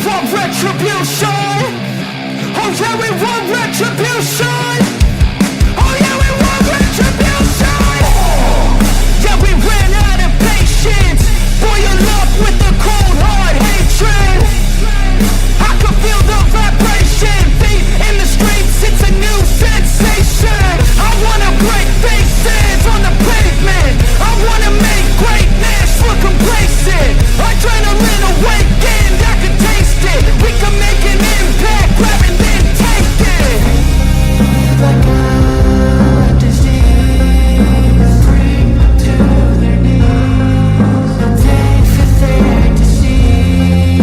want retribution. Oh yeah, we want retribution. Oh yeah, we want retribution. Yeah, we ran out of patience. Boil up with the cold hard hatred. I can feel the vibration. Feet in the streets, it's a new sensation. I wanna break faces on the pavement. I wanna make greatness look complacent. Adrenaline awakened, I can taste it. We can make an impact, grab and then take it. Like a disease, bring them to their knees. Take for their disease.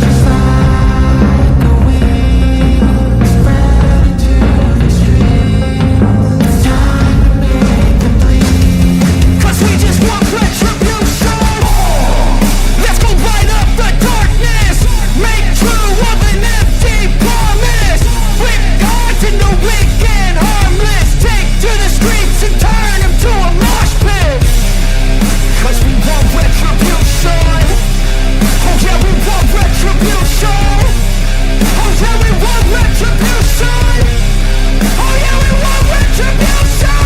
Just like a weed, spread into the streets. It's time to make them bleed. 'Cause we just want retribution. Let's go light up the darkness. Make true of an empty promise. Flip cards into weak and harmless. Take to the streets and turn them to a mosh pit. 'Cause we want retribution. Oh yeah, we want retribution. Oh yeah, we want retribution. Oh yeah, we want retribution.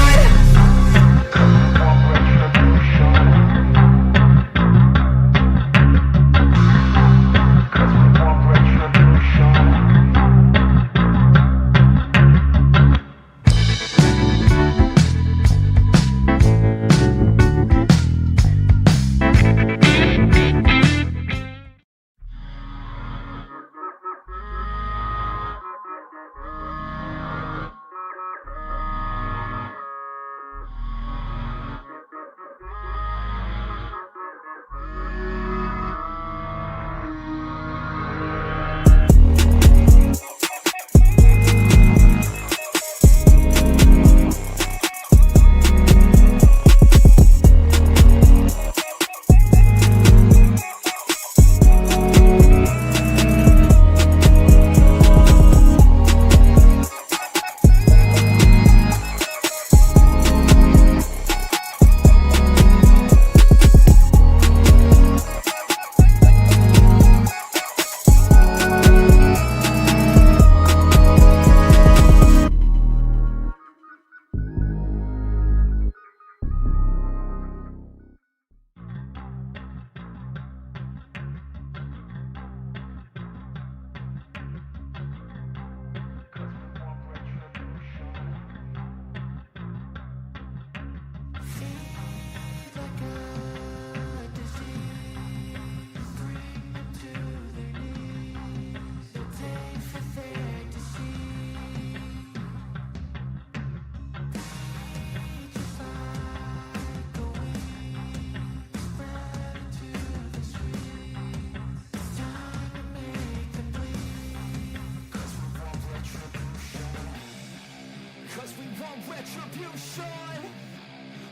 Cause we want retribution.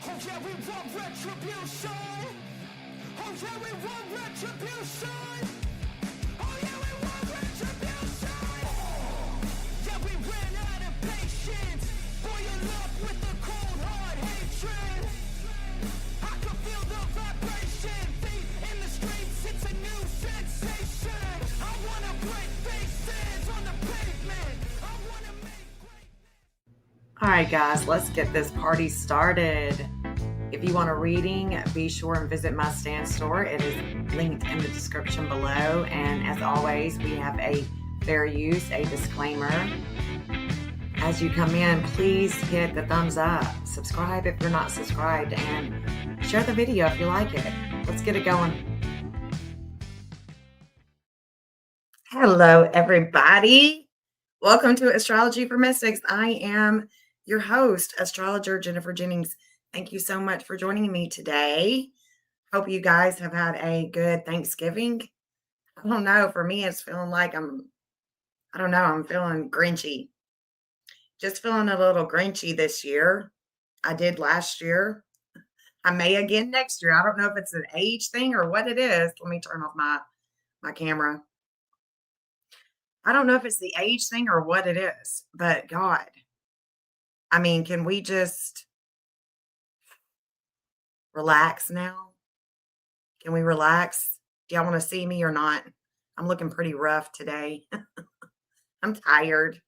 Oh yeah, we want retribution. Oh yeah, we want retribution. Oh yeah, we want retribution. Yeah, we ran out of patience. Boil up with the cold hard hatred. I can feel the vibration. Feet in the streets, it's a new sensation. I wanna break faces on the pavement. I wanna make great. All right, guys, let's get this party started. If you want a reading, be sure and visit my stand store. It is linked in the description below. And as always, we have a fair use, a disclaimer. As you come in, please hit the thumbs up, subscribe if you're not subscribed, and share the video if you like it. Let's get it going. Hello, everybody. Welcome to Astrology for Mystics. I am your host, astrologer Jennifer Jennings. Thank you so much for joining me today. Hope you guys have had a good Thanksgiving. I don't know. For me, it's feeling like I'm feeling grinchy. Just feeling a little grinchy this year. I did last year. I may again next year. I don't know if it's an age thing or what it is. Let me turn off my camera. I don't know if it's the age thing or what it is, but God, I mean, can we just relax now? Can we relax? Do y'all want to see me or not? I'm looking pretty rough today. I'm tired,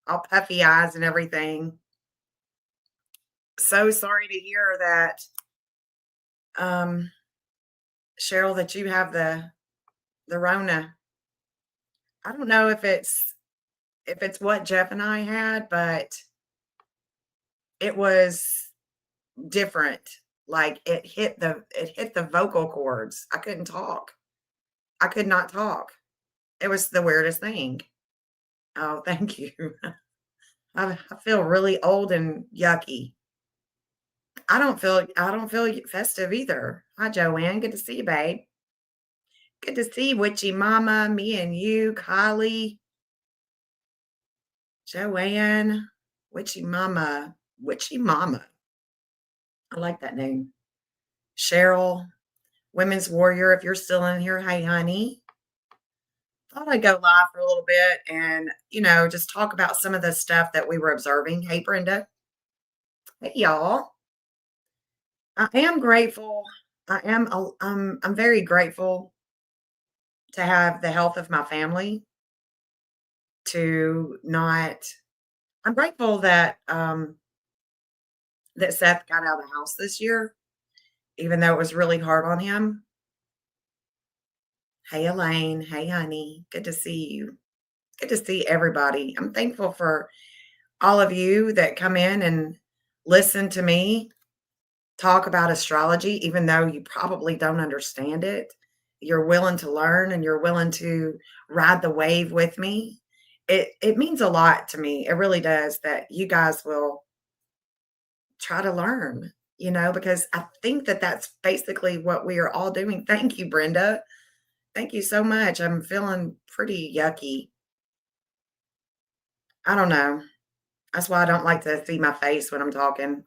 all puffy eyes and everything. So sorry to hear that, um, Cheryl, that you have the Rona. I don't know if it's what Jeff and I had, but it was different. Like it hit the vocal cords. I couldn't talk. I could not talk. It was the weirdest thing. Oh, thank you. I feel really old and yucky. I don't feel festive either. Hi, Joanne. Good to see you, babe. Good to see Witchy Mama, me and you, Kylie, Joanne, Witchy Mama, Witchy Mama. I like that name. Cheryl, Women's Warrior. If you're still in here, hey, honey. Thought I'd go live for a little bit and, just talk about some of the stuff that we were observing. Hey, Brenda. Hey, y'all. I am grateful. I'm very grateful to have the health of my family, to not I'm grateful that that Seth got out of the house this year, even though it was really hard on him. Hey Elaine, hey honey, good to see you. Good to see everybody. I'm thankful for all of you that come in and listen to me talk about astrology, even though you probably don't understand it. You're willing to learn and you're willing to ride the wave with me. It means a lot to me. It really does that you guys will try to learn, because I think that that's basically what we are all doing. Thank you, Brenda. Thank you so much. I'm feeling pretty yucky. I don't know. That's why I don't like to see my face when I'm talking.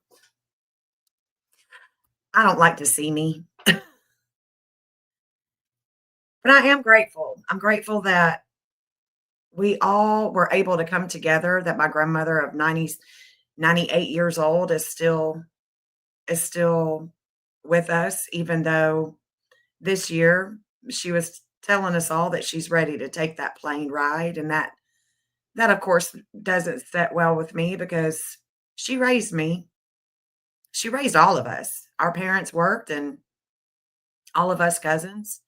I don't like to see me. But I am grateful. I'm grateful that we all were able to come together, that my grandmother of 98 years old is still with us, even though this year she was telling us all that she's ready to take that plane ride. And that of course doesn't set well with me because she raised me. She raised all of us. Our parents worked and all of us cousins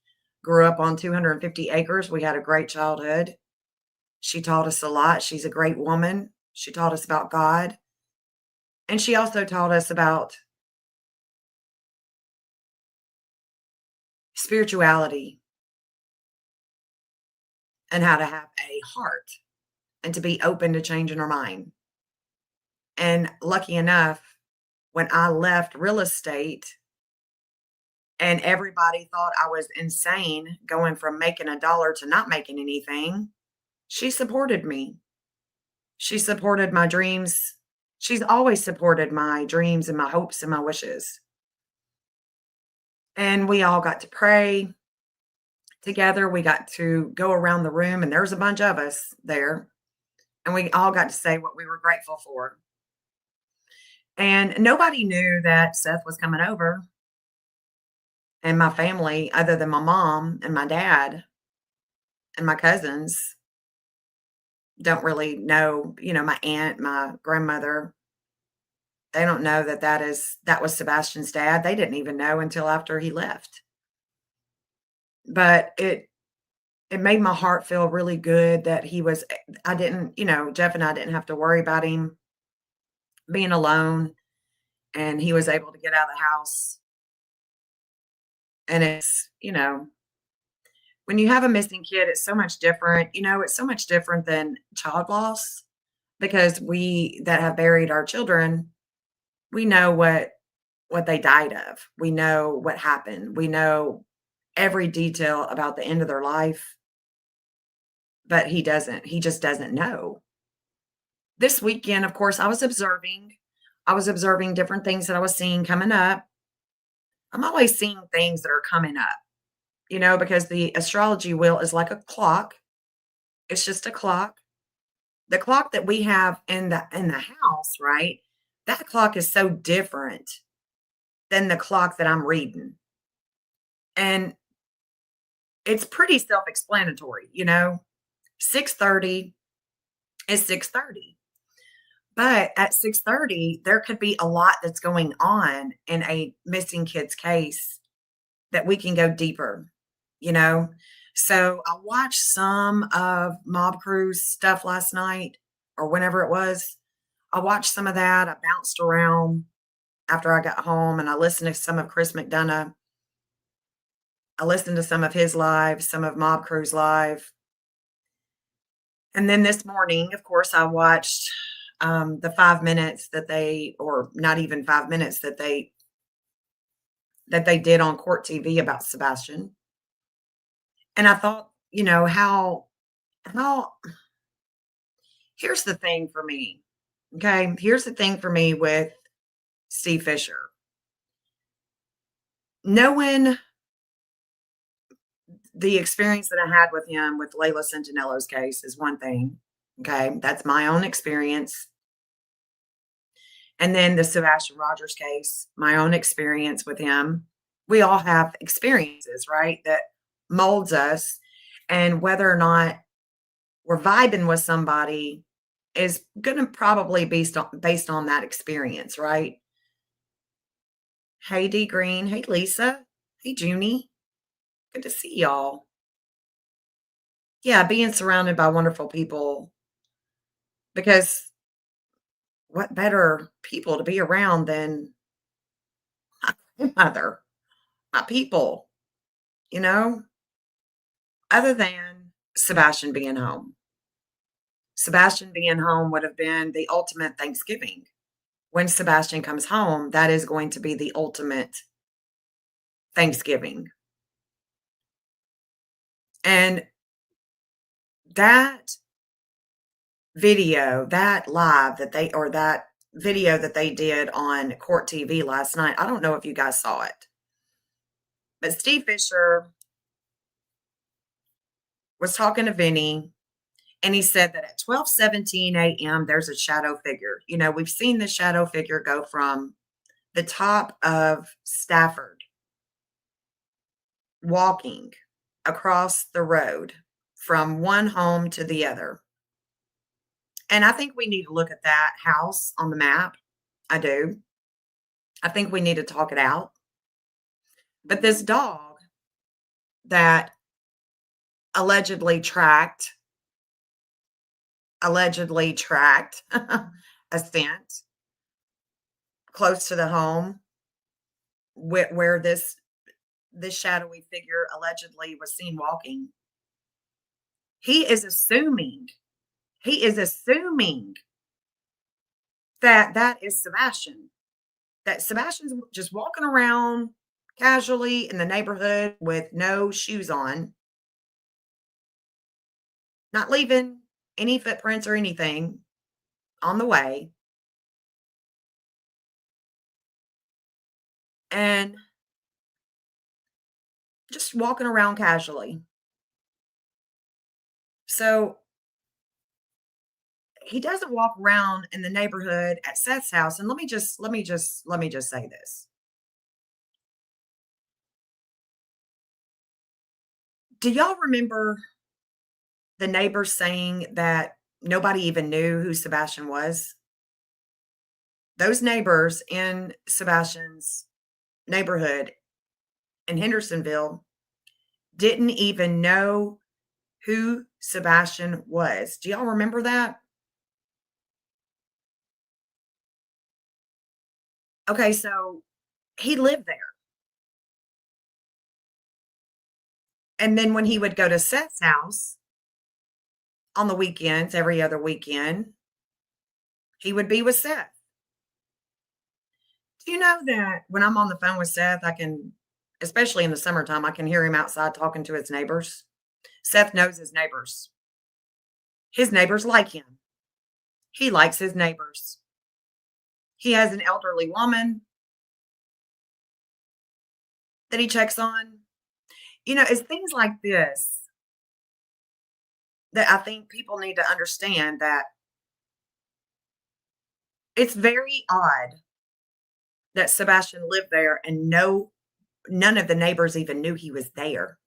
grew up on 250 acres. We had a great childhood. She taught us a lot. She's a great woman. She taught us about God. And she also taught us about spirituality and how to have a heart and to be open to changing our mind. And lucky enough, when I left real estate and everybody thought I was insane going from making a dollar to not making anything, she supported me. She supported my dreams. She's always supported my dreams and my hopes and my wishes. And we all got to pray together. We got to go around the room, and there's a bunch of us there. And we all got to say what we were grateful for. And nobody knew that Seth was coming over. And my family, other than my mom and my dad and my cousins, don't really know, my aunt, my grandmother, they don't know that was Sebastian's dad. They didn't even know until after he left. But it made my heart feel really good that I didn't, Jeff and I didn't have to worry about him being alone, and he was able to get out of the house. And when you have a missing kid, it's so much different. It's so much different than child loss because we that have buried our children, we know what they died of. We know what happened. We know every detail about the end of their life, but he doesn't. He just doesn't know. This weekend, of course, I was observing. I was observing different things that I was seeing coming up. I'm always seeing things that are coming up, because the astrology wheel is like a clock. It's just a clock. The clock that we have in the house, right? That clock is so different than the clock that I'm reading. And it's pretty self-explanatory, 6:30 is 6:30. But at 6:30, there could be a lot that's going on in a missing kid's case that we can go deeper, you know? So I watched some of Mob Crew's stuff last night or whenever it was. I watched some of that. I bounced around after I got home and I listened to some of Chris McDonough. I listened to some of his live, some of Mob Crew's live. And then this morning, of course, I watched the 5 minutes that they, or not even 5 minutes that they did on Court TV about Sebastian. And I thought, how here's the thing for me. Okay. Here's the thing for me with Steve Fisher. Knowing the experience that I had with him with Layla Centinello's case is one thing. Okay. That's my own experience. And then the Sebastian Rogers case, my own experience with him. We all have experiences, right? That molds us. And whether or not we're vibing with somebody is going to probably be based on that experience, right? Hey, D Green. Hey, Lisa. Hey, Junie. Good to see y'all. Yeah, being surrounded by wonderful people because what better people to be around than my grandmother, my people, you know, other than Sebastian being home. Sebastian being home would have been the ultimate Thanksgiving. When Sebastian comes home, that is going to be the ultimate Thanksgiving. And that video, that live that they, or that video that they did on Court TV last night, I don't know if you guys saw it, but Steve Fisher was talking to Vinny, and he said that at 12:17 a.m., there's a shadow figure. We've seen the shadow figure go from the top of Stafford, walking across the road from one home to the other. And I think we need to look at that house on the map. I do. I think we need to talk it out. But this dog that allegedly tracked a scent close to the home where this shadowy figure allegedly was seen walking. He is assuming that that is Sebastian. That Sebastian's just walking around casually in the neighborhood with no shoes on, not leaving any footprints or anything on the way. And just walking around casually. So he doesn't walk around in the neighborhood at Seth's house. And let me just say this. Do y'all remember the neighbors saying that nobody even knew who Sebastian was? Those neighbors in Sebastian's neighborhood in Hendersonville didn't even know who Sebastian was. Do y'all remember that? Okay, so he lived there. And then when he would go to Seth's house on the weekends, every other weekend, he would be with Seth. Do you know that when I'm on the phone with Seth, I can, especially in the summertime, I can hear him outside talking to his neighbors? Seth knows his neighbors. His neighbors like him. He likes his neighbors. He has an elderly woman that he checks on. It's things like this that I think people need to understand that it's very odd that Sebastian lived there and None of the neighbors even knew he was there.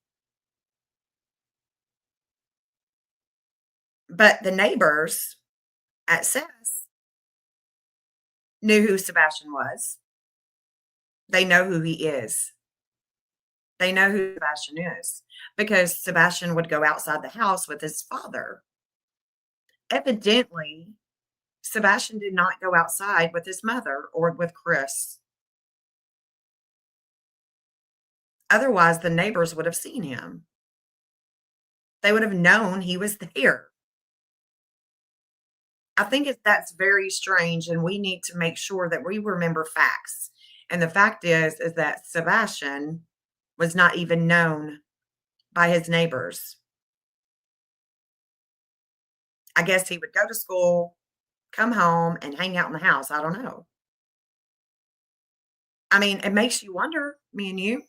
But the neighbors at Seth's knew who Sebastian was. They know who he is. They know who Sebastian is because Sebastian would go outside the house with his father. Evidently, Sebastian did not go outside with his mother or with Chris. Otherwise, the neighbors would have seen him. They would have known he was there. I think that's very strange, and we need to make sure that we remember facts. And the fact is that Sebastian was not even known by his neighbors. I guess he would go to school, come home, and hang out in the house. I don't know. I mean, it makes you wonder, me and you.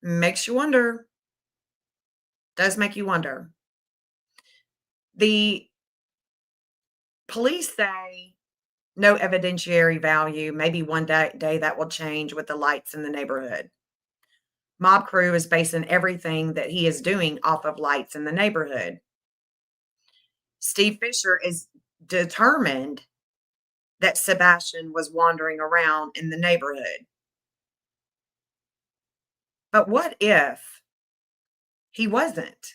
Makes you wonder. Does make you wonder. The police say no evidentiary value. Maybe one day that will change with the lights in the neighborhood. Mob Crew is basing everything that he is doing off of lights in the neighborhood. Steve Fisher is determined that Sebastian was wandering around in the neighborhood. But what if he wasn't?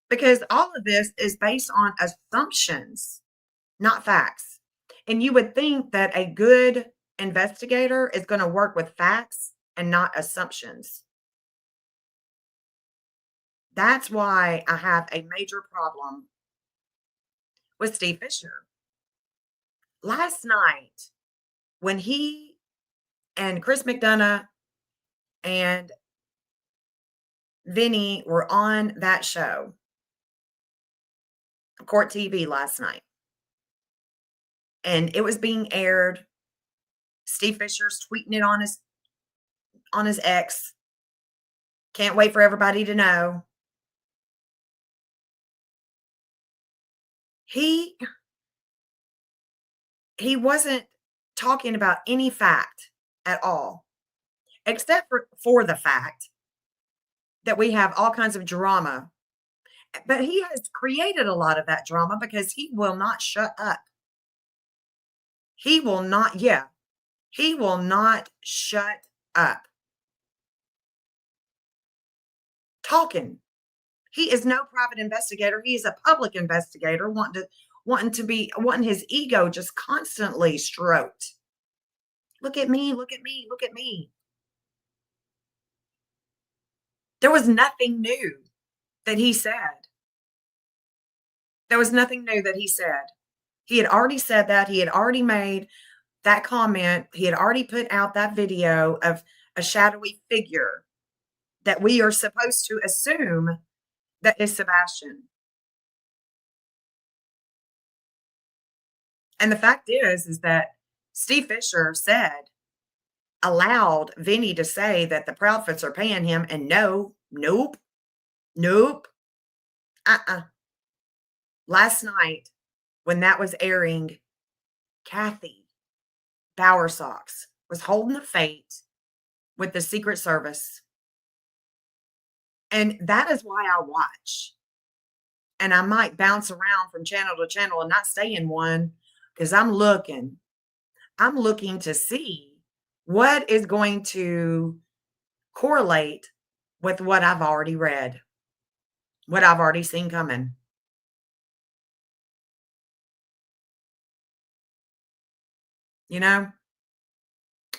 Because all of this is based on assumptions, not facts. And you would think that a good investigator is going to work with facts and not assumptions. That's why I have a major problem with Steve Fisher. Last night, when he and Chris McDonough and Vinny were on that show, Court TV last night, and it was being aired. Steve Fisher's tweeting it on his ex. Can't wait for everybody to know. He wasn't talking about any fact at all, except for the fact that we have all kinds of drama. But he has created a lot of that drama because he will not shut up. He will not, yeah, he will not shut up. Talking. He is no private investigator. He is a public investigator wanting his ego just constantly stroked. Look at me, look at me, look at me. There was nothing new that he said. There was nothing new that he said. He had already said that. He had already made that comment. He had already put out that video of a shadowy figure that we are supposed to assume that is Sebastian. And the fact is that Steve Fisher allowed Vinny to say that the Proudfoots are paying him, and nope. Uh-uh. Last night, when that was airing, Kathy Bowersox was holding the fate with the Secret Service. And that is why I watch. And I might bounce around from channel to channel and not stay in one because I'm looking. I'm looking to see what is going to correlate with what I've already read, what I've already seen coming. You know,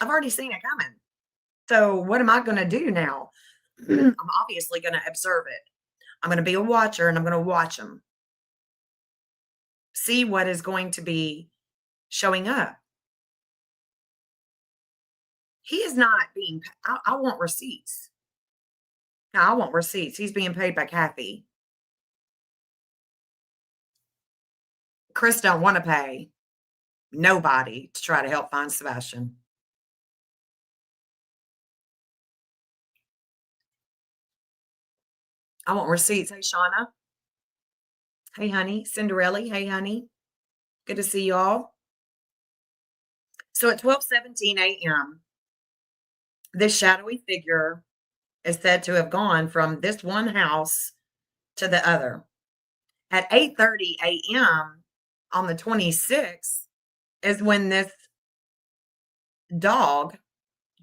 I've already seen it coming. So what am I going to do now? I'm obviously going to observe it. I'm going to be a watcher and I'm going to watch them. See what is going to be showing up. He is not being, I want receipts. No, I want receipts. He's being paid by Kathy. Chris don't want to pay nobody to try to help find Sebastian. I want receipts. Hey, Shauna. Hey, honey. Cinderella. Hey, honey. Good to see y'all. So at 12:17 a.m., this shadowy figure is said to have gone from this one house to the other. At 8:30 a.m. on the 26th is when this dog,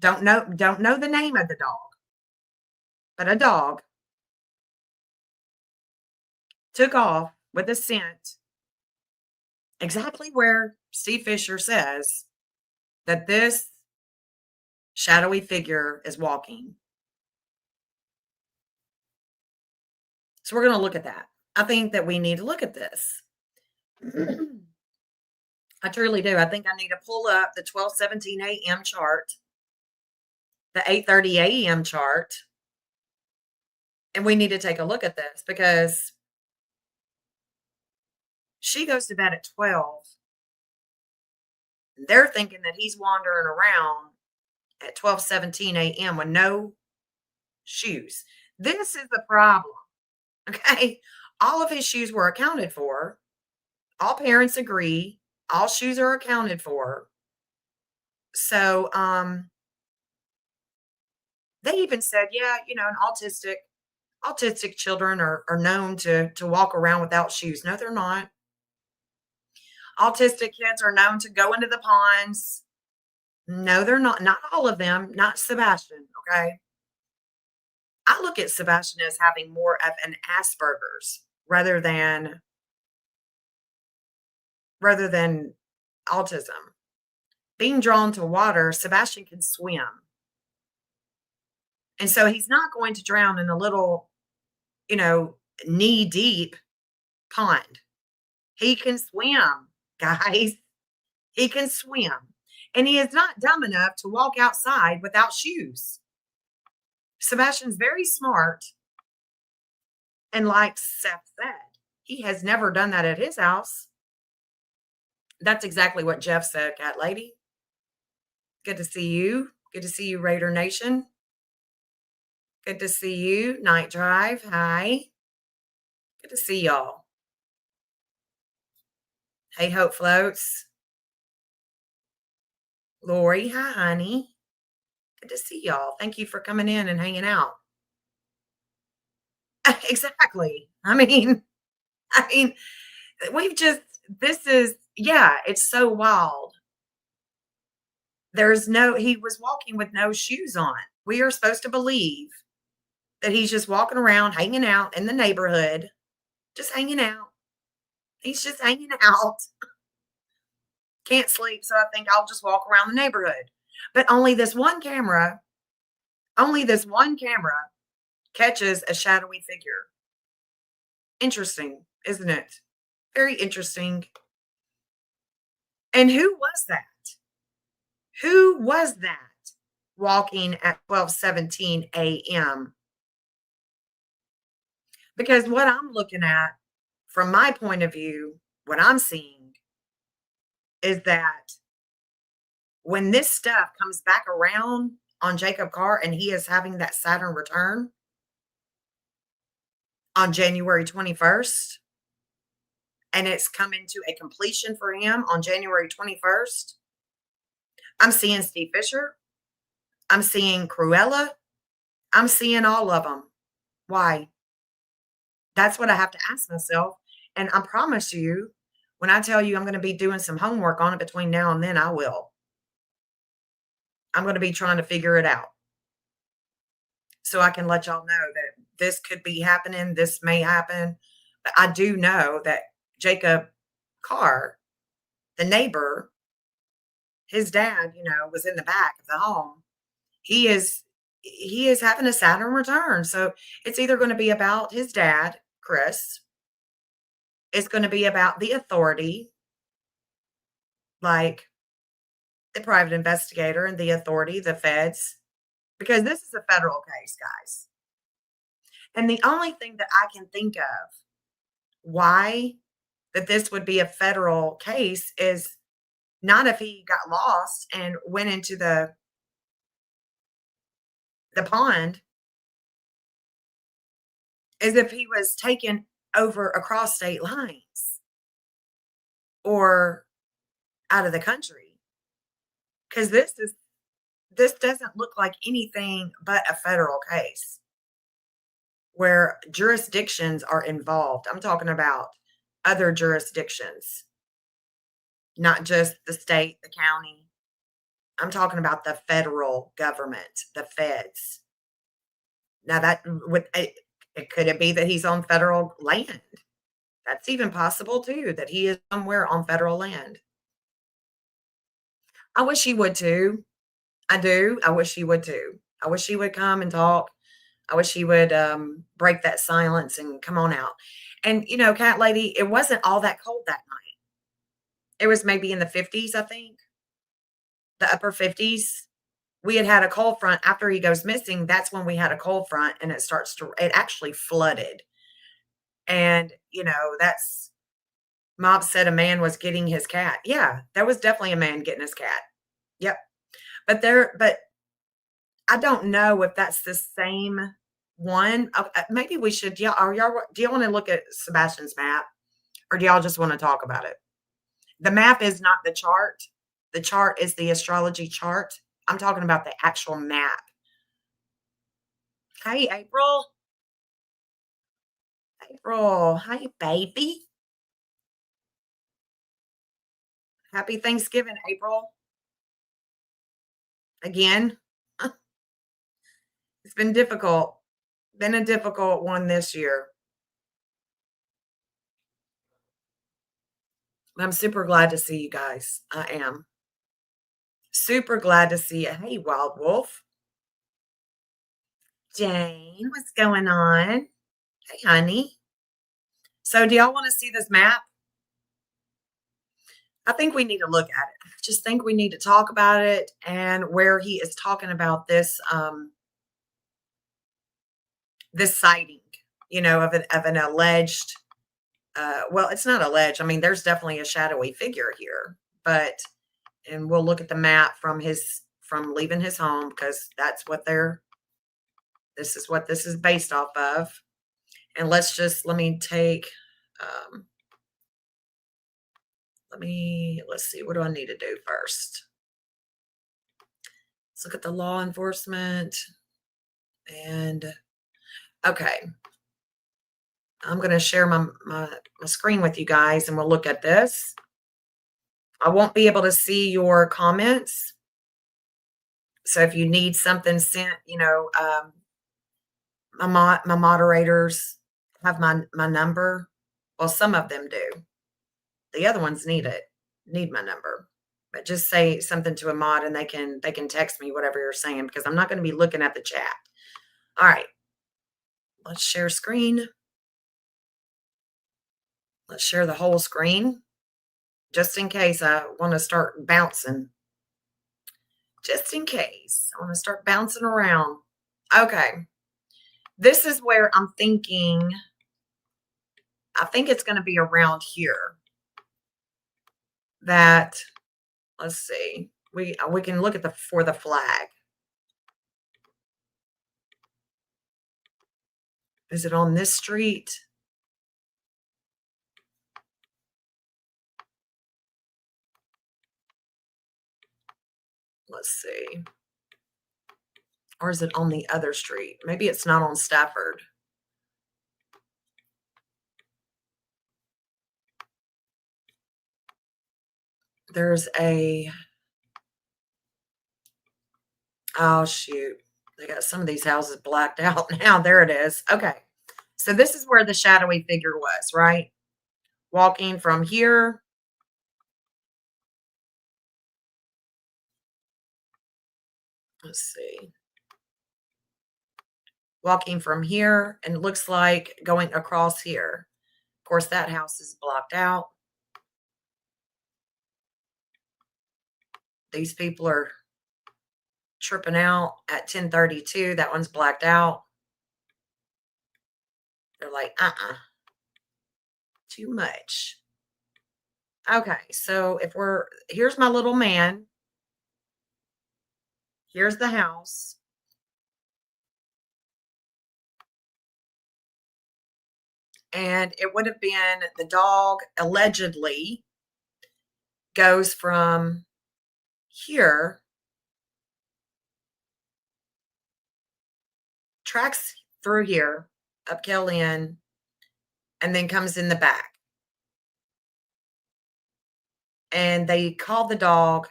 don't know the name of the dog, but a dog took off with a scent exactly where Steve Fisher says that this shadowy figure is walking. So we're going to look at that. I think that we need to look at this. I truly do. I think I need to pull up the 12:17 a.m. chart, the 8:30 a.m. chart, and we need to take a look at this because she goes to bed at 12. They're thinking that he's wandering around at 12:17 a.m. with no shoes. This is the problem. Okay? All of his shoes were accounted for. All parents agree. All shoes are accounted for. So, they even said, yeah, an autistic children are known to walk around without shoes. No, they're not. Autistic kids are known to go into the ponds. No, they're not. Not all of them. Not Sebastian. Okay. I look at Sebastian as having more of an Asperger's rather than autism. Being drawn to water, Sebastian can swim. And so he's not going to drown in a little, you know, knee deep pond. He can swim, guys. He can swim. And he is not dumb enough to walk outside without shoes. Sebastian's very smart. And like Seth said, he has never done that at his house. That's exactly what Jeff said, Cat Lady. Good to see you. Good to see you, Raider Nation. Good to see you, Night Drive. Hi. Good to see y'all. Hey, Hope Floats. Lori, hi, honey. Good to see y'all. Thank you for coming in and hanging out. Exactly. I mean, we've just, this is, yeah, it's so wild. He was walking with no shoes on. We are supposed to believe that he's just walking around, hanging out in the neighborhood, just hanging out. He's just hanging out. Can't sleep, so I think I'll just walk around the neighborhood. But only this one camera catches a shadowy figure. Interesting, isn't it? Very interesting. And who was that? Who was that walking at 12:17 a.m.? Because what I'm looking at, from my point of view, what I'm seeing is that when this stuff comes back around on Jacob Carr and he is having that Saturn return on January 21st, and it's coming to a completion for him on January 21st, I'm seeing Steve Fisher. I'm seeing Cruella. I'm seeing all of them. Why? That's what I have to ask myself. And I promise you, when I tell you I'm going to be doing some homework on it between now and then, I will. I'm going to be trying to figure it out so I can let y'all know that this could be happening. This may happen. But I do know that Jacob Carr, the neighbor, his dad, was in the back of the home. He is having a Saturn return. So it's either going to be about his dad, Chris. It's going to be about the authority, like the private investigator and the authority, the feds, because this is a federal case, guys. And the only thing that I can think of why that this would be a federal case is not if he got lost and went into the pond, is if he was taken over across state lines or out of the country. because this doesn't look like anything but a federal case where jurisdictions are involved. I'm talking about other jurisdictions, not just the state, the county. I'm talking about the federal government, the feds. Now that would it could it be that he's on federal land? That's even possible too, that he is somewhere on federal land. I wish he would too. I do. I wish he would too. I wish he would come and talk. I wish he would break that silence and come on out. And cat lady, it wasn't all that cold that night. It was maybe in the 50s, I think, the upper 50s. We had a cold front after he goes missing. That's when we had a cold front, and it actually flooded. And that's Mob said a man was getting his cat. Yeah, that was definitely a man getting his cat. Yep. But I don't know if that's the same one. Maybe we should. Yeah, do y'all want to look at Sebastian's map, or do y'all just want to talk about it? The map is not the chart. The chart is the astrology chart. I'm talking about the actual map. Hey, April. April. Hi, baby. Happy Thanksgiving, April. Again. It's been difficult. Been a difficult one this year. I'm super glad to see you guys. I am. Super glad to see you. Hey, Wild Wolf. Jane, what's going on? Hey, honey. So, do y'all want to see this map? I think we need to look at it. I just think we need to talk about it and where he is talking about this sighting, of an alleged. Well, it's not alleged. I mean, there's definitely a shadowy figure here, and we'll look at the map from leaving his home because that's what this is what this is based off of. And let's see, what do I need to do first? Let's look at the law enforcement and okay. I'm going to share my screen with you guys and we'll look at this. I won't be able to see your comments. So if you need something sent, my moderators have my number. Well, some of them do. The other ones need my number. But just say something to a mod and they can text me whatever you're saying because I'm not going to be looking at the chat. All right. Let's share screen. Let's share the whole screen just in case I want to start bouncing. Just in case I want to start bouncing around. Okay. This is where I'm thinking, I think it's going to be around here. That, let's see, we can look at for the flag. Is it on this street? Let's see. Or is it on the other street? Maybe it's not on Stafford. There's oh shoot. They got some of these houses blacked out now. There it is. Okay. So this is where the shadowy figure was, right? Walking from here. Let's see. Walking from here, and it looks like going across here. Of course, that house is blocked out. These people are tripping out at 10:32. That one's blacked out. They're like, too much. Okay, so here's my little man. Here's the house. And it would have been the dog allegedly goes from here tracks through here, up Kellyanne, and then comes in the back. And they call the dog.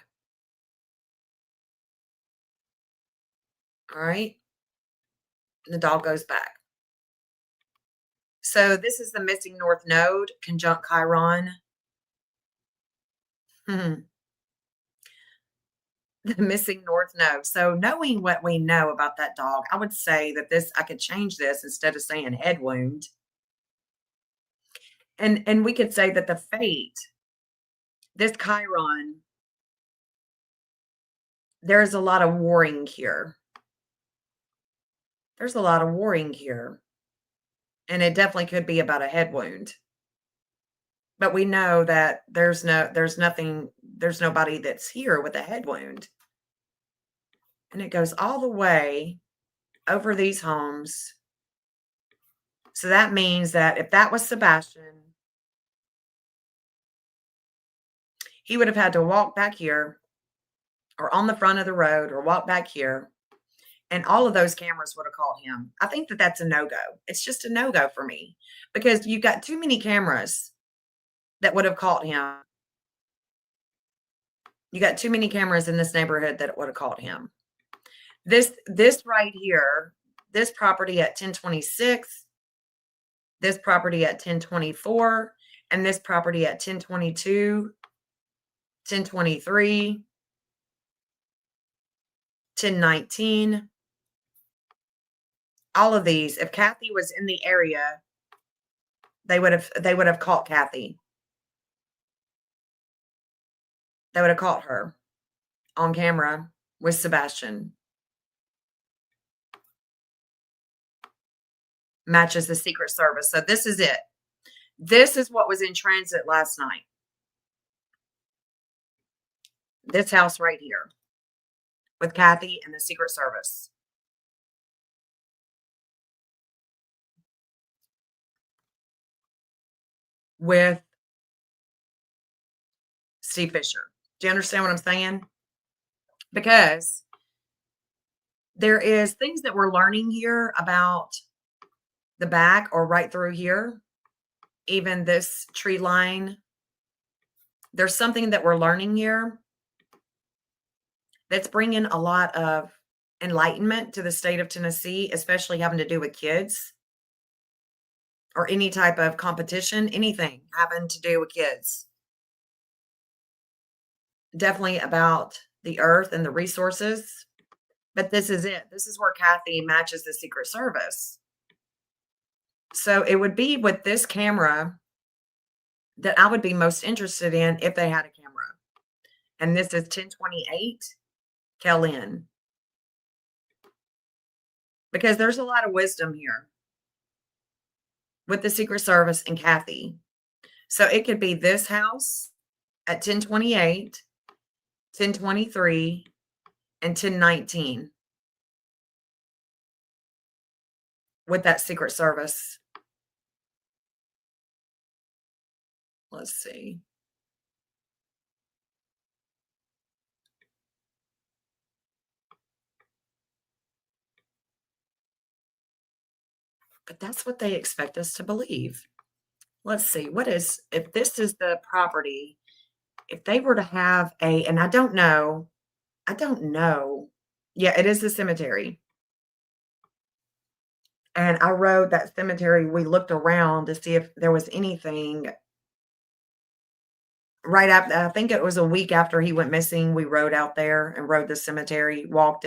All right. And the dog goes back. So this is the missing north node, conjunct Chiron. The missing north node. So knowing what we know about that dog, I would say that I could change this instead of saying head wound. And we could say that the fate, this Chiron, there's a lot of warring here. There's a lot of warring here. And it definitely could be about a head wound. But we know that there's nobody that's here with a head wound. And it goes all the way over these homes. So that means that if that was Sebastian, he would have had to walk back here or on the front of the road or walk back here. And all of those cameras would have caught him. I think that that's a no-go. It's just a no-go for me because you've got too many cameras that would have caught him. You got too many cameras in this neighborhood that would have caught him. This right here, this property at 1026, this property at 1024, and this property at 1022, 1023, 1019. All of these, if Kathy was in the area, they would have caught Kathy. They would have caught her on camera with Sebastian. Matches the Secret Service. So this is it. This is what was in transit last night. This house right here with Kathy and the Secret Service. With Steve Fisher. Do you understand what I'm saying? Because there is things that we're learning here about the back or right through here, even this tree line. There's something that we're learning here that's bringing a lot of enlightenment to the state of Tennessee, especially having to do with kids or any type of competition, anything having to do with kids. Definitely about the earth and the resources. But this is it. This is where Kathy matches the Secret Service. So it would be with this camera that I would be most interested in if they had a camera. And this is 1028 Kellyanne. Because there's a lot of wisdom here with the Secret Service and Kathy. So it could be this house at 1028, 1023, and 1019 with that Secret Service. Let's see. But that's what they expect us to believe. Let's see. If this is the property, if they were to have and I don't know. Yeah, it is the cemetery. And I rode that cemetery. We looked around to see if there was anything right after. I think it was a week after he went missing. We rode out there and rode the cemetery, walked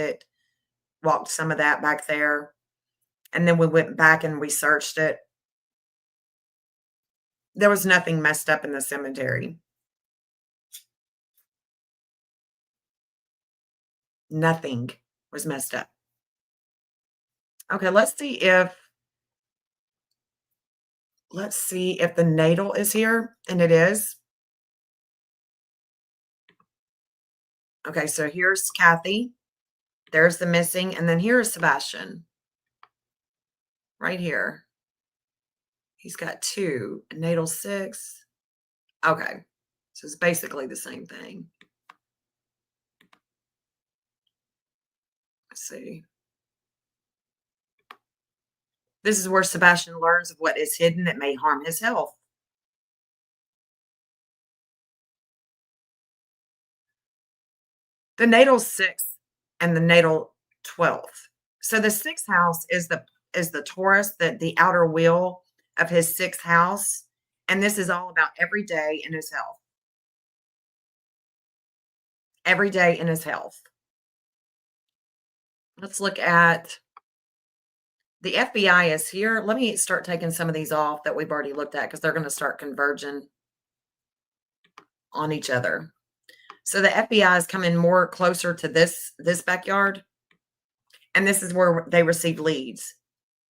some of that back there. And then we went back and we searched it. There was nothing messed up in the cemetery. Nothing was messed up. Okay, let's see if the natal is here, and it is. Okay, so here's Kathy. There's the missing, and then here's Sebastian. Right here. He's got 2, natal 6. Okay, so it's basically the same thing. Let's see. This is where Sebastian learns of what is hidden that may harm his health. The natal 6th and the natal 12th. So the 6th house is the Taurus, the outer wheel of his 6th house, and this is all about every day in his health. Every day in his health. Let's look at the FBI is here. Let me start taking some of these off that we've already looked at because they're going to start converging on each other. So the FBI is coming more closer to this backyard, and this is where they receive leads.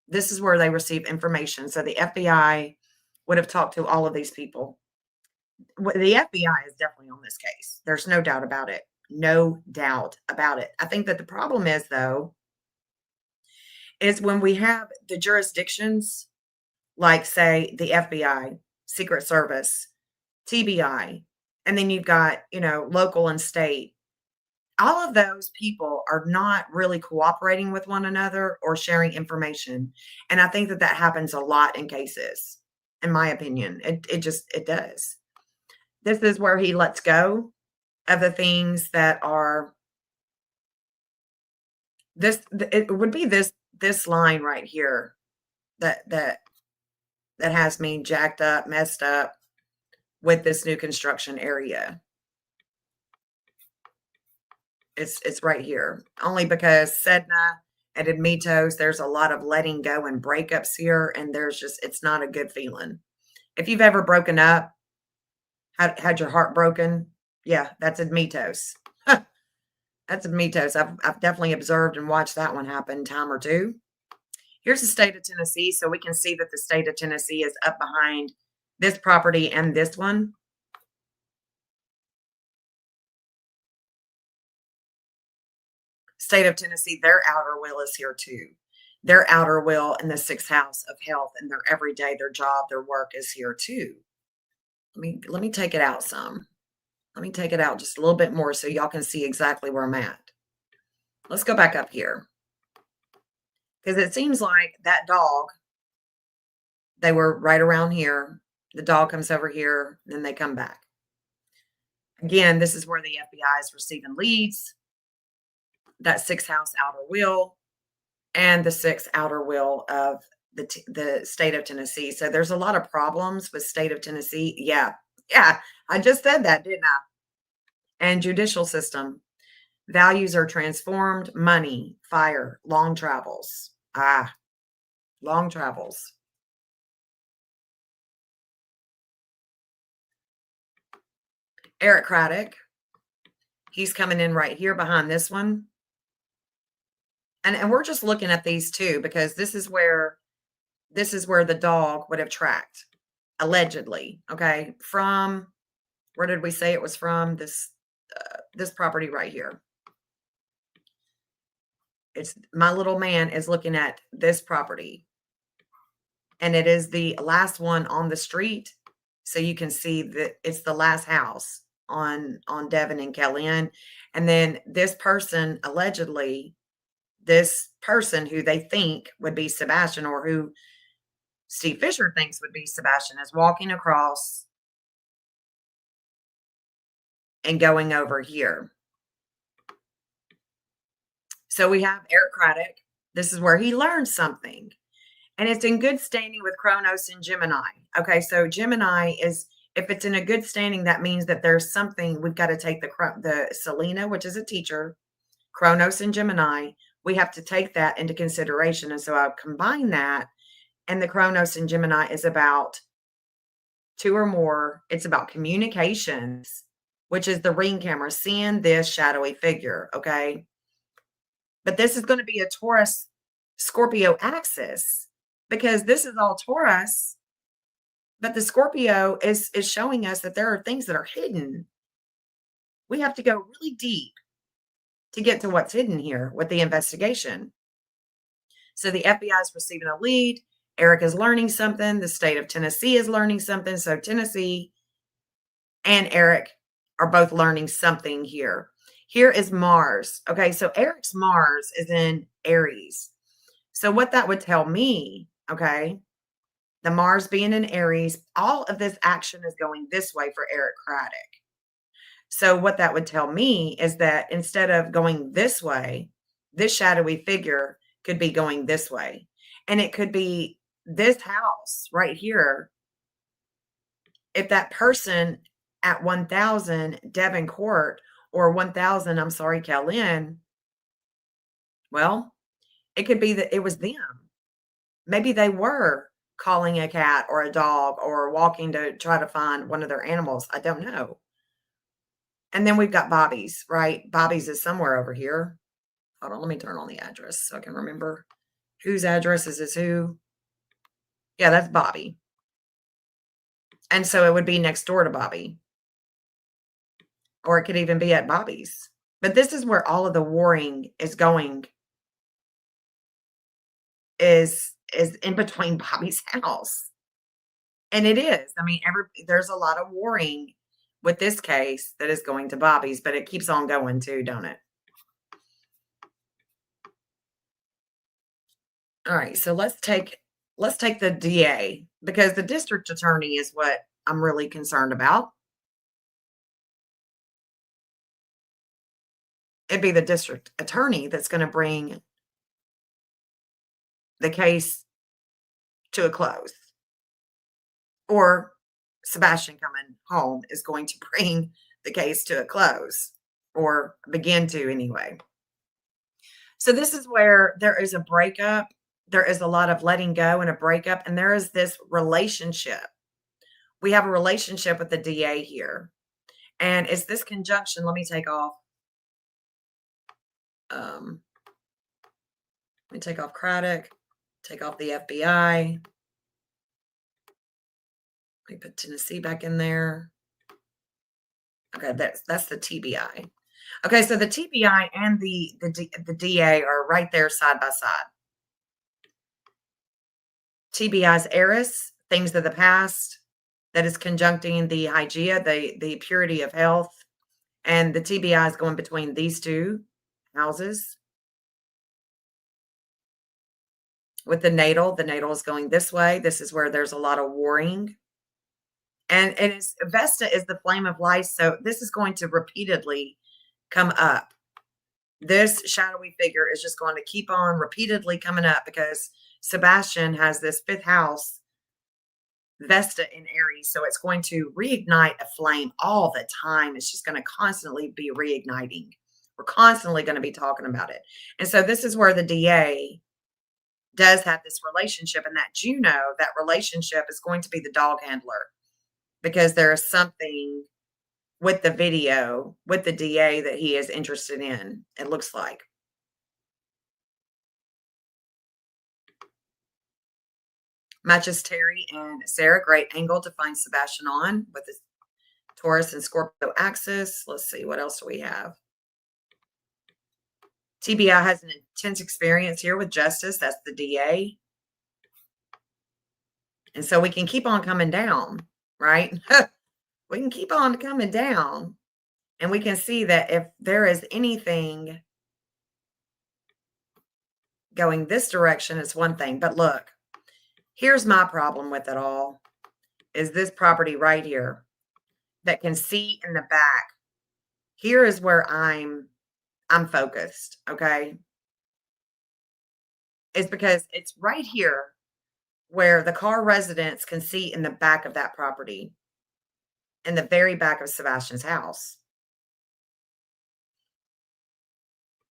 This is where they receive information. So the FBI would have talked to all of these people. The FBI is definitely on this case. There's no doubt about it. No doubt about it. I think that the problem is, though, is when we have the jurisdictions, like, say, the FBI, Secret Service, TBI, and then you've got, local and state. All of those people are not really cooperating with one another or sharing information. And I think that that happens a lot in cases, in my opinion. It does. This is where he lets go of the things that are it would be this line right here that has me jacked up, messed up with this new construction area. It's right here. Only because Sedna and Admitos, there's a lot of letting go and breakups here, and it's not a good feeling. If you've ever broken up, had your heart broken, yeah, that's Admitos. That's Admitos. I've definitely observed and watched that one happen time or two. Here's the state of Tennessee, so we can see that the state of Tennessee is up behind this property and this one. State of Tennessee, their outer will is here too. Their outer will in the 6th house of health and their everyday, their job, their work is here too. Let me take it out some. Let me take it out just a little bit more so y'all can see exactly where I'm at. Let's go back up here. Because it seems like that dog, they were right around here. The dog comes over here, then they come back. Again, this is where the FBI is receiving leads. That 6th house outer will and the 6th outer will of the state of Tennessee. So there's a lot of problems with state of Tennessee. Yeah, I just said that, didn't I? And judicial system. Values are transformed. Money, fire, long travels. Long travels. Eric Craddock. He's coming in right here behind this one. And we're just looking at these two because this is where the dog would have tracked, allegedly. Okay, from where did we say it was from? This property right here. It's my little man is looking at this property, and it is the last one on the street, so you can see that it's the last house on Devon and Kellyanne. And then this person allegedly. This person who they think would be Sebastian, or who Steve Fisher thinks would be Sebastian, is walking across and going over here. So we have Eric Craddock. This is where he learned something. And it's in good standing with Kronos and Gemini. Okay, so Gemini is, if it's in a good standing, that means that there's something. We've got to take the Selena, which is a teacher, Kronos and Gemini. We have to take that into consideration. And so I combine that, and the Kronos and Gemini is about 2 or more. It's about communications, which is the ring camera, seeing this shadowy figure. Okay. But this is going to be a Taurus Scorpio axis, because this is all Taurus, but the Scorpio is showing us that there are things that are hidden. We have to go really deep to get to what's hidden here with the investigation. So the FBI is receiving a lead. Eric is learning something. The state of Tennessee is learning something. So Tennessee and Eric are both learning something here. Here is Mars. Okay, so Eric's Mars is in Aries. So what that would tell me Okay. The Mars being in Aries, all of this action is going this way for Eric Craddock. So, what that would tell me is that instead of going this way, this shadowy figure could be going this way. And it could be this house right here. If that person at 1000 Devon Court or 1000, I'm sorry, Kellen, well, it could be that it was them. Maybe they were calling a cat or a dog or walking to try to find one of their animals. I don't know. And then we've got Bobby's, right? Bobby's is somewhere over here. Hold on, let me turn on the address so I can remember whose address is who. Yeah, that's Bobby. And so it would be next door to Bobby, or it could even be at Bobby's. But this is where all of the warring is going, is in between Bobby's house. And it is. I mean, there's a lot of warring with this case that is going to Bobby's, but it keeps on going too, don't it? All right, so let's take the DA because the district attorney is what I'm really concerned about. It'd be the district attorney that's going to bring the case to a close, or Sebastian coming home is going to bring the case to a close, or begin to anyway. So this is where there is a breakup. There is a lot of letting go and a breakup, and there is this relationship. We have a relationship with the DA here. And it's this conjunction. Let me take off. Let me take off Craddock, take off the FBI. Let me put Tennessee back in there. Okay, that's the TBI. Okay, so the TBI and the DA are right there side by side. TBI's Eris, things of the past, that is conjuncting the Hygeia, the purity of health, and the TBI is going between these two houses. With the natal is going this way. This is where there's a lot of warring. And it's Vesta is the flame of life, so this is going to repeatedly come up. This shadowy figure is just going to keep on repeatedly coming up because Sebastian has this fifth house, Vesta in Aries, so it's going to reignite a flame all the time. It's just going to constantly be reigniting. We're constantly going to be talking about it. And so this is where the DA does have this relationship, and that Juno, that relationship is going to be the dog handler, because there is something with the video, with the DA that he is interested in, it looks like. Matches Terry and Sarah. Great angle to find Sebastian on with his Taurus and Scorpio axis. Let's see, what else do we have? TBI has an intense experience here with Justice. That's the DA. And so we can keep on coming down, right? We can keep on coming down. And we can see that if there is anything going this direction, it's one thing. But look, here's my problem with it all, is this property right here that can see in the back. Here is where I'm focused, okay? It's because it's right here where the Carr residents can see in the back of that property, in the very back of Sebastian's house.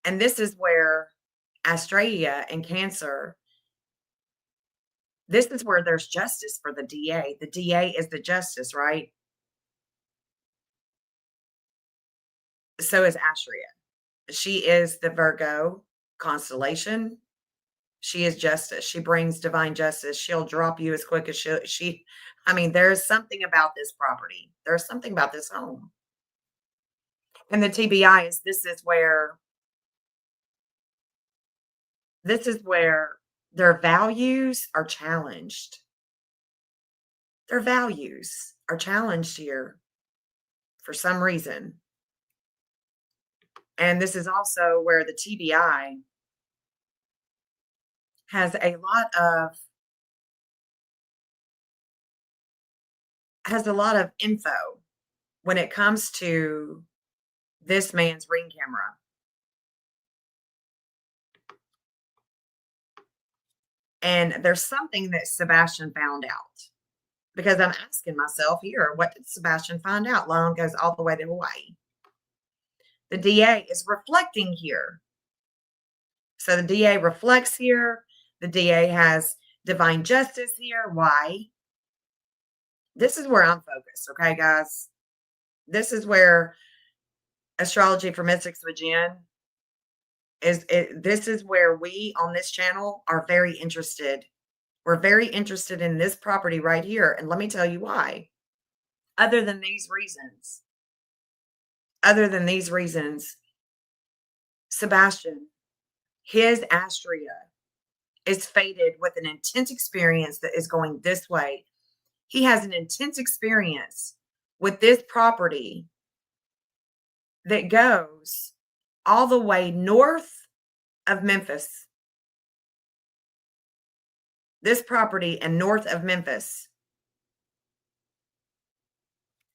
And this is where Astraea and Cancer, this is where there's justice for the DA. The DA is the justice, right? So is Astraea. She is the Virgo constellation. She is justice. She brings divine justice. She'll drop you as quick as I mean, there's something about this property. There's something about this home. And the TBI is this is where their values are challenged. Their values are challenged here for some reason. And this is also where the TBI has a lot of has a lot of info when it comes to this man's Ring camera. And there's something that Sebastian found out, because I'm asking myself here, what did Sebastian find out? Loan goes all the way to Hawaii. The DA is reflecting here. So the DA reflects here. The DA has divine justice here. Why? This is where I'm focused, okay, guys? This is where Astrology for Mystics with Jen this is where we on this channel are very interested. We're very interested in this property right here. And let me tell you why. Other than these reasons, Sebastian, his Astria is fated with an intense experience that is going this way. He has an intense experience with this property that goes all the way north of Memphis. This property and north of Memphis.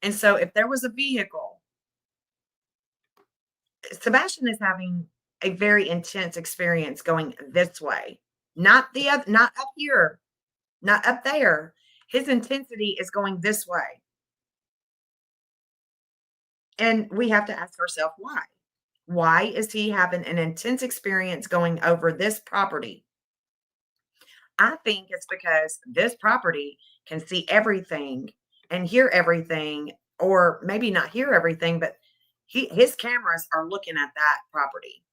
And so if there was a vehicle, Sebastian is having a very intense experience going this way. Not the other, not up here, not up there. His intensity is going this way. And we have to ask ourselves why. Why is he having an intense experience going over this property? I think it's because this property can see everything and hear everything, or maybe not hear everything, but his cameras are looking at that property.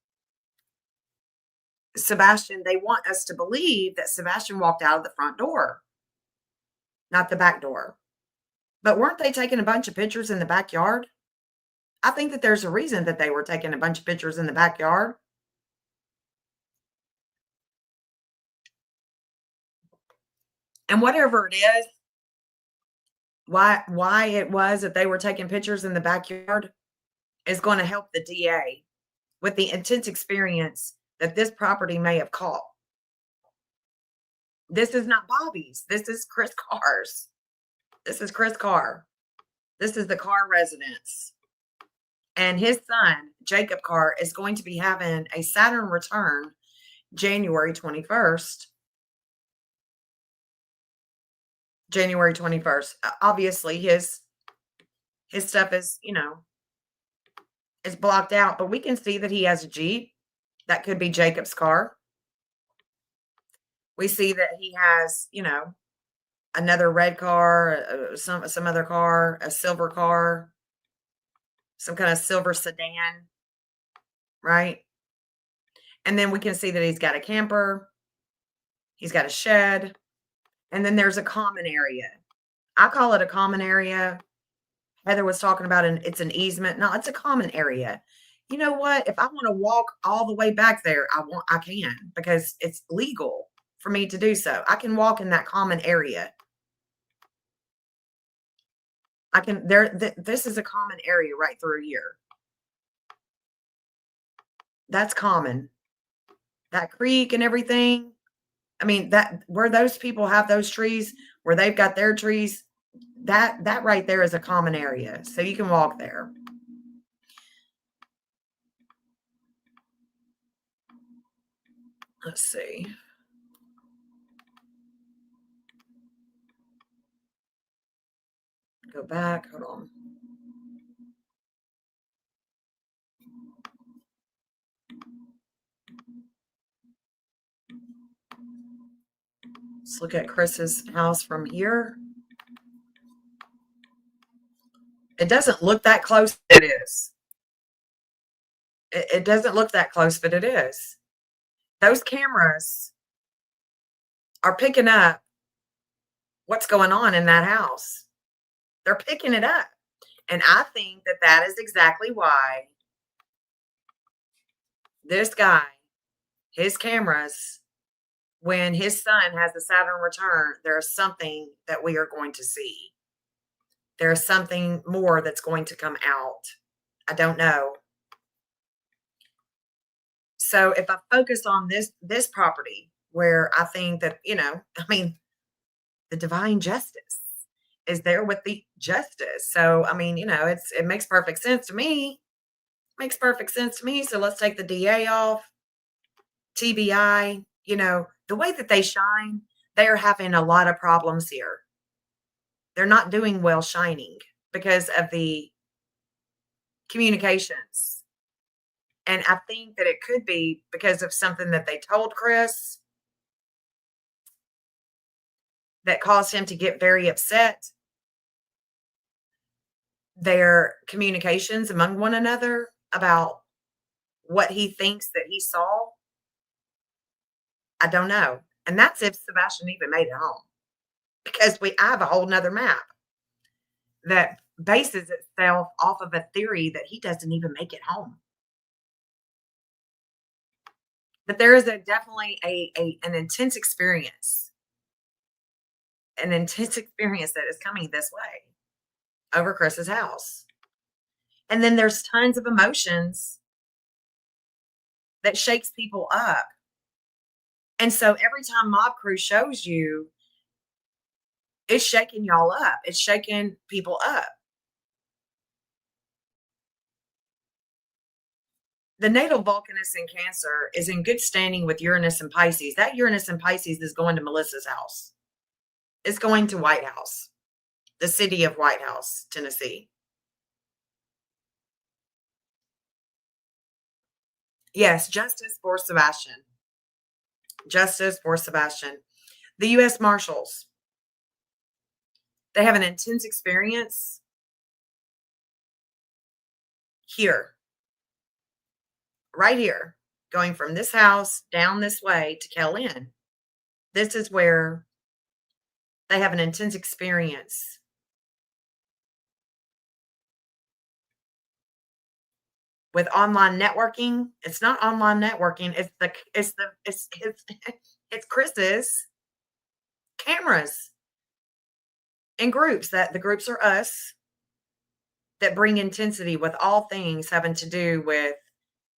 Sebastian, they want us to believe that Sebastian walked out of the front door, not the back door. But weren't they taking a bunch of pictures in the backyard? I think that there's a reason that they were taking a bunch of pictures in the backyard. And whatever it is, why it was that they were taking pictures in the backyard is going to help the DA with the intense experience that this property may have caught. This is not Bobby's. This is Chris Carr's. This is Chris Carr. This is the Carr residence. And his son, Jacob Carr, is going to be having a Saturn return January 21st. January 21st. Obviously, his stuff is, is blocked out, but we can see that he has a Jeep. That could be Jacob's car. We see that he has, another red car, some other car, a silver car, some kind of silver sedan, right? And then we can see that he's got a camper. He's got a shed. And then there's a common area. I call it a common area. Heather was talking about it's an easement. No, it's a common area. You know what? If I want to walk all the way back there, I can, because it's legal for me to do so. I can walk in that common area. I can this is a common area right through here. That's common. That creek and everything. I mean, that where those people have those trees, where they've got their trees, that right there is a common area. So you can walk there. Let's see. Go back. Hold on. Let's look at Chris's house from here. It doesn't look that close. It is. It doesn't look that close, but it is. Those cameras are picking up what's going on in that house. They're picking it up. And I think that that is exactly why this guy, his cameras, when his son has the Saturn return, there's something that we are going to see. There's something more that's going to come out. I don't know. So if I focus on this property, where I think that, the divine justice is there with the justice. So, I mean, it makes perfect sense to me. Makes perfect sense to me. So let's take the DA off, TBI, the way that they shine, they are having a lot of problems here. They're not doing well shining because of the communications. And I think that it could be because of something that they told Chris that caused him to get very upset. Their communications among one another about what he thinks that he saw. I don't know. And that's if Sebastian even made it home. Because I have a whole nother map that bases itself off of a theory that he doesn't even make it home. But there is definitely an intense experience. An intense experience that is coming this way over Chris's house. And then there's tons of emotions that shakes people up. And so every time Mob Crew shows you, it's shaking y'all up. It's shaking people up. The natal Vulcanus in Cancer is in good standing with Uranus and Pisces. That Uranus and Pisces is going to Melissa's house. It's going to White House, the city of White House, Tennessee. Yes, justice for Sebastian. Justice for Sebastian. The U.S. Marshals. They have an intense experience here. Right here. Going from this house down this way to Kell Inn. This is where they have an intense experience. With online networking, it's not online networking. It's Chris's cameras and groups. That the groups are us that bring intensity with all things having to do with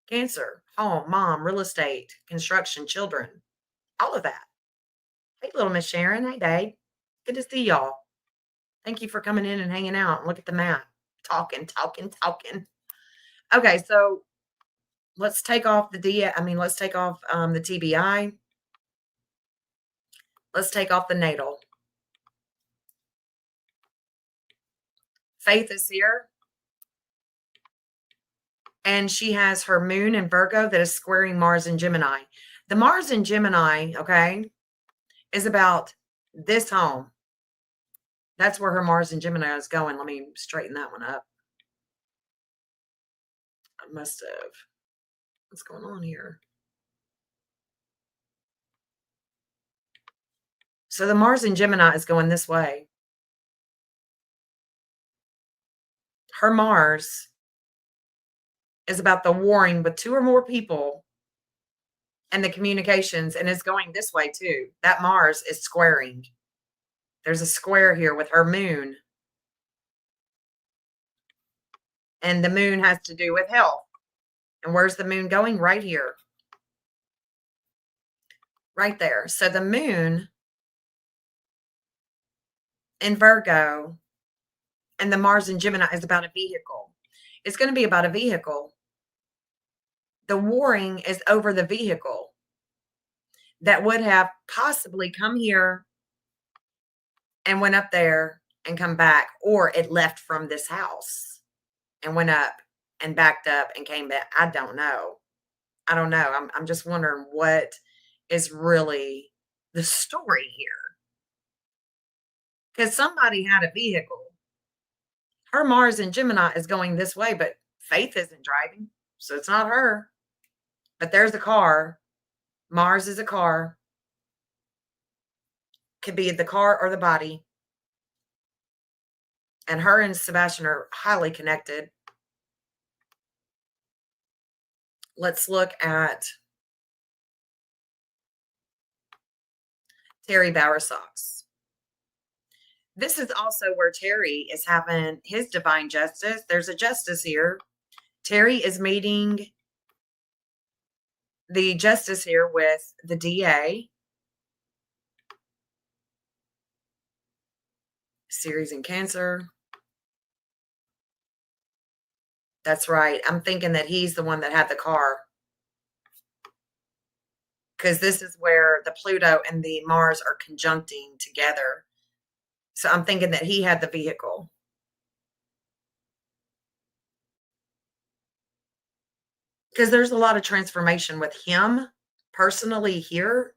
cancer, home, mom, real estate, construction, children, all of that. Hey, little Miss Sharon. Hey, Dave. Good to see y'all. Thank you for coming in and hanging out and look at the map. Talking. Okay, so let's take off the let's take off the TBI. Let's take off the natal. Faith is here. And she has her moon in Virgo that is squaring Mars and Gemini. The Mars in Gemini, okay, is about this home. That's where her Mars and Gemini is going. Let me straighten that one up. I must have. What's going on here? So the Mars in Gemini is going this way. Her Mars is about the warring with two or more people and the communications, and is going this way too. That Mars is squaring. There's a square here with her moon. And the moon has to do with health. And where's the moon going? Right here. Right there. So the moon in Virgo and the Mars in Gemini is about a vehicle. It's going to be about a vehicle. The warring is over the vehicle that would have possibly come here and went up there and come back, or it left from this house and went up and backed up and came back. I don't know. I'm just wondering what is really the story here. Because somebody had a vehicle. Her Mars in Gemini is going this way, but Faith isn't driving, so it's not her. But there's a car. Mars is a car. Could be the car or the body. And her and Sebastian are highly connected. Let's look at Terry Bowersox. This is also where Terry is having his divine justice. There's a justice here. Terry is meeting the justice here with the DA. series in Cancer. That's right. I'm thinking that he's the one that had the car because this is where the Pluto and the Mars are conjuncting together. So I'm thinking that he had the vehicle. Because there's a lot of transformation with him personally here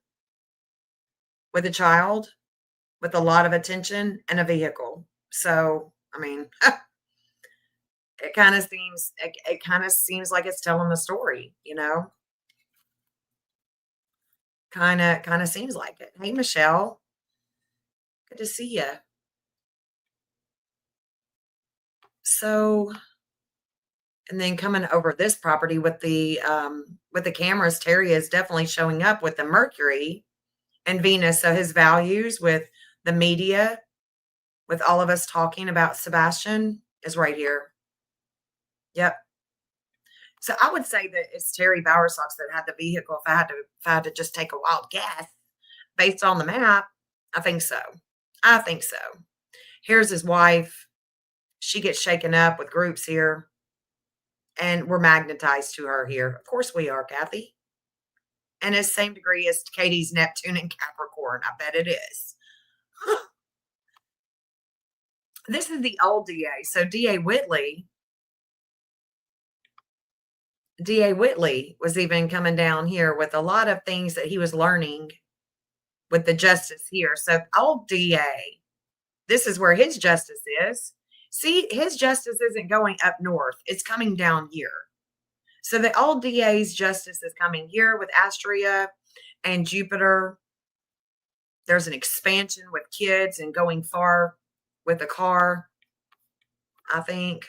with a child, with a lot of attention and a vehicle. So, I mean, it kind of seems like it's telling the story, you know? Kind of seems like it. Hey, Michelle, good to see you. So, and then coming over this property with the cameras, Terry is definitely showing up with the Mercury and Venus. So his values with the media, with all of us talking about Sebastian, is right here. Yep. So I would say that it's Terry Bowersox that had the vehicle. If I had to just take a wild guess based on the map, I think so. I think so. Here's his wife. She gets shaken up with groups here, and we're magnetized to her here. Of course we are, Kathy. And it's same degree as Katie's Neptune and Capricorn. I bet it is. This is the old DA. So DA Whitley was even coming down here with a lot of things that he was learning with the justice here. So old DA, this is where his justice is. See, his justice isn't going up north. It's coming down here. So the old DA's justice is coming here with Astria and Jupiter. There's an expansion with kids and going far with the car, I think.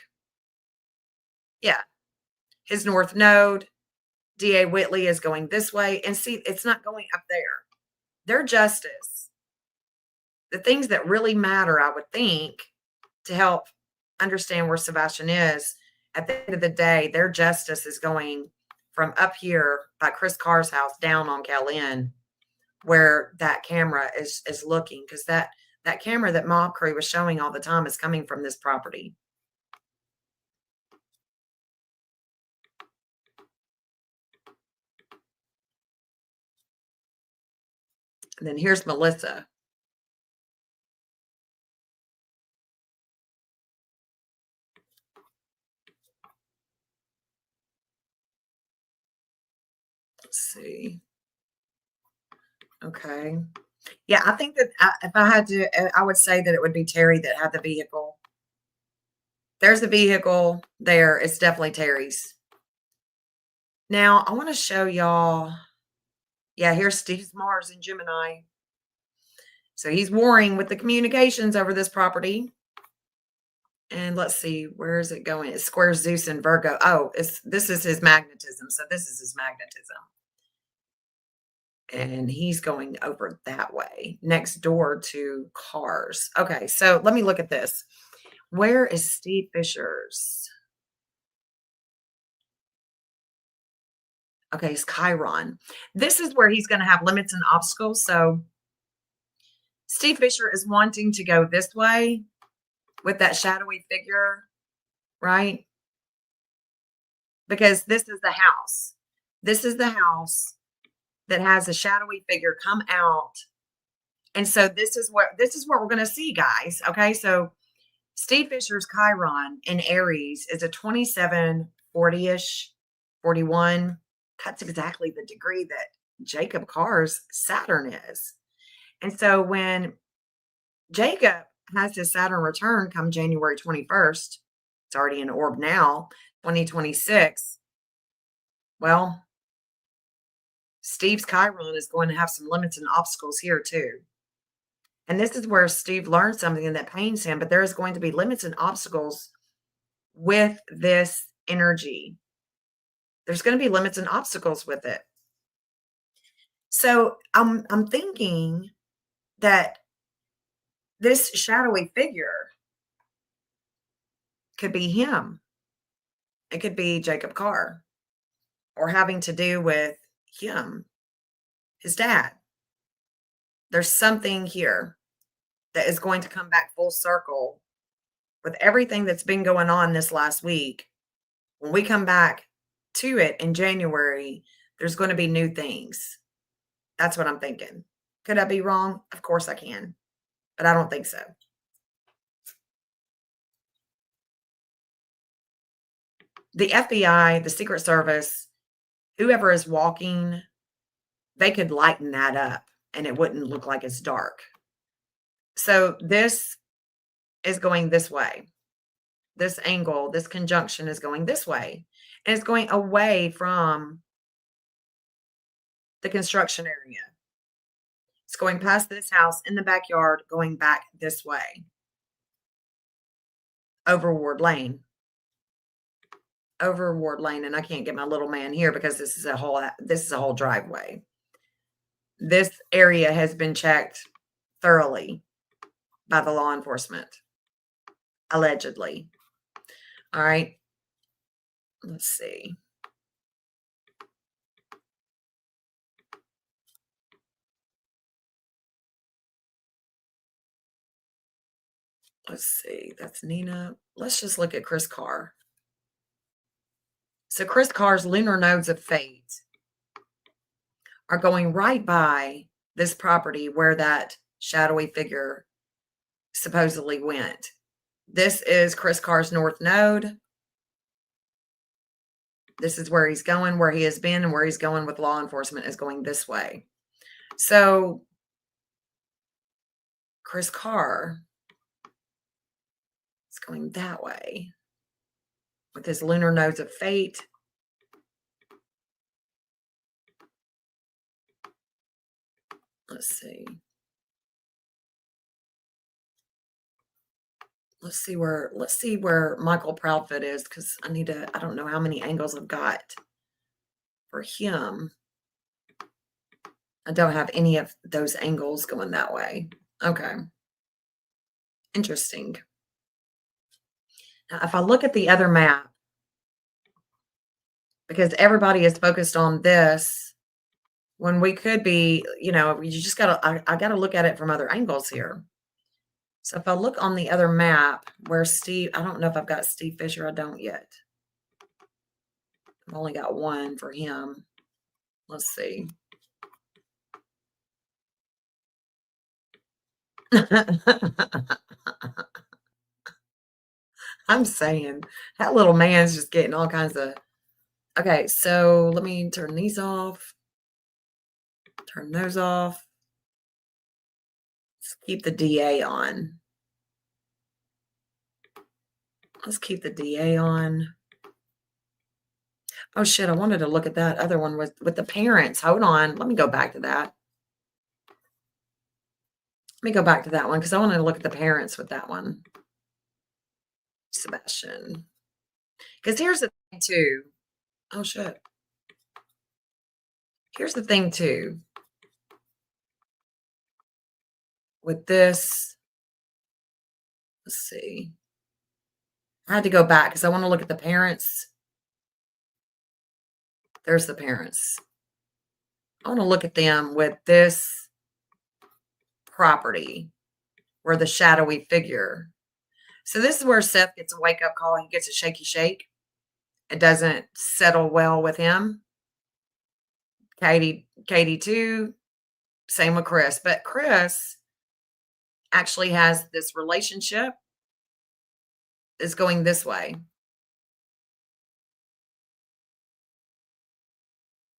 Yeah. His north node, DA Whitley is going this way. And see, it's not going up there. Their justice, the things that really matter, I would think, to help understand where Sebastian is, at the end of the day, their justice is going from up here by Chris Carr's house down on Cal-In, where that camera is looking, because that camera that Mob Crew was showing all the time is coming from this property. And then here's Melissa. Let's see. Okay. Yeah, I think that if I had to, I would say that it would be Terry that had the vehicle. There's the vehicle there. It's definitely Terry's. Now, I want to show y'all. Yeah, here's Steve's Mars in Gemini. So he's warring with the communications over this property. And let's see, where is it going? It squares Zeus and Virgo. Oh, this is his magnetism. So this is his magnetism. And he's going over that way, next door to cars. Okay, so let me look at this. Where is Steve Fisher's? Okay, it's Chiron. This is where he's going to have limits and obstacles. So Steve Fisher is wanting to go this way with that shadowy figure, right? Because this is the house. This is the house that has a shadowy figure come out. And so this is what we're going to see, guys. Okay, so Steve Fisher's Chiron in Aries is a 27, 40-ish, 41. That's exactly the degree that Jacob Carr's Saturn is. And so when Jacob has his Saturn return come January 21st, it's already in orb now, 2026. Well, Steve's Chiron is going to have some limits and obstacles here too. And this is where Steve learned something that pains him, but there is going to be limits and obstacles with this energy. There's going to be limits and obstacles with it. So I'm thinking that this shadowy figure could be him. It could be Jacob Carr, or having to do with him, his dad. There's something here. that is going to come back full circle with everything that's been going on this last week. When we come back to it in January, there's going to be new things. That's what I'm thinking. Could I be wrong? Of course I can, but I don't think so. The FBI, the Secret Service, whoever is walking, they could lighten that up and it wouldn't look like it's dark. So this is going this way. This angle, this conjunction is going this way. And it's going away from the construction area. It's going past this house in the backyard, going back this way. Over Ward Lane. Over Ward Lane. And I can't get my little man here because this is a whole driveway. This area has been checked thoroughly by the law enforcement. Allegedly. All right. Let's see. Let's see. That's Nina. Let's just look at Chris Carr. So Chris Carr's lunar nodes of fate are going right by this property where that shadowy figure supposedly went. This is Chris Carr's north node. This is where he's going, where he has been, and where he's going with law enforcement is going this way. So Chris Carr is going that way with his lunar nodes of fate. Let's see. Let's see where Michael Proudfoot is, because I don't know how many angles I've got for him. I don't have any of those angles going that way. Okay. Interesting. Now, if I look at the other map, because everybody is focused on this, when we could be, you just I gotta look at it from other angles here. So if I look on the other map where Steve, I don't know if I've got Steve Fisher. I don't yet. I've only got one for him. Let's see. I'm saying that little man's just getting all kinds of. Okay, so let me turn these off. Turn those off. Let's keep the DA on. Let's keep the DA on. Oh shit, I wanted to look at that other one with the parents. Hold on. Let me go back to that. Let me go back to that one because I wanted to look at the parents with that one. Sebastian. Because here's the thing too. Oh shit. Here's the thing too. With this, let's see. I had to go back because I want to look at the parents. There's the parents. I want to look at them with this property where the shadowy figure. So this is where Seth gets a wake-up call. He gets a shaky shake. It doesn't settle well with him. Katie too. Same with Chris. But Chris actually has this relationship is going this way.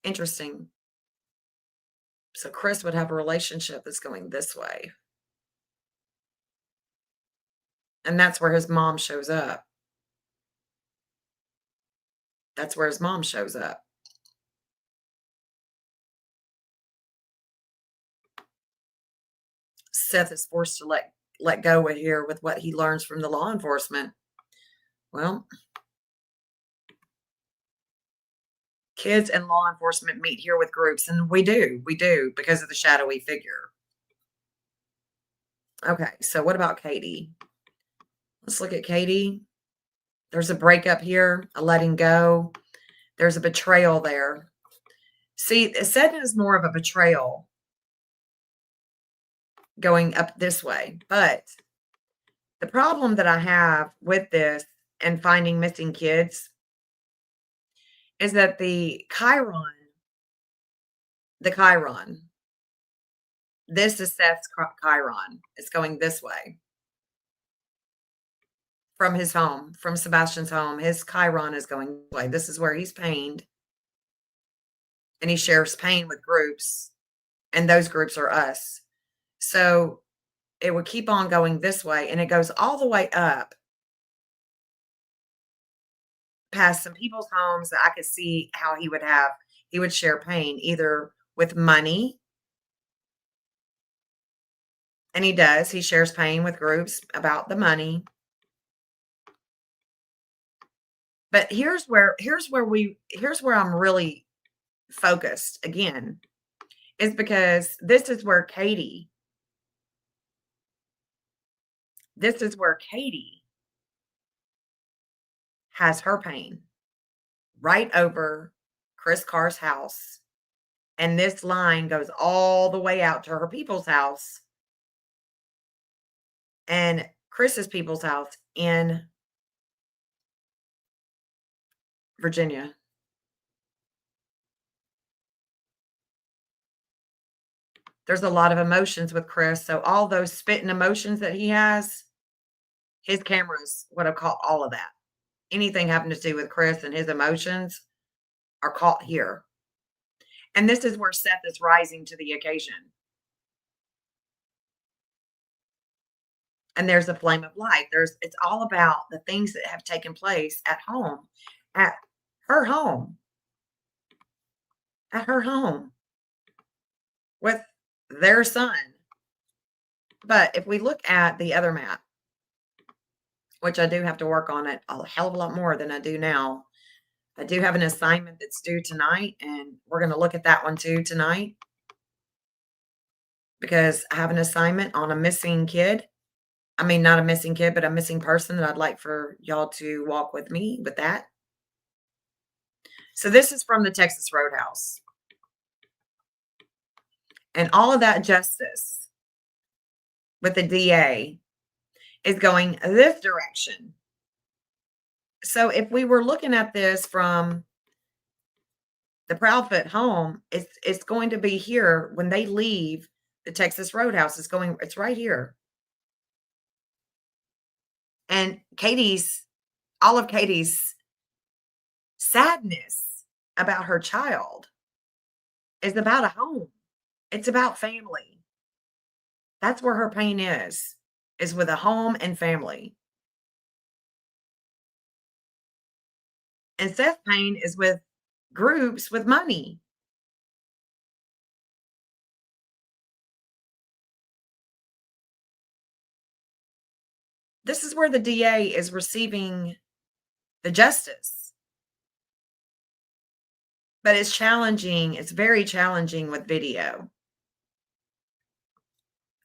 Interesting. So Chris would have a relationship that's going this way. And that's where his mom shows up. That's where his mom shows up. Seth is forced to let go with here with what he learns from the law enforcement. Well, kids and law enforcement meet here with groups, and we do because of the shadowy figure. Okay, so what about Katie? Let's look at Katie. There's a breakup here, a letting go. There's a betrayal there. See, Seth is more of a betrayal. going up this way. But the problem that I have with this and finding missing kids is that the Chiron, this is Seth's Chiron. It's going this way from his home, from Sebastian's home. His Chiron is going this way. This is where he's pained, and he shares pain with groups, and those groups are us. So it would keep on going this way, and it goes all the way up past some people's homes that I could see how he would share pain either with money, and he does. He shares pain with groups about the money. But here's where I'm really focused again, is because this is where Katie has her pain right over Chris Carr's house. And this line goes all the way out to her people's house and Chris's people's house in Virginia. There's a lot of emotions with Chris. So all those spitting emotions that he has, his cameras would have caught all of that. Anything having to do with Chris and his emotions are caught here. And this is where Seth is rising to the occasion. And there's a flame of light. It's all about the things that have taken place at home, at her home, at her home with their son. But if we look at the other map, which I do have to work on it a hell of a lot more than I do now. I do have an assignment that's due tonight, and we're going to look at that one too tonight because I have an assignment on a missing kid. I mean, not a missing kid, but a missing person that I'd like for y'all to walk with me with that. So this is from the Texas Roadhouse. And all of that justice with the DA is going this direction. So if we were looking at this from the Proudfoot home, it's going to be here when they leave the Texas Roadhouse. It's right here. And all of Katie's sadness about her child is about a home. It's about family. That's where her pain is with a home and family. And Seth's pain is with groups with money. This is where the DA is receiving the justice. But it's challenging. It's very challenging with video.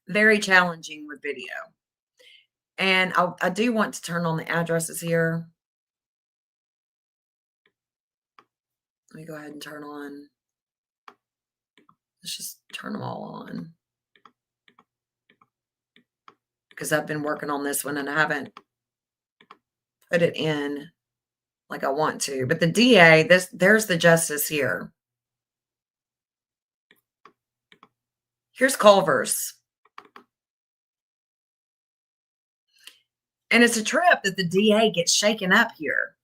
Very challenging with video. And I do want to turn on the addresses here. Let me go ahead and turn on. Let's just turn them all on. Because I've been working on this one and I haven't put it in like I want to. But the DA, there's the justice here. Here's Culver's. And it's a trip that the DA gets shaken up here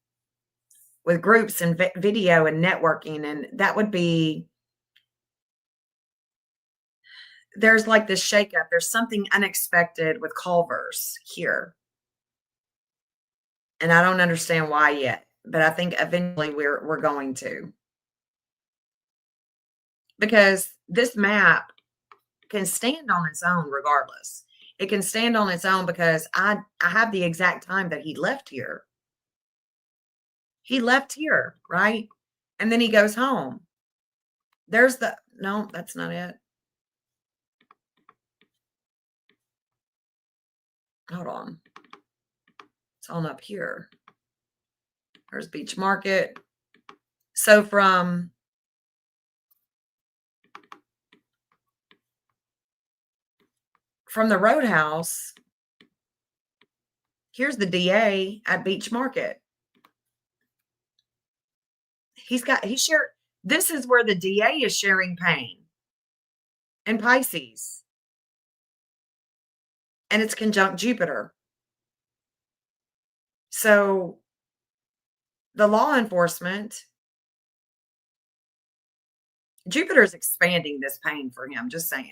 with groups and video and networking. And that would be, there's like this shakeup. There's something unexpected with Culver's here. And I don't understand why yet, but I think eventually we're going to. Because this map can stand on its own regardless. It can stand on its own because I have the exact time that he left here. He left here, right? And then he goes home. No, that's not it. Hold on. It's on up here. There's Beach Market. So from from the Roadhouse, here's the DA at Beach Market. He shared, this is where the DA is sharing pain in Pisces. And it's conjunct Jupiter. So the law enforcement, Jupiter is expanding this pain for him, just saying.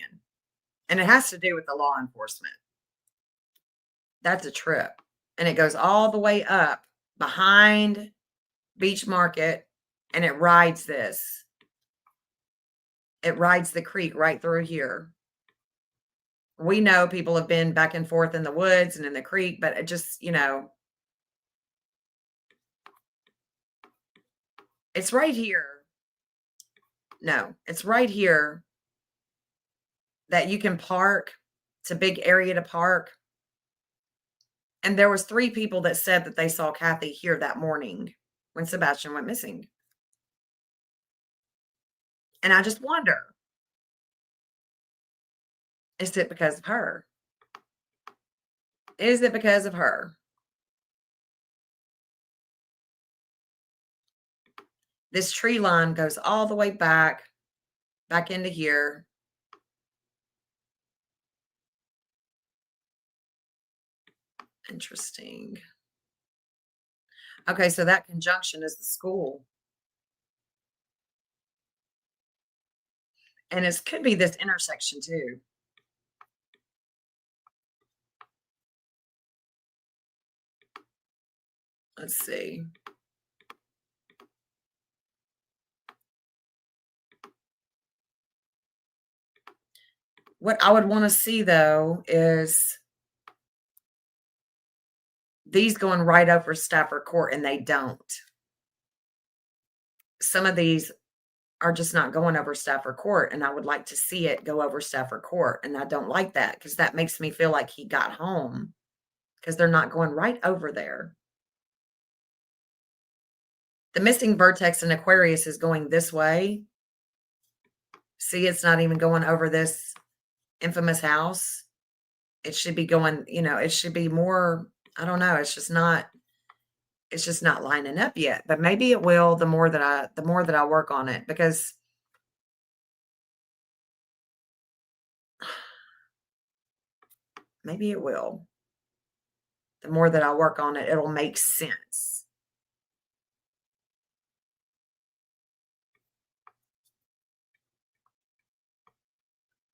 And it has to do with the law enforcement. That's a trip. And it goes all the way up behind Beach Market and it rides this. It rides the creek right through here. We know people have been back and forth in the woods and in the creek, but it just, it's right here. No, it's right here that you can park. It's a big area to park. And there was 3 people that said that they saw Kathy here that morning when Sebastian went missing. And I just wonder, is it because of her? Is it because of her? This tree line goes all the way back into here. Interesting. Okay, so that conjunction is the school. And it could be this intersection too. Let's see. What I would want to see though is these going right over Stafford Court, and they don't. Some of these are just not going over Stafford Court, and I would like to see it go over Stafford Court, and I don't like that because that makes me feel like he got home because they're not going right over there. The missing vertex in Aquarius is going this way. See, it's not even going over this infamous house. It should be going, it should be more, I don't know, it's just not lining up yet. But maybe it will the more that I work on it, because maybe it will. The more that I work on it, it'll make sense.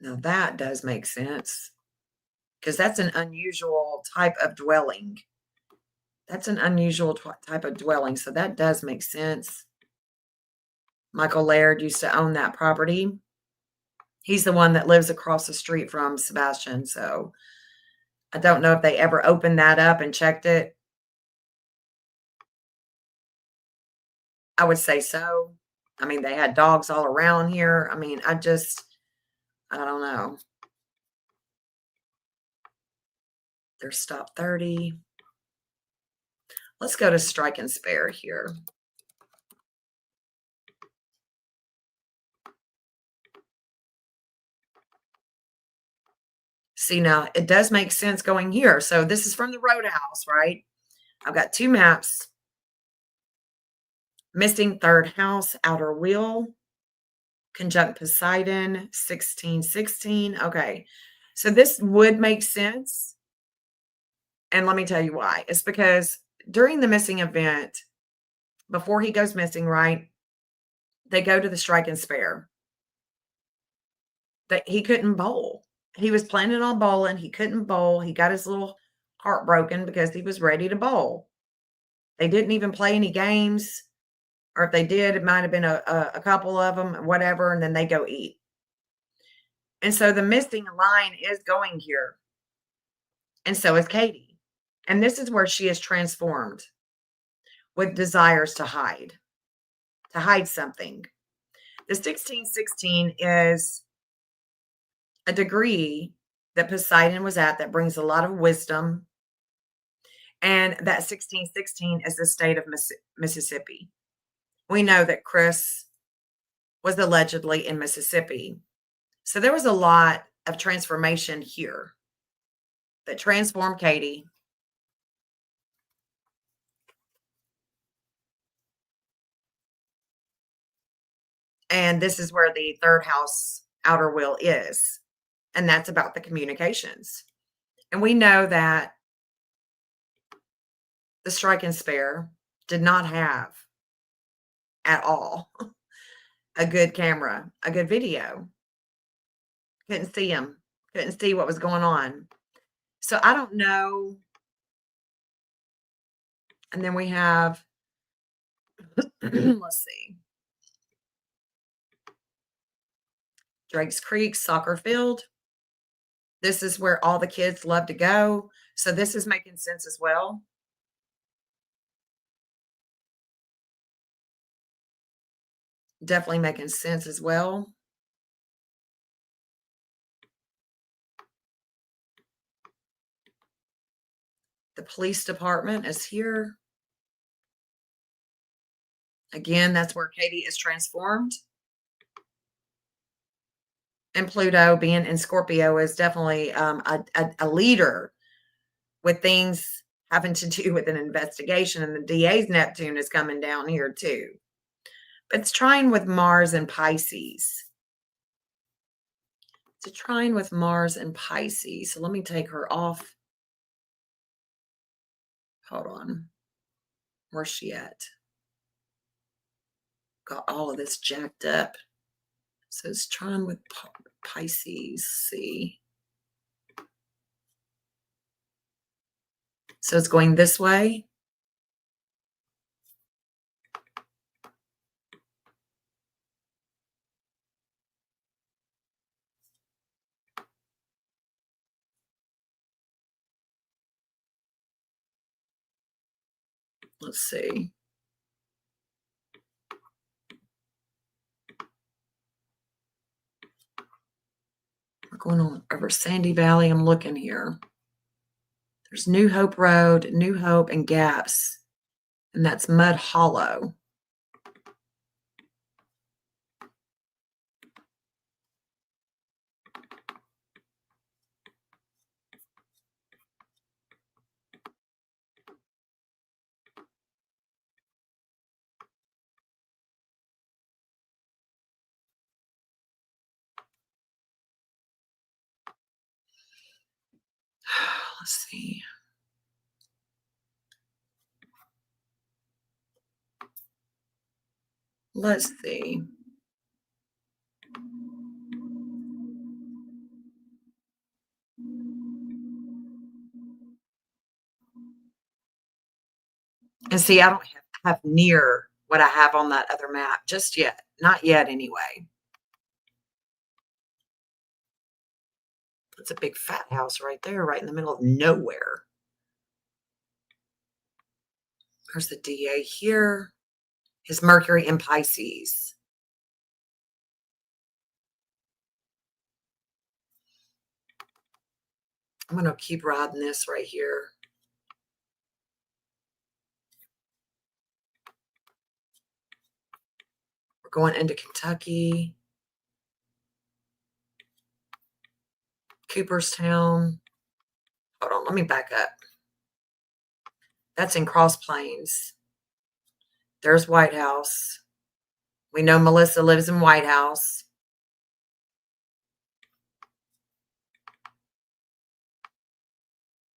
Now that does make sense, because that's an unusual type of dwelling. That's an unusual type of dwelling, so that does make sense. Michael Laird used to own that property. He's the one that lives across the street from Sebastian, so I don't know if they ever opened that up and checked it. I would say so. I mean, they had dogs all around here. I mean, I don't know. There's stop 30. Let's go to strike and spare here. See, now it does make sense going here. So this is from the Roadhouse, right? I've got 2 maps. Missing 3rd house, outer wheel, conjunct Poseidon, 1616. Okay, so this would make sense. And let me tell you why. It's because during the missing event, before he goes missing, right, they go to the strike and spare. That he couldn't bowl. He was planning on bowling. He couldn't bowl. He got his little heart broken because he was ready to bowl. They didn't even play any games. Or if they did, it might have been a couple of them, whatever, and then they go eat. And so the missing line is going here. And so is Katie. And this is where she is transformed with desires to hide something. The 1616 is a degree that Poseidon was at that brings a lot of wisdom. And that 1616 is the state of Mississippi. We know that Chris was allegedly in Mississippi. So there was a lot of transformation here. that transformed Katie. And this is where the third house outer wheel is. And that's about the communications. And we know that the strike and spare did not have at all a good camera, a good video. Couldn't see him, couldn't see what was going on. So I don't know. And then we have, let's see, Drake's Creek soccer field. This is where all the kids love to go. So this is making sense as well. Definitely making sense as well. The police department is here. Again, that's where Katie is transformed. And Pluto being in Scorpio is definitely a leader with things having to do with an investigation. And the DA's Neptune is coming down here too. But it's trine with Mars and Pisces. It's a trine with Mars and Pisces. So let me take her off. Hold on. Where's she at? Got all of this jacked up. So it's trine with Pisces. See. So it's going this way. Let's see. We're going on over Sandy Valley. I'm looking here. There's New Hope Road, New Hope, and Gaps. And that's Mud Hollow. Let's see. Let's see. And see, I don't have near what I have on that other map just yet. Not yet, anyway. It's a big fat house right there, right in the middle of nowhere. There's the DA here. His Mercury in Pisces. I'm going to keep riding this right here. We're going into Kentucky. Cooperstown. Hold on, let me back up. That's in Cross Plains. There's White House. We know Melissa lives in White House.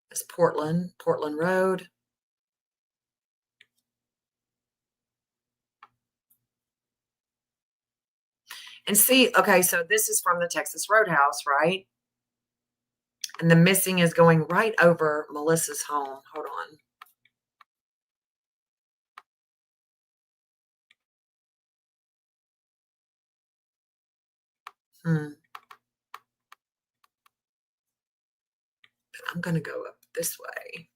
It's Portland Road. And see, okay, so this is from the Texas Roadhouse, right? And the missing is going right over Melissa's home. Hold on. I'm going to go up this way.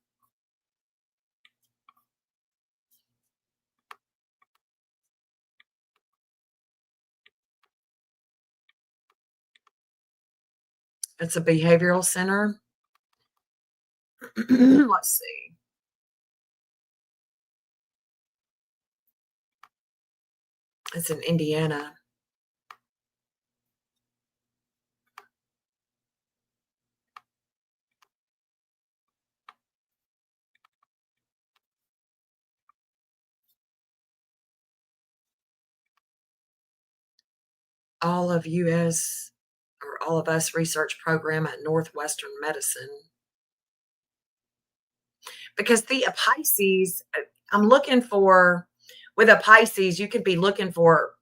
It's a behavioral center. Let's see. It's in Indiana. all of US or all of us research program at Northwestern Medicine. Because the a Pisces, I'm looking for with a Pisces, you could be looking for,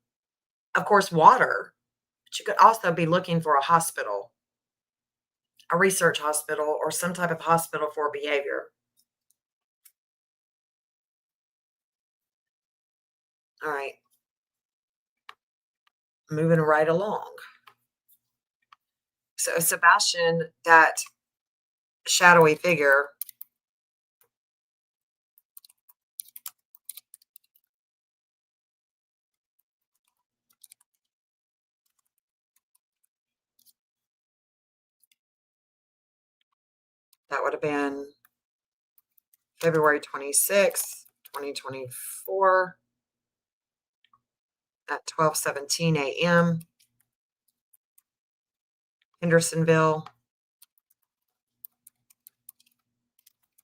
of course, water, but you could also be looking for a hospital, a research hospital, or some type of hospital for behavior. All right, moving right along. So Sebastian, that shadowy figure, that would have been February 26th, 2024 at 12:17 a.m. Hendersonville,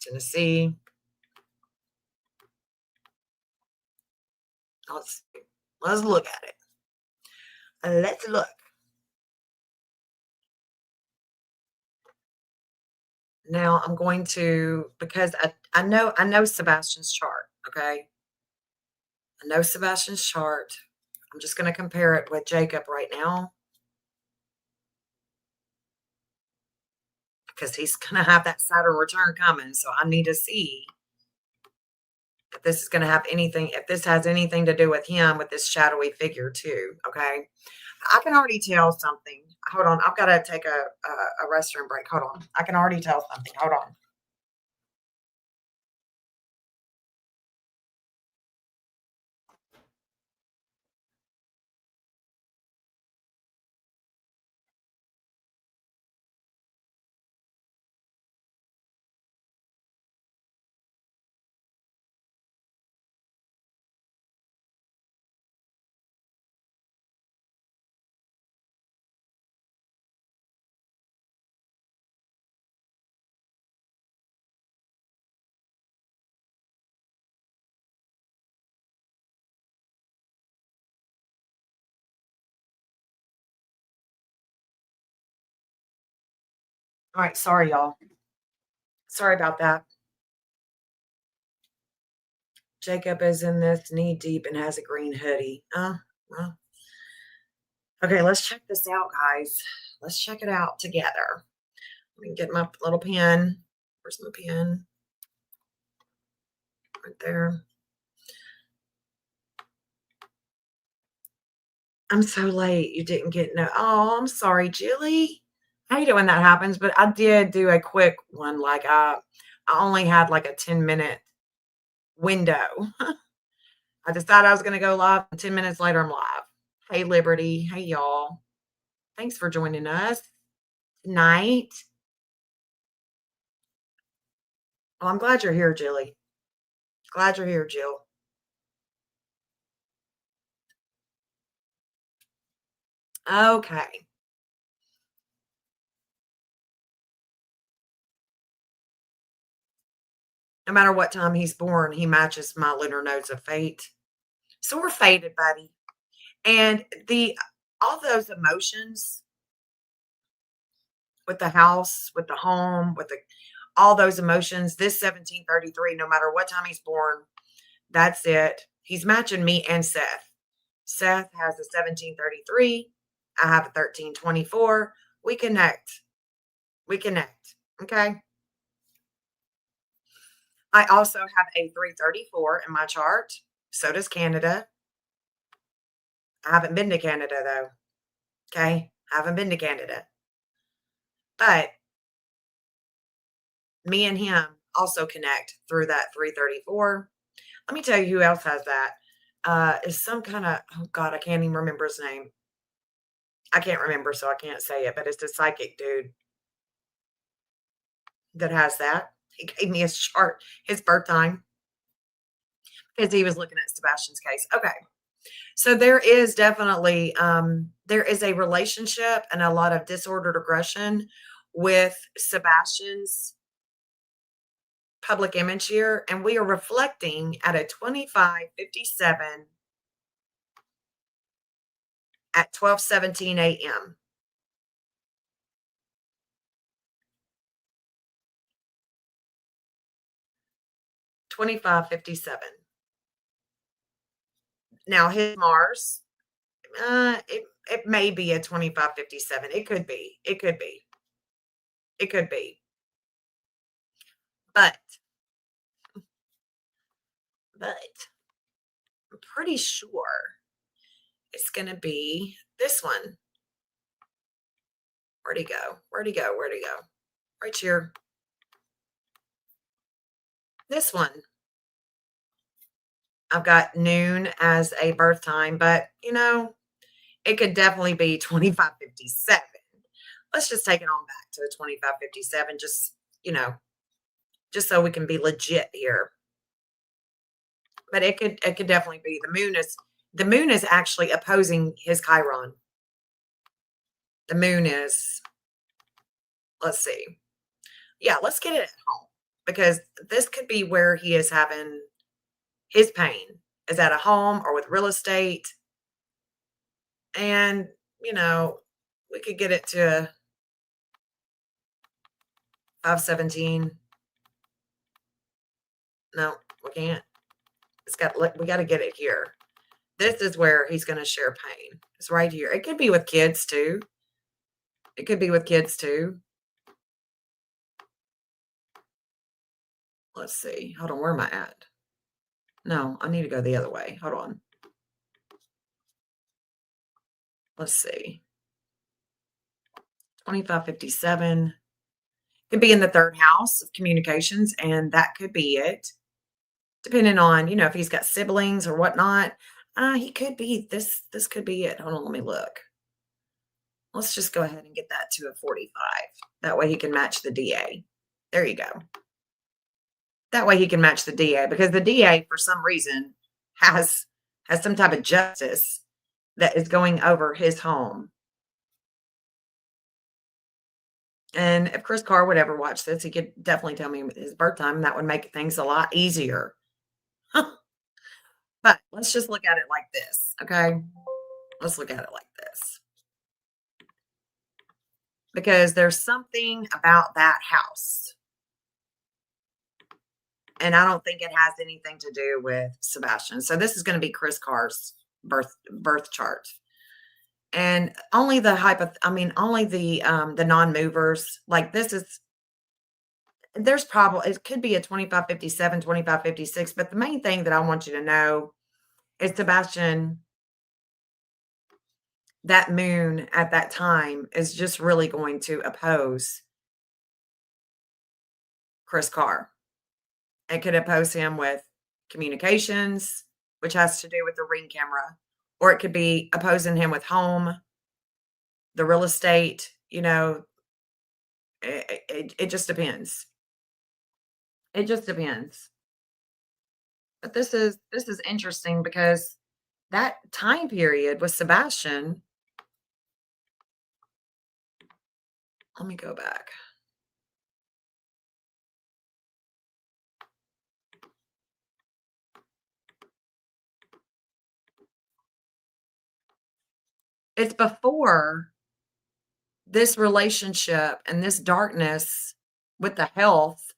Tennessee. Let's look at it. Let's look. Now I'm going to, because I know Sebastian's chart. Okay. I know Sebastian's chart. I'm just going to compare it with Jacob right now because he's going to have that Saturn return coming. So I need to see if this is going to have anything, if this has anything to do with him, with this shadowy figure too. Okay. I can already tell something. Hold on. I've got to take a restroom break. Hold on. I can already tell something. Hold on. All right. Sorry, y'all. Sorry about that. Jacob is in this knee deep and has a green hoodie. Well. Okay, let's check this out, guys. Let's check it out together. Let me get my little pen. Where's my pen? Right there. I'm so late. You didn't get no. Oh, I'm sorry, Julie. I hate it when that happens, but I did do a quick one. Like I only had like a 10-minute window. I decided I was going to go live, and 10 minutes later, I'm live. Hey, Liberty. Hey, y'all. Thanks for joining us tonight. Well, I'm glad you're here, Julie. Glad you're here, Jill. Okay. No matter what time he's born, he matches my lunar nodes of fate. So we're fated, buddy. And the all those emotions with the house, with the home, with the all those emotions, this 1733, no matter what time he's born, that's it. He's matching me and Seth. Seth has a 1733. I have a 1324. We connect. We connect. Okay. I also have a 334 in my chart. So does Canada. I haven't been to Canada though. Okay. I haven't been to Canada. But me and him also connect through that 334. Let me tell you who else has that. Is some kind of, oh God, I can't even remember his name. I can't remember, so I can't say it, but it's a psychic dude that has that. He gave me his chart, his birth time, because he was looking at Sebastian's case. Okay. So there is definitely there is a relationship and a lot of disordered aggression with Sebastian's public image here, and we are reflecting at a 2557 at 12:17 a.m. 2557. Now his Mars, it may be a 2557. It could be. It could be. It could be. But but I'm pretty sure it's gonna be this one. Where'd he go? Where'd he go? Where'd he go? Right here. This one. I've got noon as a birth time, but it could definitely be 2557. Let's just take it on back to the 2557, just so we can be legit here. But it could definitely be the moon is actually opposing his Chiron. The moon is, let's see. Yeah, let's get it at home because this could be where he is having his pain is at a home or with real estate. And, you know, we could get it to 517. No, we can't. We got to get it here. This is where he's going to share pain. It's right here. It could be with kids too. It could be with kids too. Let's see. Hold on. Where am I at? No, I need to go the other way. Hold on. Let's see. 2557 could be in the third house of communications, and that could be it. Depending on, if he's got siblings or whatnot. He could be this could be it. Hold on, let me look. Let's just go ahead and get that to a 45. That way he can match the DA. There you go. That way he can match the DA because the DA, for some reason, has some type of justice that is going over his home. And if Chris Carr would ever watch this, he could definitely tell me his birth time. That would make things a lot easier. But let's just look at it like this, okay? Let's look at it like this. Because there's something about that house. And I don't think it has anything to do with Sebastian. So this is going to be Chris Carr's birth chart. And only the non-movers, like this is there's probably it could be a 2557, 2556, but the main thing that I want you to know is Sebastian, that moon at that time is just really going to oppose Chris Carr. It could oppose him with communications, which has to do with the Ring camera, or it could be opposing him with home, the real estate, it just depends. It just depends. But this is interesting because that time period with Sebastian, let me go back. It's before this relationship and this darkness with the health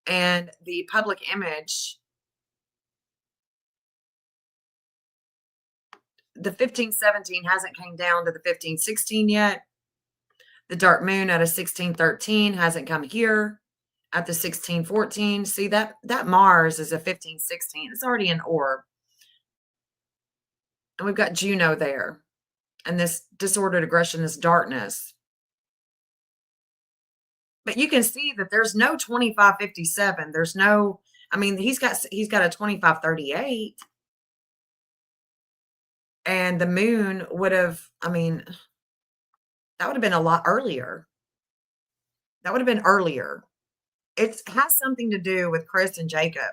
and the public image. The 1517 hasn't came down to the 1516 yet. The dark moon at a 1613 hasn't come here at the 1614. See that Mars is a 1516. It's already an orb. And we've got Juno there. And this disordered aggression, this darkness. But you can see that there's no 2557. There's no, he's got a 2538. And the moon would have, that would have been a lot earlier. That would have been earlier. It has something to do with Chris and Jacob.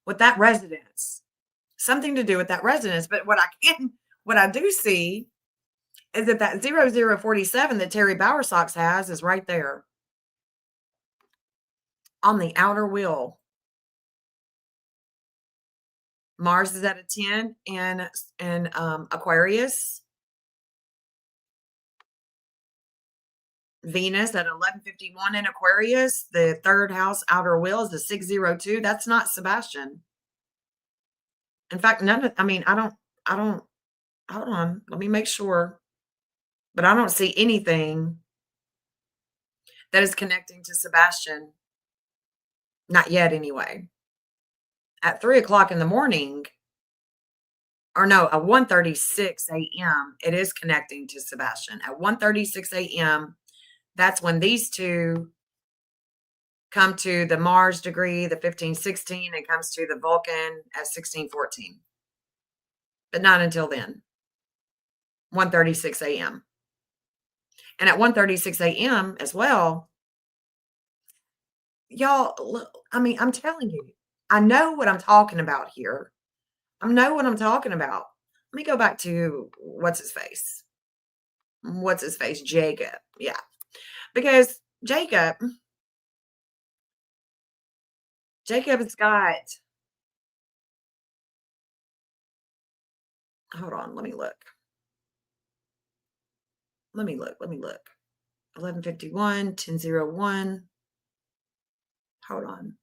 With that residence. Something to do with that residence. But what I do see is that 0047 that Terry Bowersox has is right there. on the outer wheel. Mars is at a 10 in Aquarius. Venus at 11:51 in Aquarius. The third house outer wheel is the 602. That's not Sebastian. In fact, none of, I don't, hold on, let me make sure. But I don't see anything that is connecting to Sebastian. Not yet, anyway. At 3 o'clock in the morning, or no, at 1:36 a.m., it is connecting to Sebastian. At 1:36 a.m., that's when these two come to the Mars degree, the 1516, and comes to the Vulcan at 1614. But not until then. 1:36 a.m. And at 1:36 a.m. as well, y'all, I'm telling you, I know what I'm talking about here. I know what I'm talking about. Let me go back to what's his face. What's his face? Jacob. Yeah. Because Jacob's got, hold on, let me look. Let me look. 11:51, 10:01. Hold on.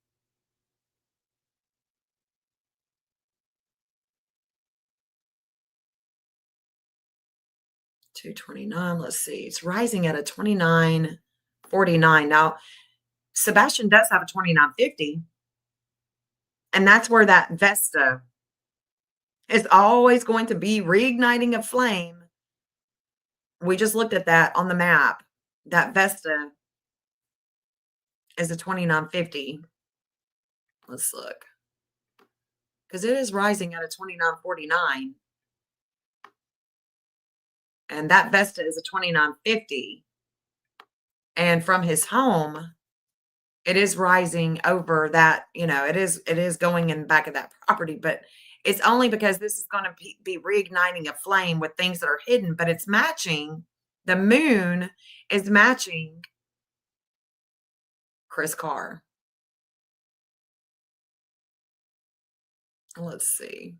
$229. Let's see. It's rising at a 29.49. Now, Sebastian does have a 29.50. And that's where that Vesta is always going to be reigniting a flame. We just looked at that on the map. That Vesta is a 29.50. Let's look. Because it is rising at a 29.49. And that Vesta is a 29.50. And from his home, it is rising over that, it is going in the back of that property, but it's only because this is going to be reigniting a flame with things that are hidden, but it's matching. The moon is matching Chris Carr. Let's see.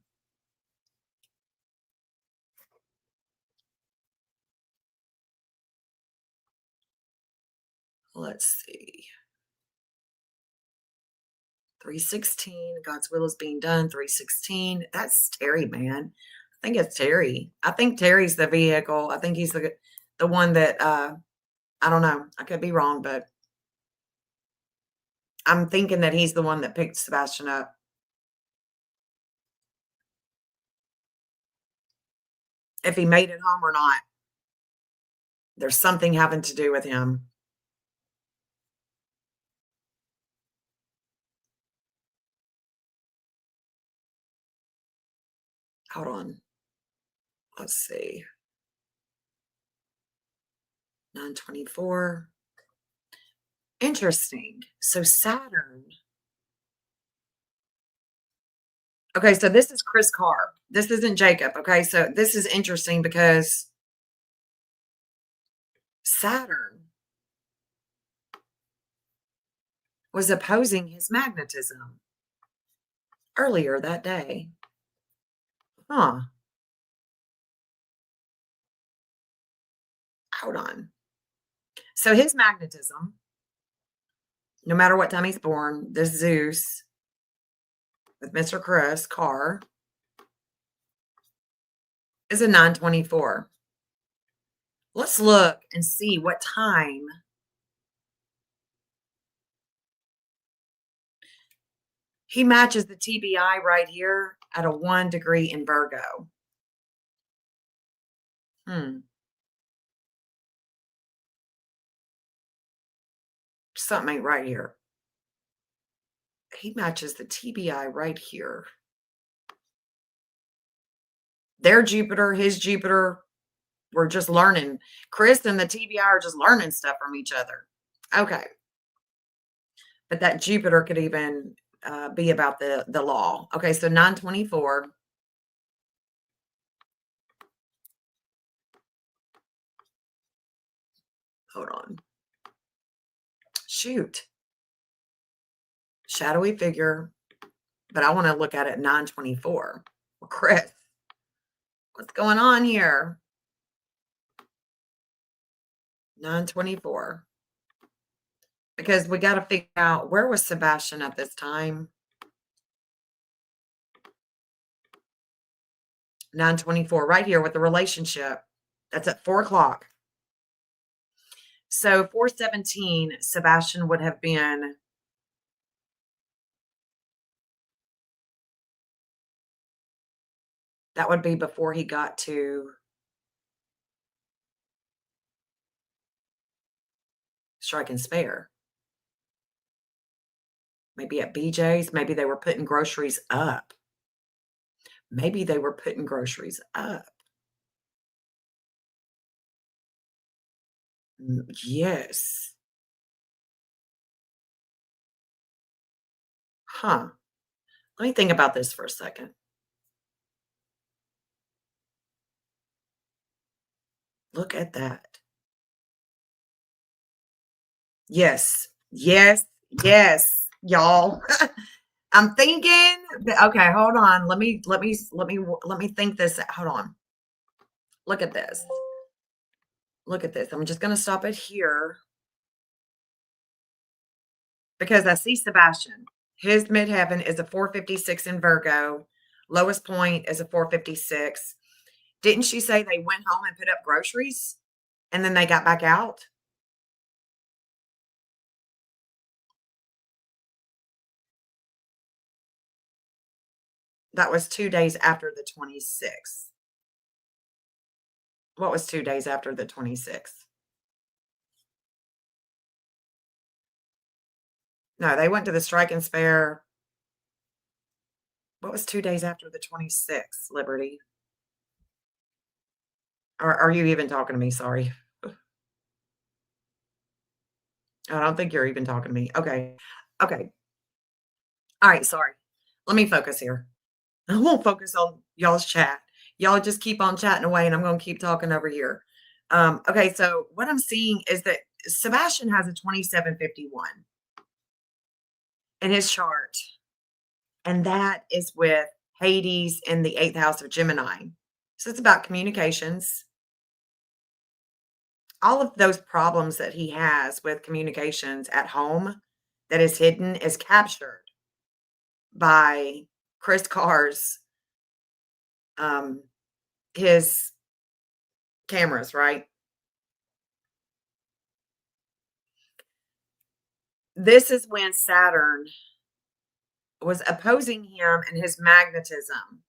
Let's see. 316, God's will is being done. 316. That's Terry, man. I think it's Terry. I think Terry's the vehicle. I think he's the one that I don't know. I could be wrong, but I'm thinking that he's the one that picked Sebastian up. If he made it home or not, there's something having to do with him. Hold on. Let's see. 924. Interesting. So Saturn. Okay, so this is Chris Carr. This isn't Jacob. Okay, so this is interesting because Saturn was opposing his magnetism earlier that day. Huh. Hold on. So his magnetism, no matter what time he's born, this Zeus with Mr. Chris Carr is a 924. Let's look and see what time he matches the TBI right here at a 1 degree in Virgo. Something ain't right here. He matches the TBI right here. Their Jupiter, his Jupiter, we're just learning. Chris and the TBI are just learning stuff from each other. Okay. But that Jupiter could even be about the law. Okay, so 924. Hold on. Shoot. shadowy figure, but I want to look at it 924. Well, Chris, what's going on here? 924. Because we got to figure out, where was Sebastian at this time? 924, right here with the relationship. That's at 4 o'clock. So 417, Sebastian would have been that would be before he got to Strike and Spare. Maybe at BJ's. Maybe they were putting groceries up. Maybe they were putting groceries up. Yes. Huh. Let me think about this for a second. Look at that. Yes. Yes. Yes, y'all. I'm thinking okay, hold on. Let me think this. Hold on. Look at this. Look at this. I'm just going to stop it here because I see Sebastian. His midheaven is a 456 in Virgo. Lowest point is a 456. Didn't she say they went home and put up groceries and then they got back out? That was 2 days after the 26th. What was 2 days after the 26th? No, they went to the Strike and Spare. What was 2 days after the 26th, Liberty? Or are you even talking to me? Sorry. I don't think you're even talking to me. Okay. Okay. All right. Sorry. Let me focus here. I won't focus on y'all's chat. Y'all just keep on chatting away and I'm going to keep talking over here. Okay. So what I'm seeing is that Sebastian has a 2751 in his chart, and that is with Hades in the 8th house of Gemini. So it's about communications. All of those problems that he has with communications at home that is hidden is captured by Chris Carr's his cameras, right? This is when Saturn was opposing him in his magnetism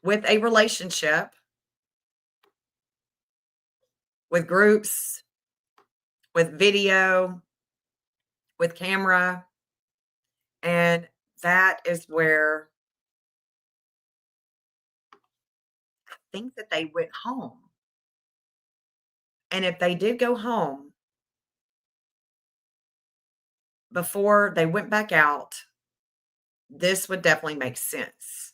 with a relationship, with groups, with video, with camera. And that is where I think that they went home. And if they did go home before they went back out, this would definitely make sense.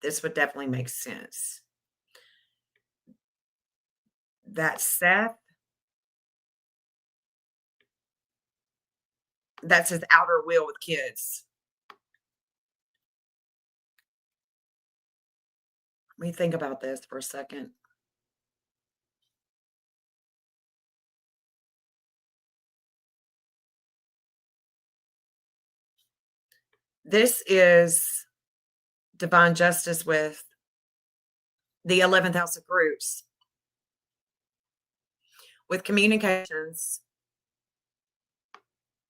This would definitely make sense. That Seth, that's his outer will with kids. Let me think about this for a second. This is divine justice with the 11th house of groups, with communications,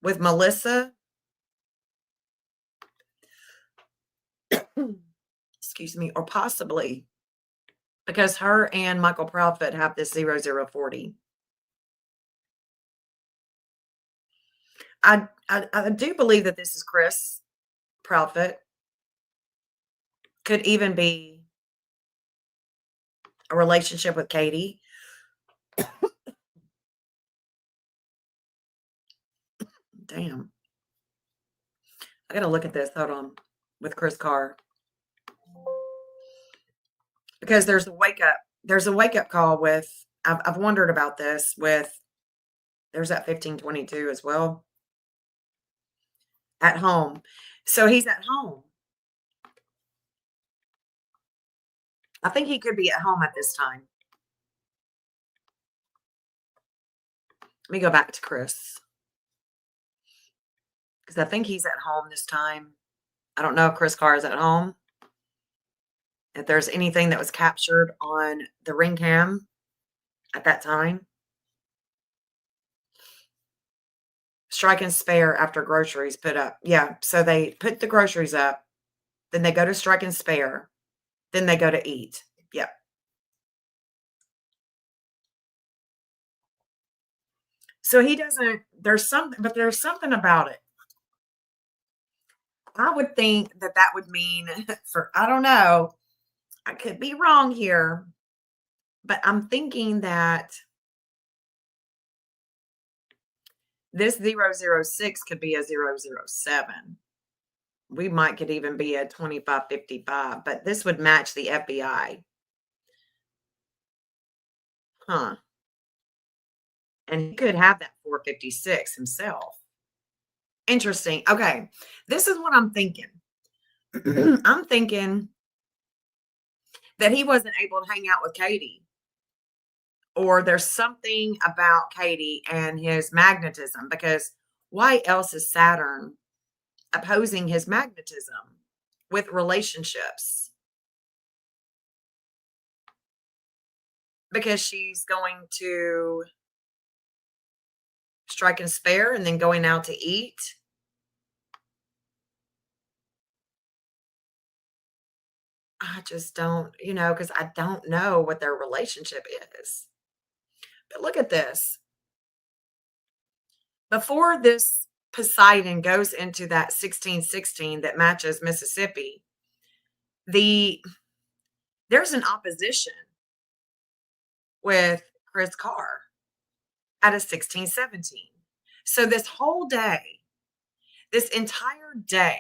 with Melissa. Excuse me, or possibly because her and Michael Proudfoot have this 0040. I do believe that this is Chris Proudfoot. Could even be a relationship with Katie. Damn. I gotta look at this. Hold on. With Chris Carr. Because there's a wake up. There's a wake up call with I've wondered about this with There's that 1522 as well. At home. So he's at home. I think he could be at home at this time. Let me go back to Chris because I think he's at home this time. I don't know if Chris Carr is at home. If there's anything that was captured on the ring cam at that time. Strike and spare after groceries put up. Yeah, so they put the groceries up, then they go to strike and spare, then they go to eat. Yep. So he doesn't, there's something about it. I would think that that would mean I don't know, I could be wrong here, but I'm thinking that this 006 could be a 007. We might could even be a 2555, but this would match the FBI. Huh. And he could have that 456 himself. Interesting. Okay. This is what I'm thinking. I'm thinking that he wasn't able to hang out with Katie, or there's something about Katie and his magnetism, because why else is Saturn opposing his magnetism with relationships? Because she's going to strike and spare and then going out to eat. I just don't, because I don't know what their relationship is. But look at this. Before this Poseidon goes into that 1616 that matches Mississippi, there's an opposition with Chris Carr at a 1617. So this whole day, this entire day,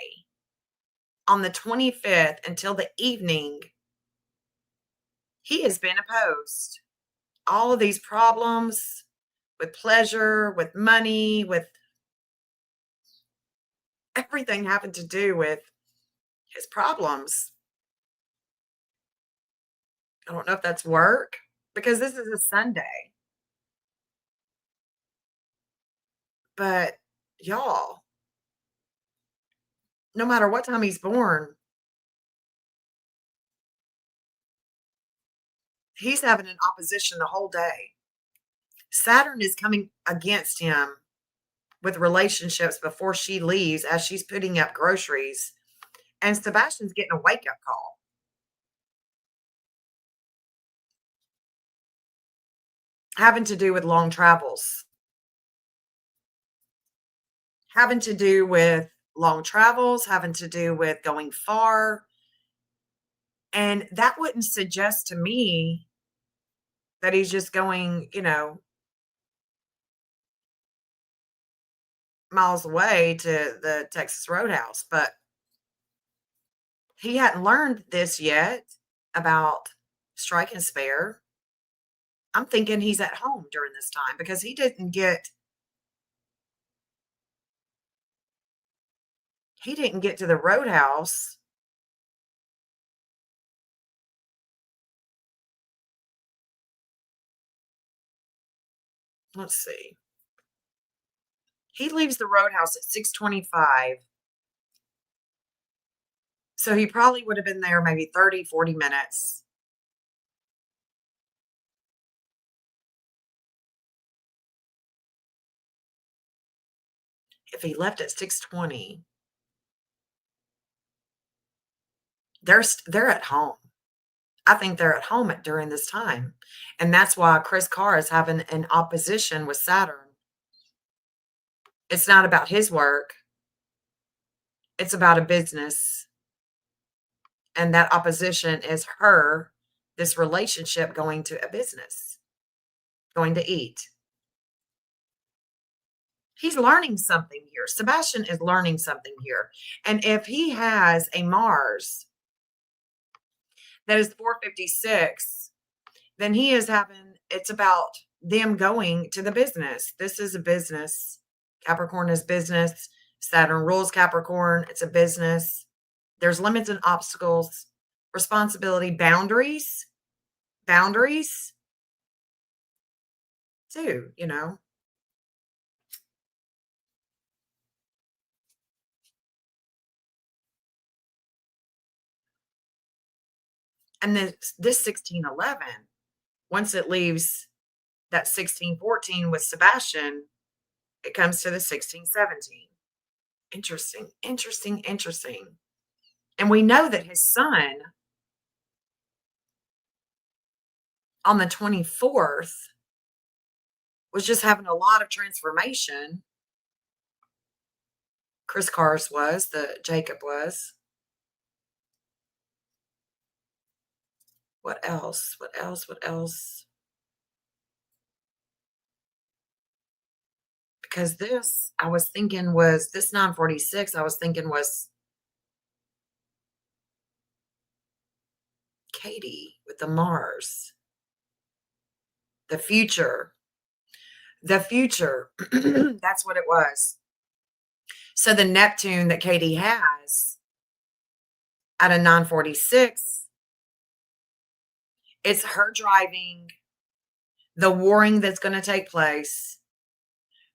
on the 25th until the evening, he has been opposed. All of these problems with pleasure, with money, with everything having to do with his problems. I don't know if that's work, because this is a Sunday. But y'all, no matter what time he's born, he's having an opposition the whole day. Saturn is coming against him with relationships before she leaves as she's putting up groceries. And Sebastian's getting a wake up call. Having to do with long travels. Having to do with long travels, having to do with going far. And that wouldn't suggest to me that he's just going, miles away to the Texas Roadhouse. But he hadn't learned this yet about strike and spare. I'm thinking he's at home during this time because he didn't get to the Roadhouse. Let's see. He leaves the Roadhouse at 6:25. So he probably would have been there maybe 30, 40 minutes. If he left at 6:20, they're at home. I think they're at home during this time. And that's why Chris Carr is having an opposition with Saturn. It's not about his work. It's about a business. And that opposition is this relationship going to a business, going to eat. He's learning something here. Sebastian is learning something here. And if he has a Mars that is 456, then he is having, it's about them going to the business. This is a business. Capricorn is business. Saturn rules Capricorn. It's a business. There's limits and obstacles, responsibility, boundaries, boundaries too, you know. And this 1611, once it leaves that 1614 with Sebastian, it comes to the 1617. Interesting, interesting, interesting. And we know that his son on the 24th was just having a lot of transformation. Chris Cars was, the Jacob was. What else? What else? What else? Because this, I was thinking was this 946, I was thinking was Katie with the Mars. The future. The future. That's what it was. So the Neptune that Katie has at a 946, it's her driving the warring that's going to take place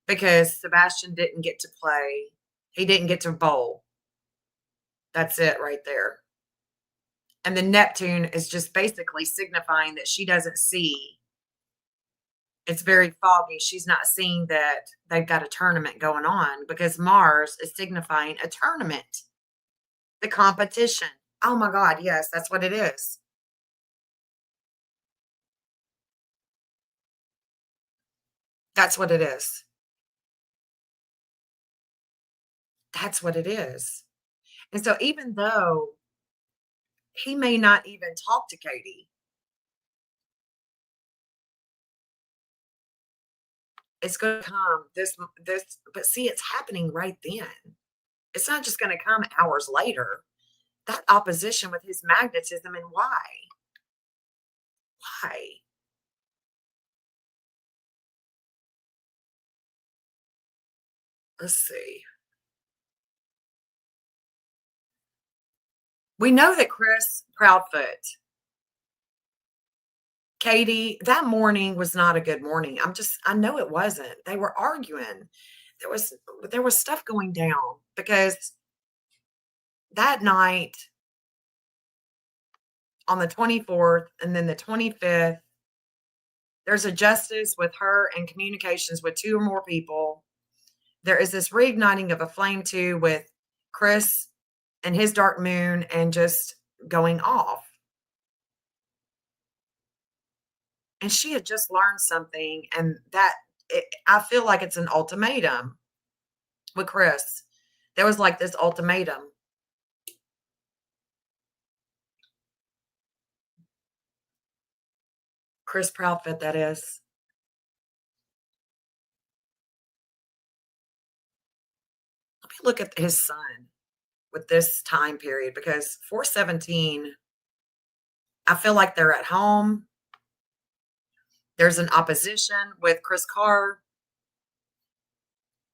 because Sebastian didn't get to play. He didn't get to bowl. That's it right there. And the Neptune is just basically signifying that she doesn't see. It's very foggy. She's not seeing that they've got a tournament going on because Mars is signifying a tournament, the competition. Oh my God, yes, that's what it is. That's what it is. That's what it is. And so even though he may not even talk to Katie, it's going to come but see, it's happening right then. It's not just going to come hours later. That opposition with his magnetism, and why? Why? Let's see. We know that Chris Proudfoot, Katie, that morning was not a good morning. I know it wasn't. They were arguing. There was there was stuff going down because that night on the 24th and then the 25th, there's a justice with her and communications with two or more people. There is this reigniting of a flame too with Chris and his dark moon and just going off. And she had just learned something, and I feel like it's an ultimatum with Chris. There was like this ultimatum. Chris Proudfoot, that is. Let me look at his son with this time period because 417, I feel like they're at home. There's an opposition with Chris Carr.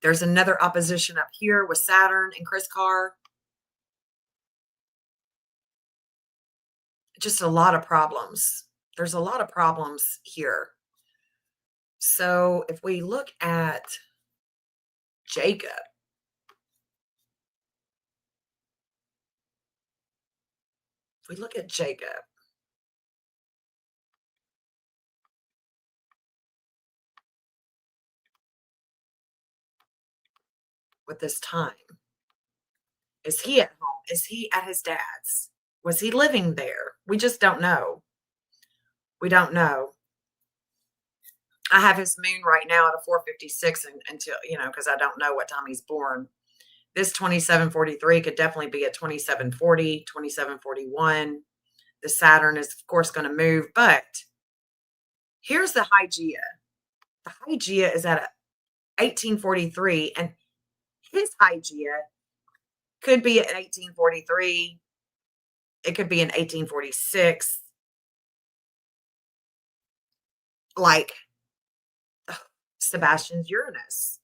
There's another opposition up here with Saturn and Chris Carr. Just a lot of problems. There's a lot of problems here. So if we look at Jacob, if we look at Jacob, with this time, is he at home? Is he at his dad's? Was he living there? We just don't know. We don't know. I have his moon right now at a 456 until, because I don't know what time he's born. This 2743 could definitely be a 2740, 2741. The Saturn is, of course, going to move. But here's the Hygeia. The Hygeia is at a 1843, and his Hygeia could be an 1843. It could be an 1846. Like, Sebastian's Uranus.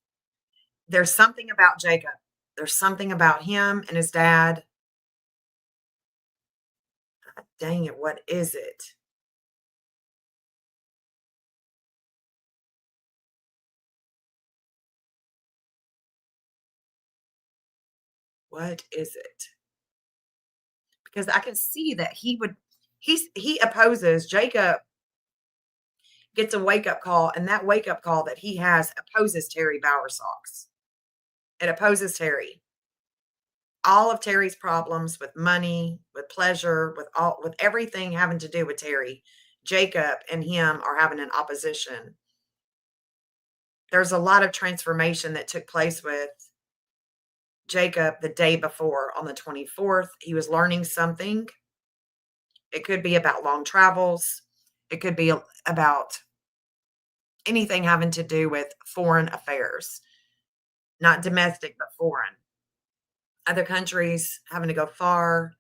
There's something about Jacob. There's something about him and his dad. Dang it, what is it? What is it? Because I can see that he opposes Jacob gets a wake-up call, and that wake-up call that he has opposes Terry Bowersox. It opposes Terry. All of Terry's problems with money, with pleasure, with everything having to do with Terry, Jacob and him are having an opposition. There's a lot of transformation that took place with Jacob the day before on the 24th. He was learning something. It could be about long travels. It could be about anything having to do with foreign affairs, not domestic, but foreign. Other countries having to go far.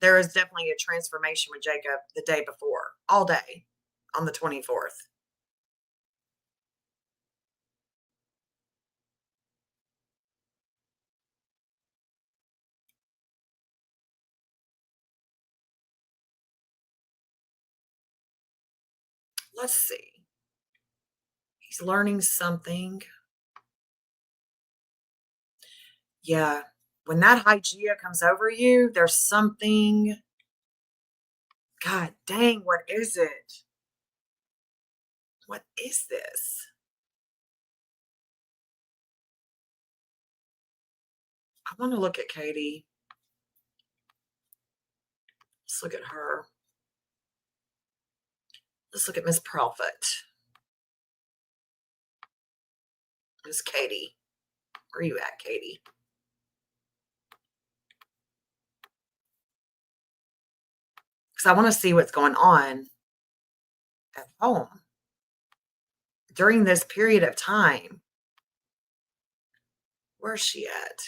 There is definitely a transformation with Jacob the day before, all day on the 24th. Let's see. He's learning something. Yeah. When that Hygeia comes over you, there's something. God dang, what is it? What is this? I want to look at Katie. Let's look at her. Let's look at Miss Profit. Miss Katie. Where are you at, Katie? Because I want to see what's going on at home during this period of time. Where's she at?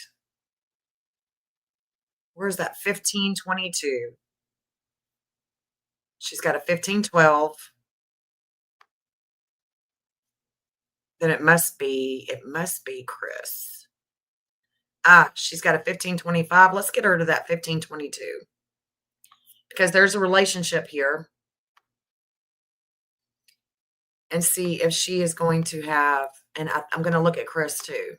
Where's that 1522? She's got a 1512. Then it must be Chris. Ah, she's got a 1525. Let's get her to that 1522. Because there's a relationship here. And see if she is going to have, and I'm going to look at Chris too.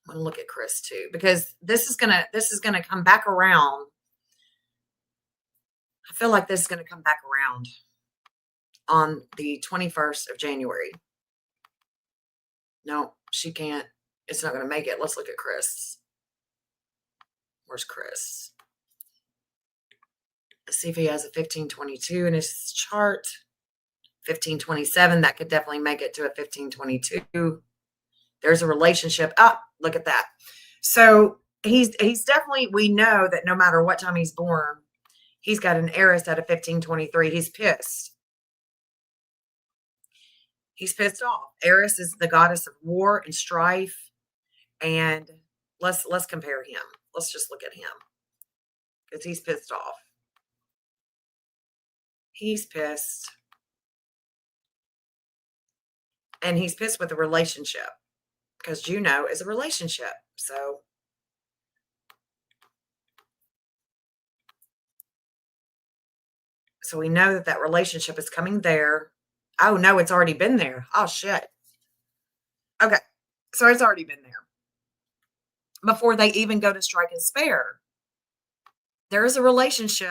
I'm going to look at Chris too, because this is going to come back around. I feel like this is going to come back around on the 21st of January. No, she can't. It's not going to make it. Let's look at Chris. Where's Chris? Let's see if he has a 1522 in his chart. 1527, that could definitely make it to a 1522. There's a relationship. Ah, look at that. So he's definitely, we know that no matter what time he's born, he's got an Eris at a 1523. He's pissed. He's pissed off. Eris is the goddess of war and strife. And let's compare him. Let's just look at him. Because he's pissed off. He's pissed. And he's pissed with the relationship. Because Juno is a relationship. So we know that that relationship is coming there. Oh, no, it's already been there. Oh, shit. Okay. So it's already been there. Before they even go to strike and spare. There is a relationship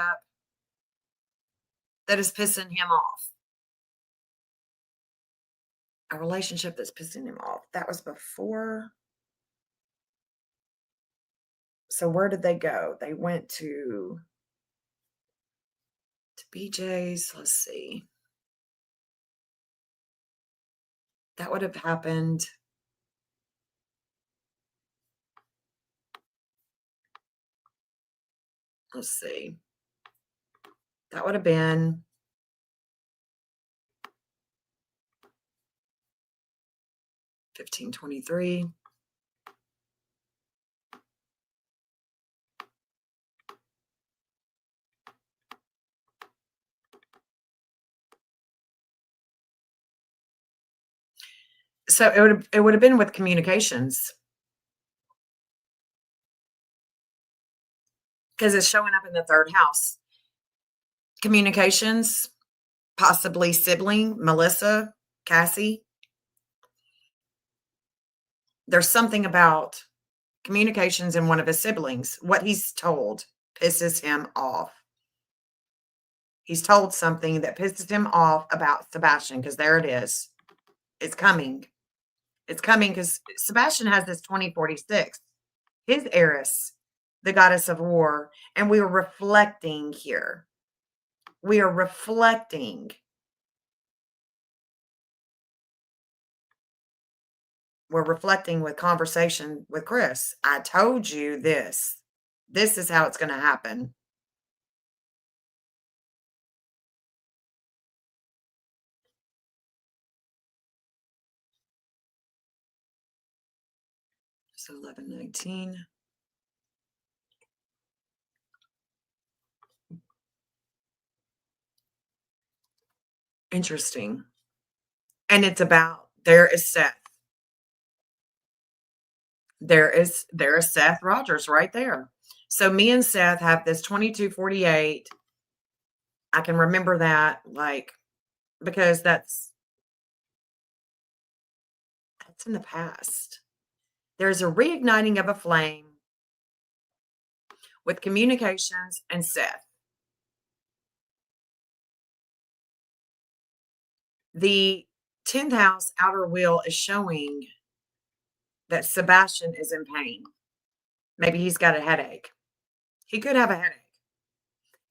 that is pissing him off. A relationship that's pissing him off. That was before. So where did they go? They went to BJ's. Let's see. That would have happened. Let's see. That would have been 1523. So it would have been with communications because it's showing up in the third house. Communications, possibly sibling, Melissa, Cassie. There's something about communications in one of his siblings. What he's told pisses him off. He's told something that pisses him off about Sebastian because there it is. It's coming. It's coming because Sebastian has this 2046, his heiress, the goddess of war, and we are reflecting here. We are reflecting. We're reflecting with conversation with Chris. I told you this. This is how it's going to happen. So 11:19. Interesting. And it's about there is Seth. There is Seth Rogers right there. So me and Seth have this 2248. I can remember that like because that's in the past. There's a reigniting of a flame with communications and Seth. The 10th house outer wheel is showing that Sebastian is in pain. Maybe he's got a headache. He could have a headache.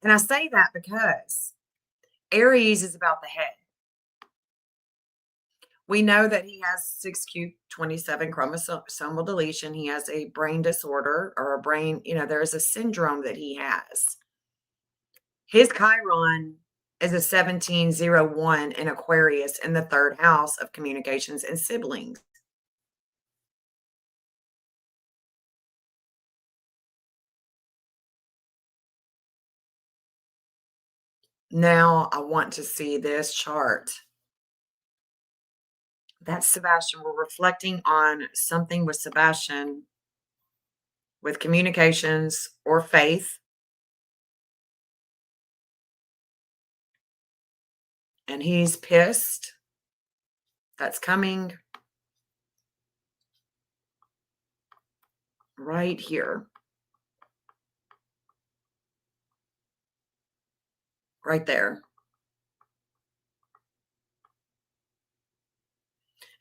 And I say that because Aries is about the head. We know that he has 6q27 chromosomal deletion. He has a brain disorder or a brain, there's a syndrome that he has. His Chiron is a 1701 in Aquarius in the third house of communications and siblings. Now I want to see this chart. That's Sebastian. We're reflecting on something with Sebastian with communications or faith. And he's pissed. That's coming right here. Right there.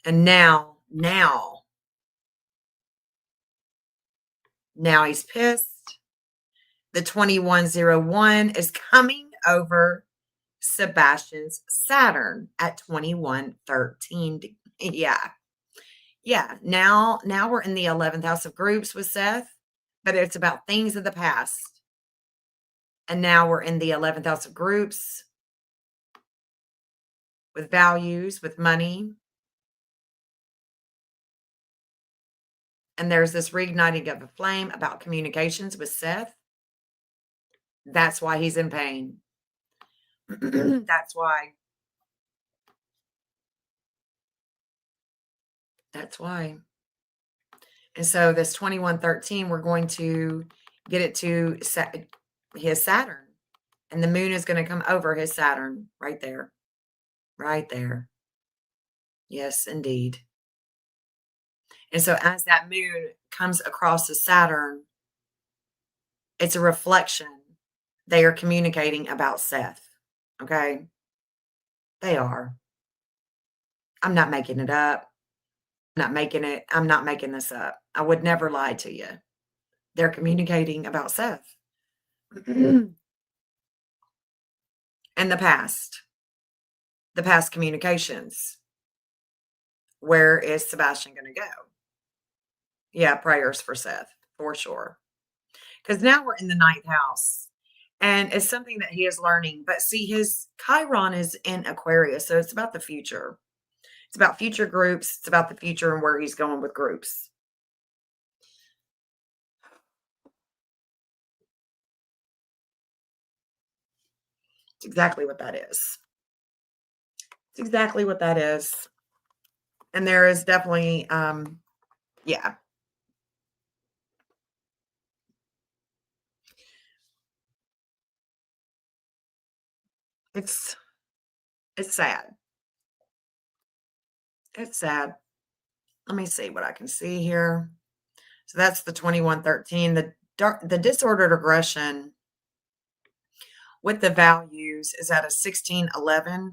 And now he's pissed. The 2101 is coming over Sebastian's Saturn at 2113. Yeah. Yeah. Now we're in the 11th house of groups with Seth, but it's about things of the past. And now we're in the 11th house of groups with values, with money. And there's this reigniting of a flame about communications with Seth. That's why he's in pain. That's why. That's why. And so this 2113, we're going to get it to his Saturn. And the moon is going to come over his Saturn right there. Right there. Yes, indeed. And so as that moon comes across the Saturn, it's a reflection. They are communicating about Seth. Okay? They are. I'm not making it up. I'm not making this up. I would never lie to you. They're communicating about Seth. And the past communications. Where is Sebastian going to go? Yeah, prayers for Seth, for sure. Because now we're in the 9th house. And it's something that he is learning. But see, his Chiron is in Aquarius. So it's about the future. It's about future groups. It's about the future and where he's going with groups. It's exactly what that is. It's exactly what that is. And there is definitely, yeah. It's it's sad. It's sad. Let me see what I can see here. So that's the 2113. The disordered aggression with the values is at a 1611,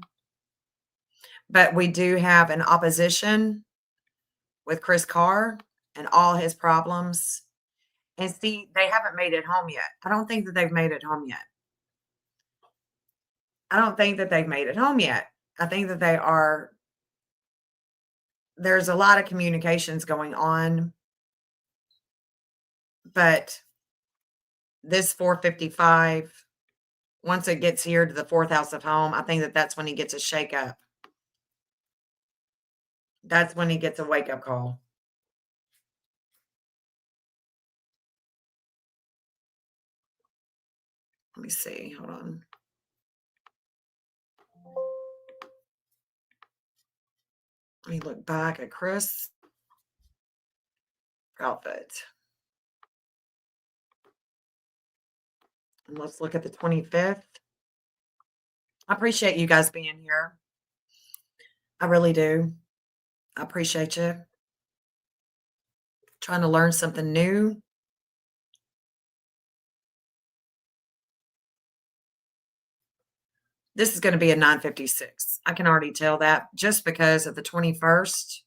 but we do have an opposition with Chris Carr and all his problems. And see, they haven't made it home yet. I don't think that they've made it home yet. I don't think that they've made it home yet. I think that there's a lot of communications going on, but this 455, once it gets here to the fourth house of home, I think that that's when he gets a shake up. That's when he gets a wake up call. Let me see. Hold on. Let me look back at Chris outfit. And let's look at the 25th. I appreciate you guys being here. I really do. I appreciate you. Trying to learn something new. This is going to be a 956. I can already tell that just because of the 21st.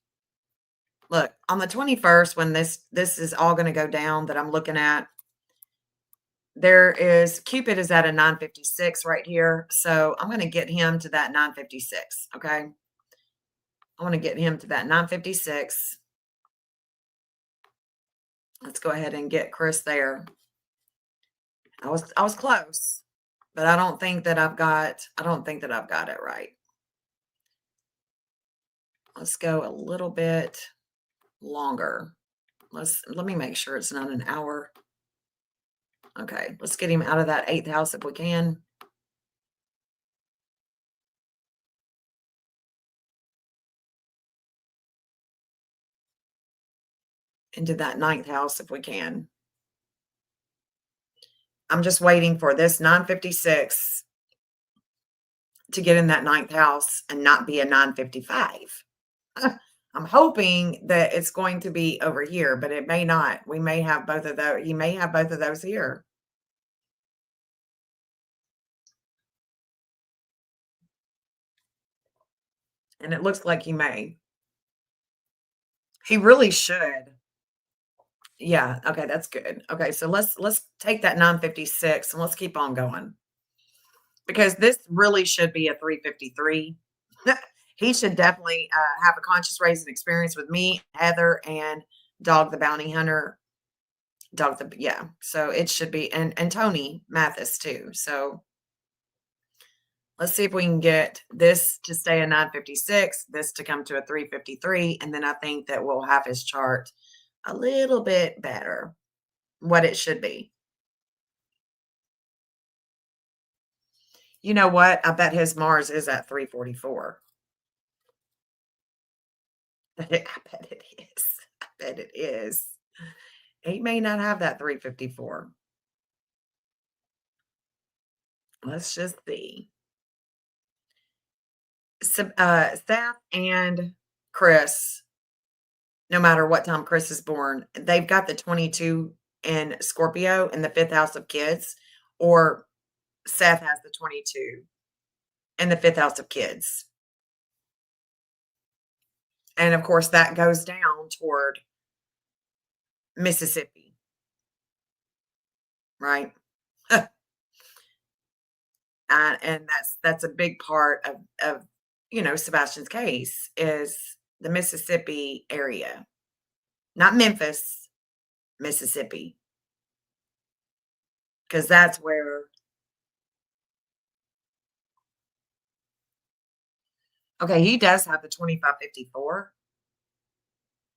Look, on the 21st, when this is all going to go down that I'm looking at, there is Cupid is at a 956 right here. So I'm going to get him to that 956. Okay. I want to get him to that 956. Let's go ahead and get Chris there. I was close, but I don't think that I've got it right. Let's go a little bit longer. Let me make sure it's not an hour. Okay, let's get him out of that 8th house if we can. Into that 9th house if we can. I'm just waiting for this 956 to get in that 9th house and not be a 955. I'm hoping that it's going to be over here, but it may not. We may have both of those. You may have both of those here. And it looks like he may. He really should. Yeah, okay, that's good. Okay, so let's take that 956 and let's keep on going. Because this really should be a 353. He should definitely have a conscious raising experience with me, Heather, and Dog the Bounty Hunter. Yeah. So it should be, and Tony Mathis too. So let's see if we can get this to stay a 956, this to come to a 353, and then I think that we'll have his chart a little bit better, what it should be. You know what? I bet his Mars is at 344. I bet it is. I bet it is. He may not have that 354. Let's just see. Seth and Chris, no matter what time Chris is born, they've got the 22 in Scorpio in the 5th house of kids, or Seth has the 22 in the 5th house of kids. And of course, that goes down toward Mississippi, right? And that's a big part of Sebastian's case is the Mississippi area, not Memphis, Mississippi, because that's where. Okay, he does have the 2554.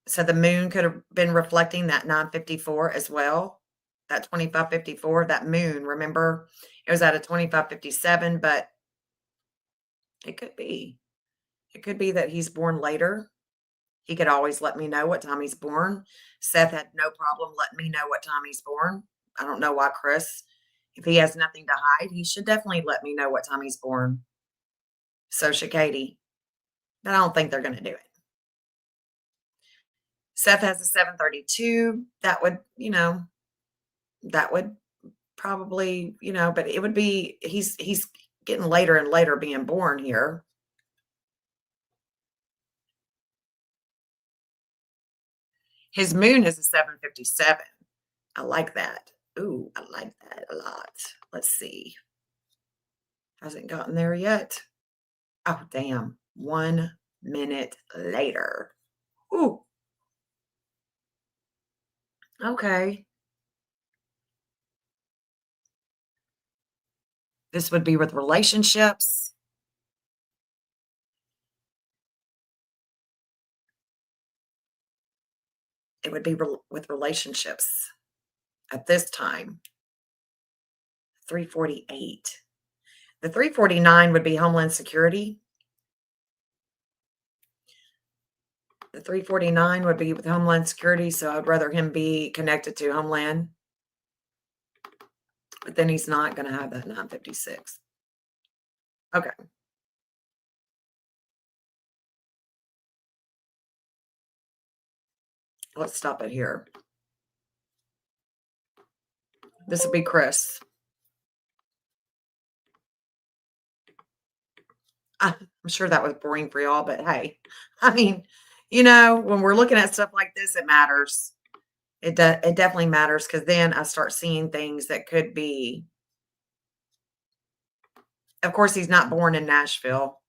So the moon could have been reflecting that 954 as well. That 2554, that moon, remember, it was at a 2557, but it could be. It could be that he's born later. He could always let me know what time he's born. Seth had no problem letting me know what time he's born. I don't know why Chris, if he has nothing to hide, he should definitely let me know what time he's born. So should Katie. But I don't think they're going to do it. Seth has a 7:32. That would probably, but it would be he's getting later and later being born here. His moon is a 7:57. I like that. Ooh, I like that a lot. Let's see. Hasn't gotten there yet. Oh, damn. 1 minute later. Ooh. Okay. This would be with relationships. It would be with relationships at this time. 348. The 349 would be Homeland Security. The 349 would be with Homeland Security, so I'd rather him be connected to Homeland. But then he's not going to have that 956. Okay. Let's stop it here. This would be Chris. I'm sure that was boring for y'all, but hey, I mean, when we're looking at stuff like this, it matters. It definitely matters because then I start seeing things that could be. Of course, he's not born in Nashville,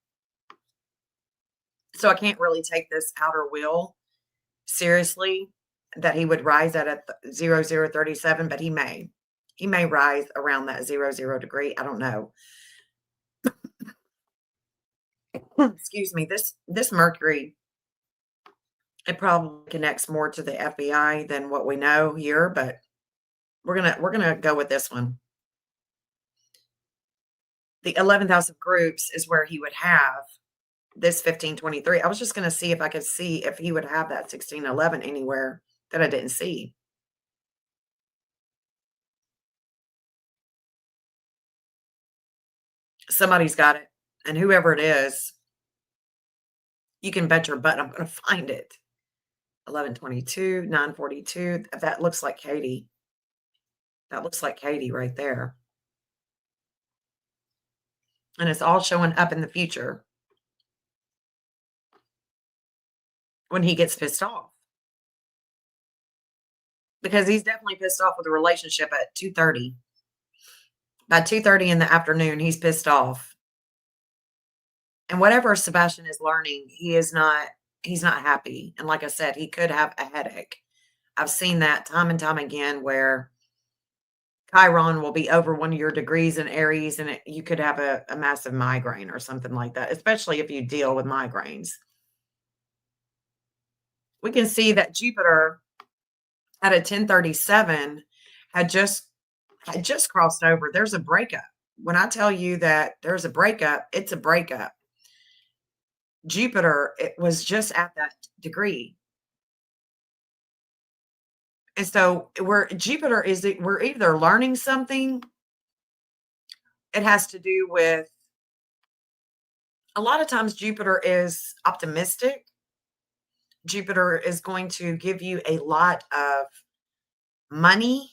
so I can't really take this outer wheel seriously that he would rise at a 0037, but he may rise around that 00 degree. I don't know. Excuse me. This Mercury, it probably connects more to the FBI than what we know here, but we're gonna go with this one. The 11th house of groups is where he would have this 1523. I was just gonna see if I could see if he would have that 1611 anywhere that I didn't see. Somebody's got it, and whoever it is, you can bet your butt I'm gonna find it. 1122, 942. That looks like Katie. That looks like Katie right there. And it's all showing up in the future when he gets pissed off. Because he's definitely pissed off with a relationship at 2:30. By 2:30 in the afternoon, he's pissed off. And whatever Sebastian is learning, he's not happy. And like I said, he could have a headache. I've seen that time and time again where Chiron will be over one of your degrees in Aries, and you could have a massive migraine or something like that, especially if you deal with migraines. We can see that Jupiter at a 1037 had just crossed over. There's a breakup. When I tell you that there's a breakup, it's a breakup. Jupiter, it was just at that degree. And so we're either learning something. It has to do with a lot of times Jupiter is optimistic. Jupiter is going to give you a lot of money,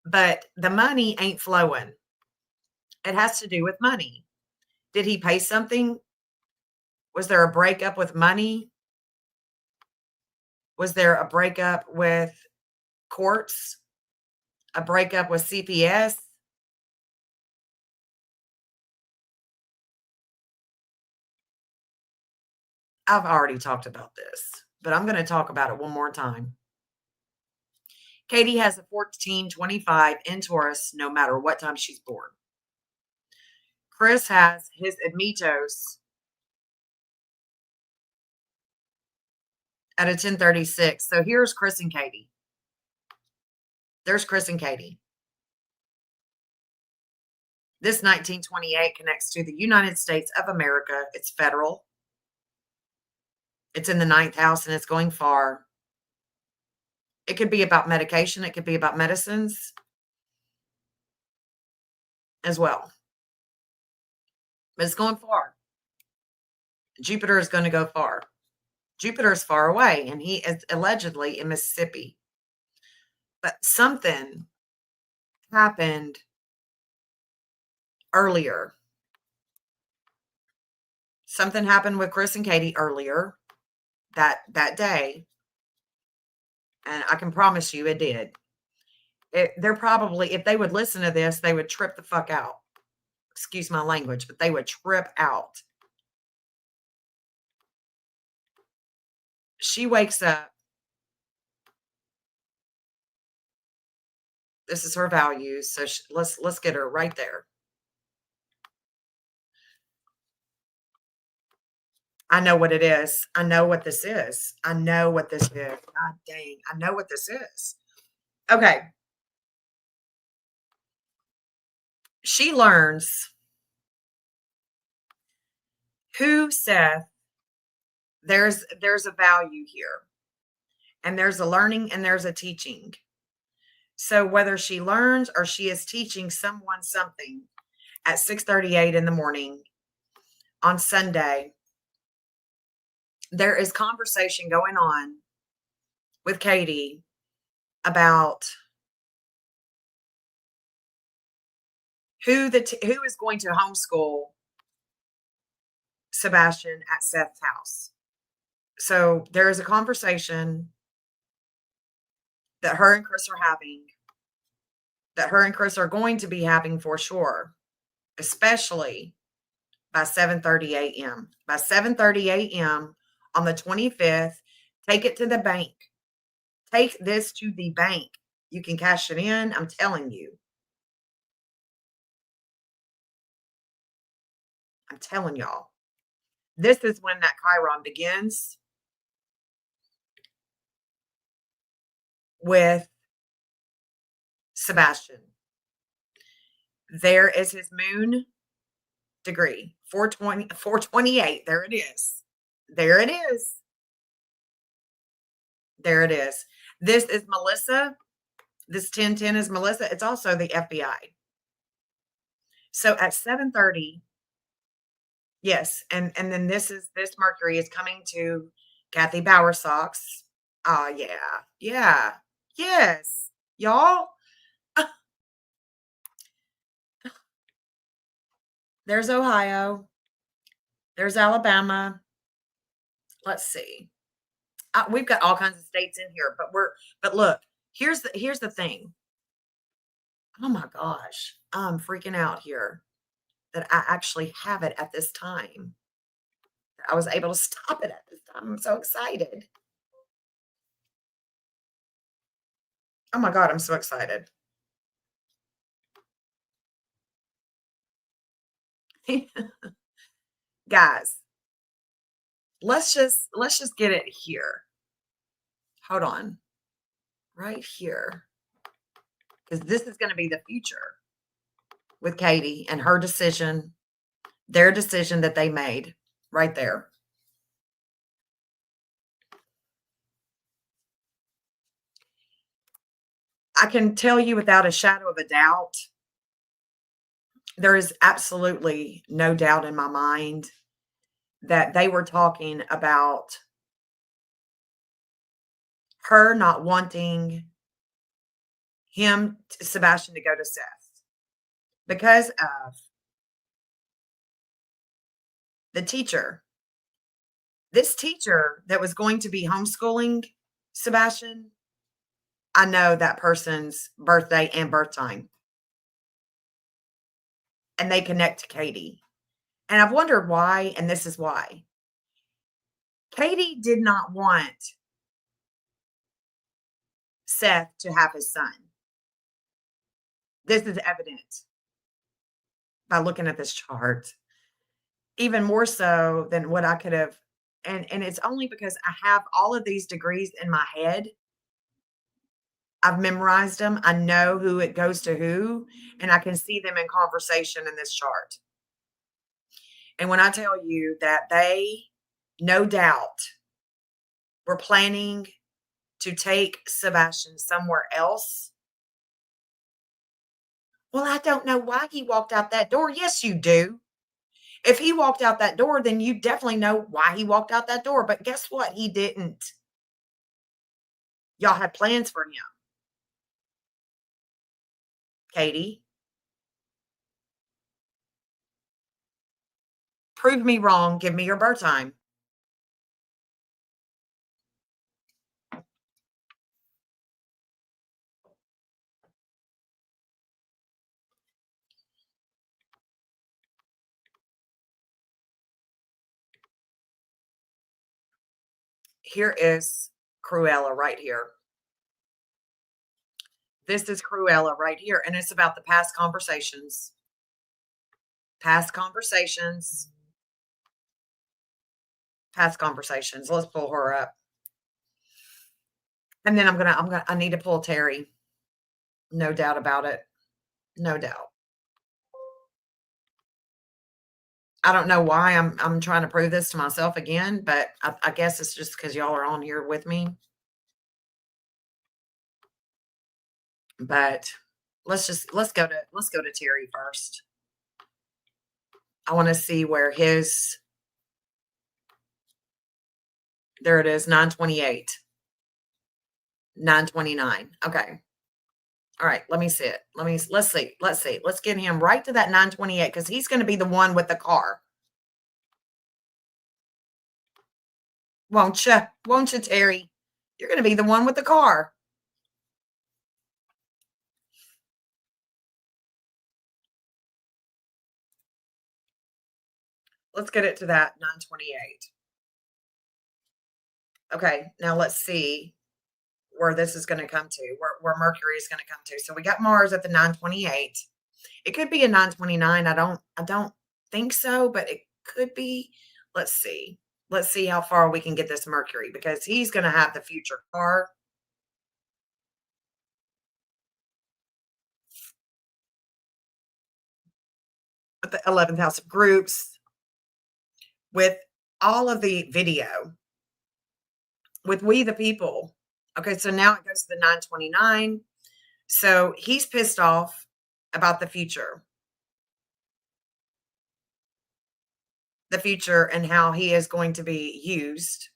but the money ain't flowing. It has to do with money. Did he pay something? Was there a breakup with money? Was there a breakup with courts? A breakup with CPS? I've already talked about this, but I'm going to talk about it one more time. Katie has a 1425 in Taurus no matter what time she's born. Chris has his Admetos at a 1036. So here's Chris and Katie. There's Chris and Katie. This 1928 connects to the United States of America. It's federal. It's in the ninth house and it's going far. It could be about medication. It could be about medicines as well. But it's going far. Jupiter is going to go far. Jupiter is far away, and he is allegedly in Mississippi. But something happened earlier. Something happened with Chris and Katie earlier that day, and I can promise you it did. They're probably, if they would listen to this, they would trip the fuck out. Excuse my language, but they would trip out. She wakes up. This is her values, so let's get her right there. I know what it is. I know what this is. I know what this is. God dang, I know what this is. Okay. She learns who Seth, there's a value here. And there's a learning and there's a teaching. So whether she learns or she is teaching someone something at 6:38 in the morning on Sunday, there is conversation going on with Katie about who is going to homeschool Sebastian at Seth's house. So there is a conversation that her and Chris are having, that her and Chris are going to be having for sure, especially by 7:30 a.m. By 7:30 a.m. on the 25th, take it to the bank. Take this to the bank. You can cash it in. I'm telling you. I'm telling y'all. This is when that Chiron begins with Sebastian. There is his moon degree, 428. There it is. There it is. There it is. This is Melissa. This 1010 is Melissa. It's also the FBI. So at 7:30, yes, and then this Mercury is coming to Kathy Bowersox. Oh yeah, yeah, yes, y'all. There's Ohio. There's Alabama. Let's see. We've got all kinds of states in here, but look, here's the thing. Oh my gosh, I'm freaking out here that I actually have it at this time. I was able to stop it at this time. I'm so excited. Oh my God, I'm so excited. Guys, let's just get it here. Hold on. Right here. Because this is going to be the future with Katie and her decision, their decision that they made right there. I can tell you without a shadow of a doubt, there is absolutely no doubt in my mind that they were talking about her not wanting Sebastian, to go to Seth because of the teacher. This teacher that was going to be homeschooling Sebastian, I know that person's birthday and birth time. And they connect to Katie. And I've wondered why, and this is why. Katie did not want Seth to have his son. This is evident by looking at this chart. Even more so than what I could have, and it's only because I have all of these degrees in my head. I've memorized them. I know who it goes to who, and I can see them in conversation in this chart. And when I tell you that they, no doubt, were planning to take Sebastian somewhere else. Well, I don't know why he walked out that door. Yes, you do. If he walked out that door, then you definitely know why he walked out that door. But guess what? He didn't. Y'all had plans for him, Katie. Prove me wrong. Give me your birth time. Here is Cruella right here. This is Cruella right here, and it's about the past conversations. Past conversations. Past conversations. Let's pull her up. And then I need to pull Terry. No doubt about it. No doubt. I don't know why I'm trying to prove this to myself again, but I guess it's just because y'all are on here with me. But let's go to Terry first. I want to see where his, there it is, 928. 929. Okay. All right, let me see it. Let's see. Let's get him right to that 928 because he's going to be the one with the car. Won't you? Won't you, Terry? You're going to be the one with the car. Let's get it to that 928. Okay, now let's see where this is going to come to, where Mercury is going to come to. So we got Mars at the 928. It could be a 929. I don't think so, but it could be. Let's see. Let's see how far we can get this Mercury because he's going to have the future car. With the 11th house of groups, with all of the video, with We the People. Okay, so now it goes to the 929. So he's pissed off about the future. The future and how he is going to be used.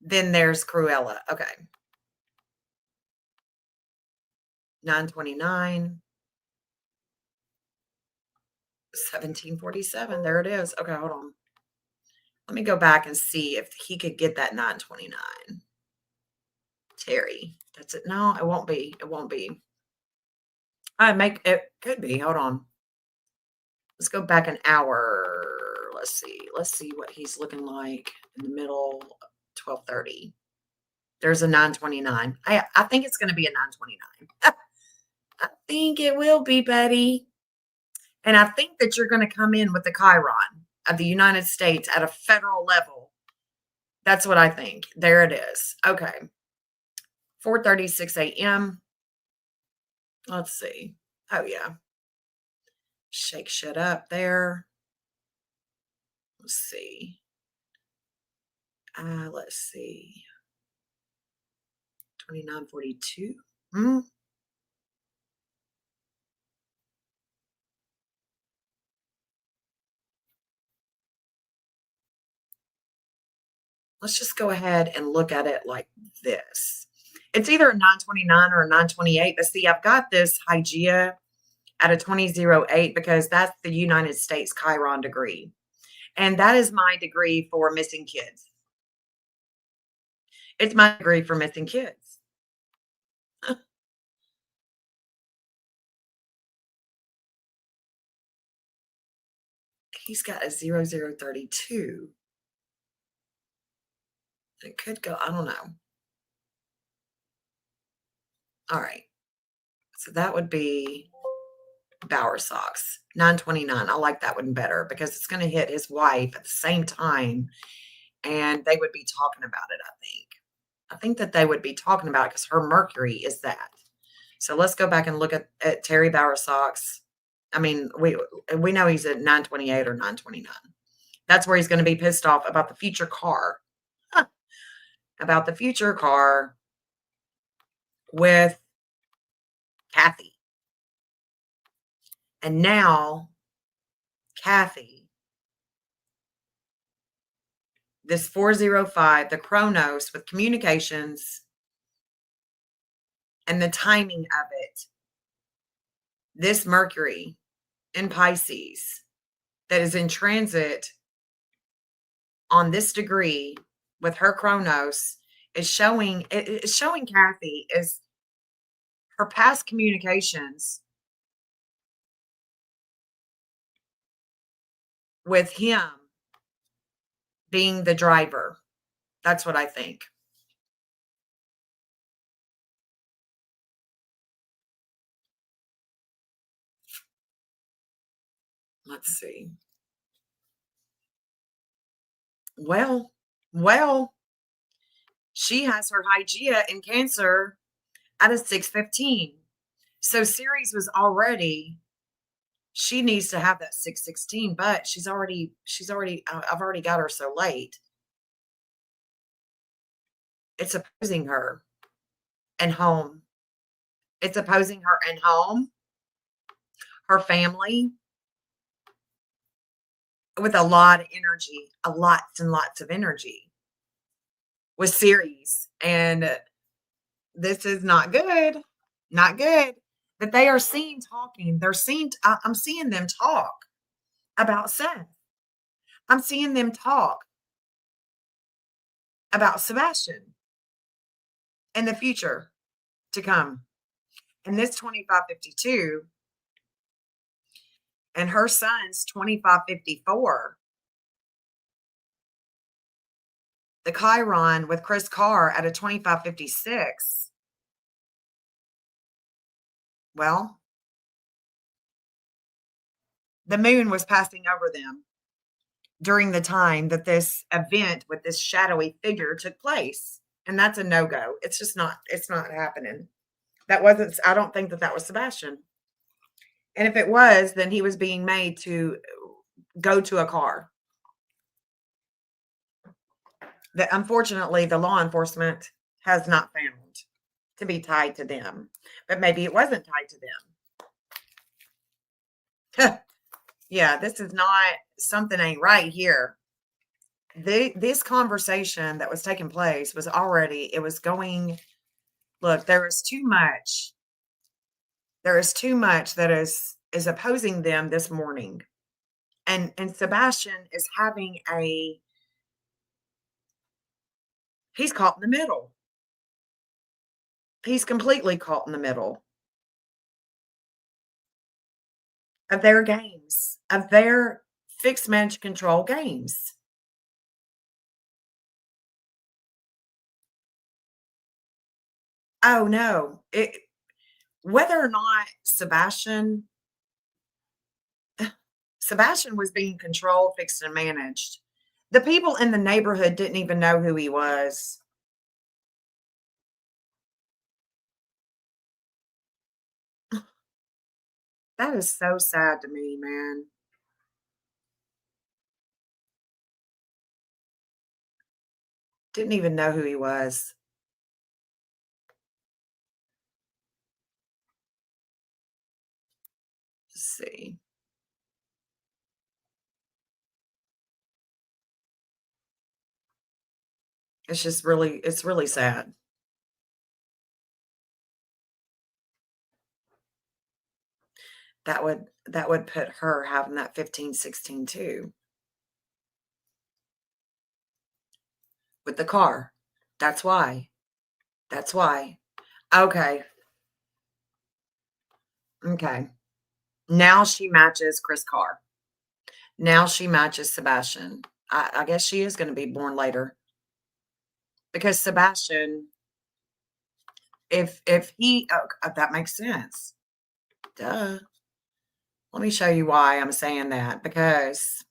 Then there's Cruella. Okay. 929. 1747. There it is. Okay, hold on. Let me go back and see if he could get that 929. Terry. That's it. No, it won't be. It won't be. It could be. Hold on. Let's go back an hour. Let's see. Let's see what he's looking like in the middle. 1230. There's a 929. I think it's going to be a 929. I think it will be, Betty. And I think that you're going to come in with the Chiron of the United States at a federal level. That's what I think. There it is. Okay. 4:36 a.m. Let's see. Oh, yeah. Shake shit up there. Let's see. Let's see. 2942. Let's just go ahead and look at it like this. It's either a 929 or a 928. But see, I've got this Hygeia at a 2008 because that's the United States Chiron degree. And that is my degree for missing kids. It's my degree for missing kids. He's got a 0032. It could go, I don't know. All right. So that would be Bowersox, 929. I like that one better because it's going to hit his wife at the same time. And they would be talking about it, I think. I think that they would be talking about it because her Mercury is that. So let's go back and look at Terry Bowersox. I mean, we know he's at 928 or 929. That's where he's going to be pissed off about the future car. about the future car with Kathy. And now Kathy, this 405, the Chronos with communications and the timing of it, this Mercury in Pisces that is in transit on this degree with her Chronos is showing Kathy is her past communications with him being the driver. That's what I think. Let's see. Well, she has her Hygeia in Cancer at a 615. So Ceres was already, she needs to have that 616, but I've already got her so late. It's opposing her and home. It's opposing her and home, her family, with a lot of energy, lots and lots of energy with Ceres. And this is not good. Not good. But they are seen talking. I'm seeing them talk about Seth. I'm seeing them talk about Sebastian in the future to come. And this 2552 and her son's 2554. The Chiron with Chris Carr at a 2556. Well, the moon was passing over them during the time that this event with this shadowy figure took place. And that's a no-go. It's not happening. I don't think that was Sebastian. And if it was, then he was being made to go to a car. That unfortunately the law enforcement has not found to be tied to them. But maybe it wasn't tied to them. Yeah, this is not, something ain't right here. This conversation that was taking place was already, it was going, look, there is too much. There is too much that is opposing them this morning. And Sebastian is having he's caught in the middle. He's completely caught in the middle of their games, of their fixed manage control games. Oh no. Whether or not Sebastian was being controlled, fixed, and managed, the people in the neighborhood didn't even know who he was. That is so sad to me, man. Didn't even know who he was. Let's see. It's really sad. That would put her having that 15, 16 too. With the car. That's why. That's why. Okay. Okay. Now she matches Chris Carr. Now she matches Sebastian. I guess she is going to be born later. Because Sebastian, if he, that makes sense. Duh. Let me show you why I'm saying that. Because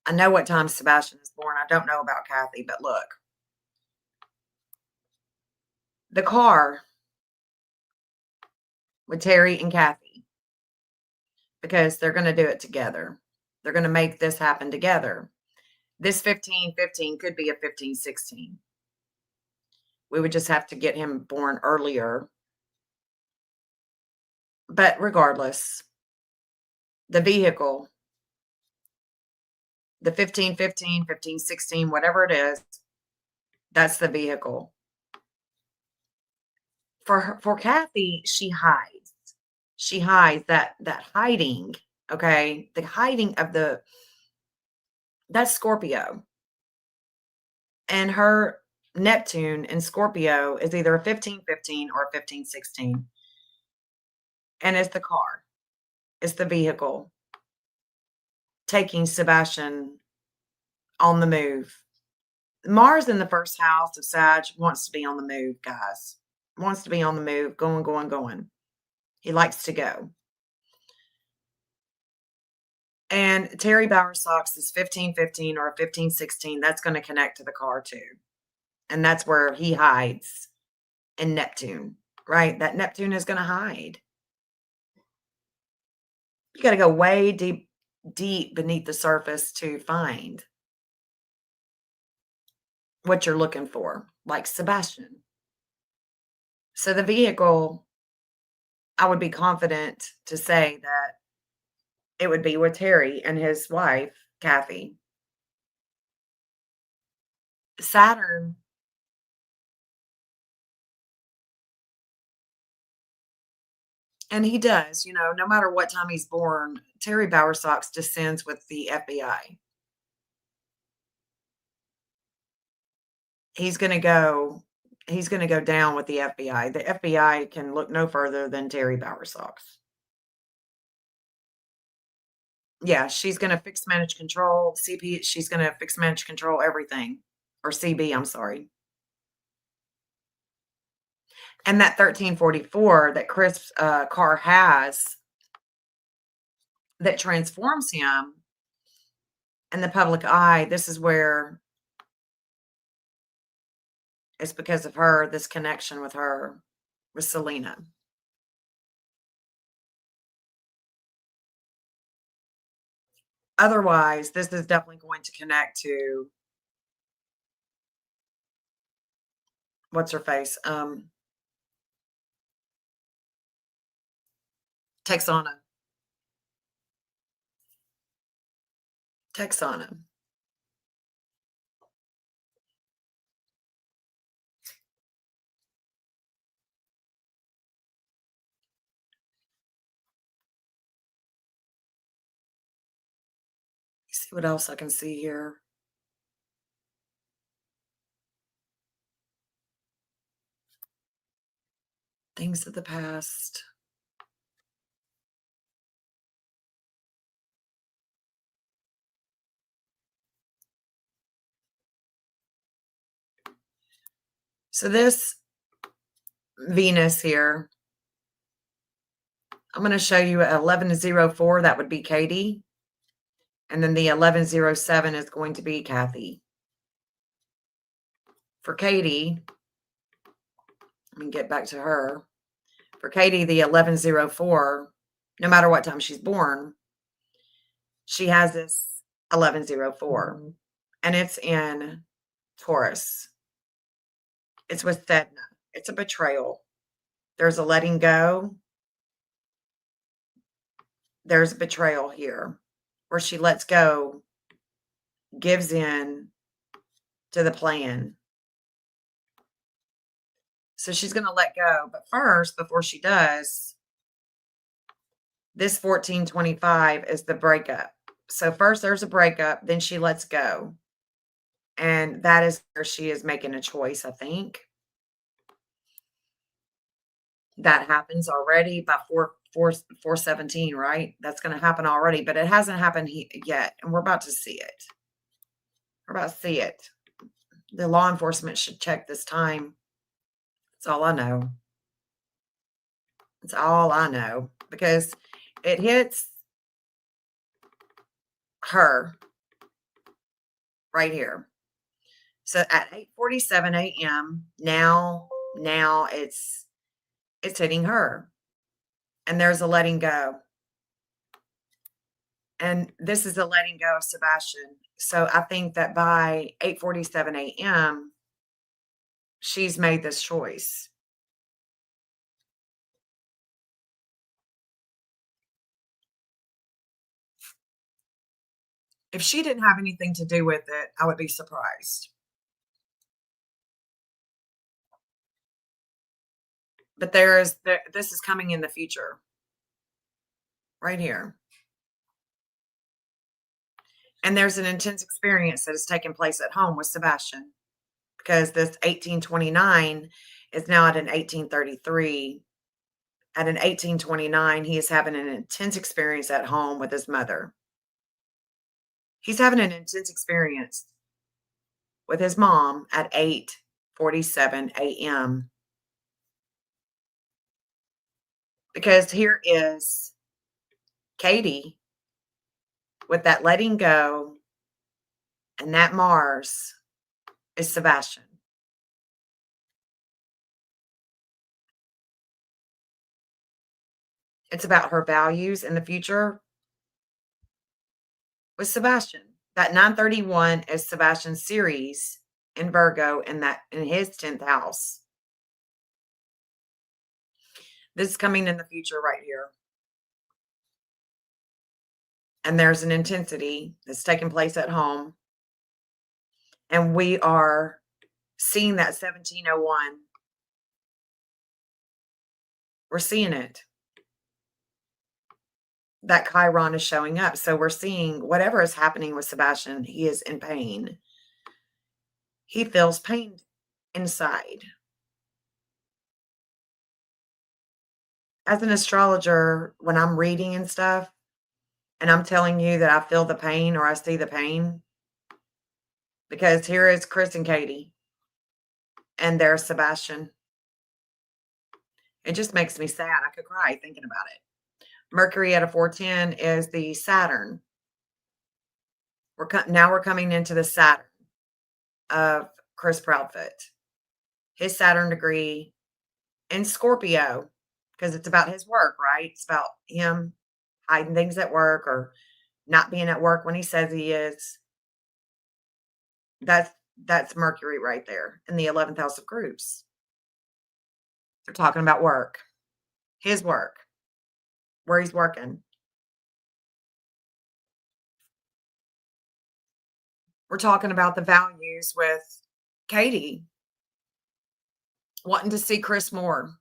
I know what time Sebastian is born. I don't know about Kathy, but look. The car with Terry and Kathy. Because they're going to do it together. They're going to make this happen together. This 1515 could be a 1516. We would just have to get him born earlier. But regardless, the vehicle, the 1515, 1516, whatever it is, that's the vehicle. For Kathy, she hides. She hides that hiding, okay? The hiding of that's Scorpio. And her Neptune in Scorpio is either a 1515 or a 1516. And it's the car. It's the vehicle taking Sebastian on the move. Mars in the first house of Sag wants to be on the move, guys. Wants to be on the move, going, going, going. He likes to go. And Terry Bowersox is 1515 or 1516. That's going to connect to the car too. And that's where he hides in Neptune, right? That Neptune is going to hide. You got to go way deep, deep beneath the surface to find what you're looking for, like Sebastian. So the vehicle, I would be confident to say that it would be with Terry and his wife, Kathy. Saturn, and he does, no matter what time he's born, Terry Bowersox descends with the FBI. He's going to go down with the FBI. The FBI can look no further than Terry Bowersox. Yeah, she's going to fix, manage, control CP. She's going to fix, manage, control everything, or CB. I'm sorry. And that 1344 that Chris Carr has that transforms him in the public eye. This is where it's because of her, this connection with her, with Selena. Otherwise, this is definitely going to connect to what's her face? Texana. See what else I can see here. Things of the past. So this Venus here, I'm going to show you 1104. That would be Katie. And then the 1107 is going to be Kathy. For Katie, let me get back to her. For Katie, the 1104, no matter what time she's born, she has this 1104. And it's in Taurus. It's with Sedna. It's a betrayal. There's a letting go. There's a betrayal here where she lets go, gives in to the plan. So she's going to let go. But first, before she does, this 1425 is the breakup. So first there's a breakup, then she lets go. And that is where she is making a choice, I think. That happens already by 417, right? That's going to happen already, but it hasn't happened yet. And we're about to see it. We're about to see it. The law enforcement should check this time. That's all I know. That's all I know. Because it hits her right here. So at 8:47 a.m. now it's hitting her. And there's a letting go. And this is a letting go of Sebastian. So I think that by 8:47 a.m., she's made this choice. If she didn't have anything to do with it, I would be surprised. But this is coming in the future, right here. And there's an intense experience that has taken place at home with Sebastian because this 1829 is now at an 1833. At an 1829, he is having an intense experience at home with his mother. He's having an intense experience with his mom at 8:47 a.m. Because here is Katie with that letting go, and that Mars is Sebastian. It's about her values in the future with Sebastian. That 931 is Sebastian's Ceres in Virgo in his 10th house. This is coming in the future right here. And there's an intensity that's taking place at home. And we are seeing that 1701. We're seeing it. That Chiron is showing up. So we're seeing whatever is happening with Sebastian, he is in pain. He feels pain inside. As an astrologer, when I'm reading and stuff, and I'm telling you that I feel the pain or I see the pain, because here is Chris and Katie, and there's Sebastian. It just makes me sad. I could cry thinking about it. Mercury at a 410 is the Saturn. Now we're coming into the Saturn of Chris Proudfoot. His Saturn degree in Scorpio, because it's about his work, right? It's about him hiding things at work or not being at work when he says he is. That's Mercury right there in the 11th house of groups. They're talking about work, his work, where he's working. We're talking about the values with Katie wanting to see Chris more,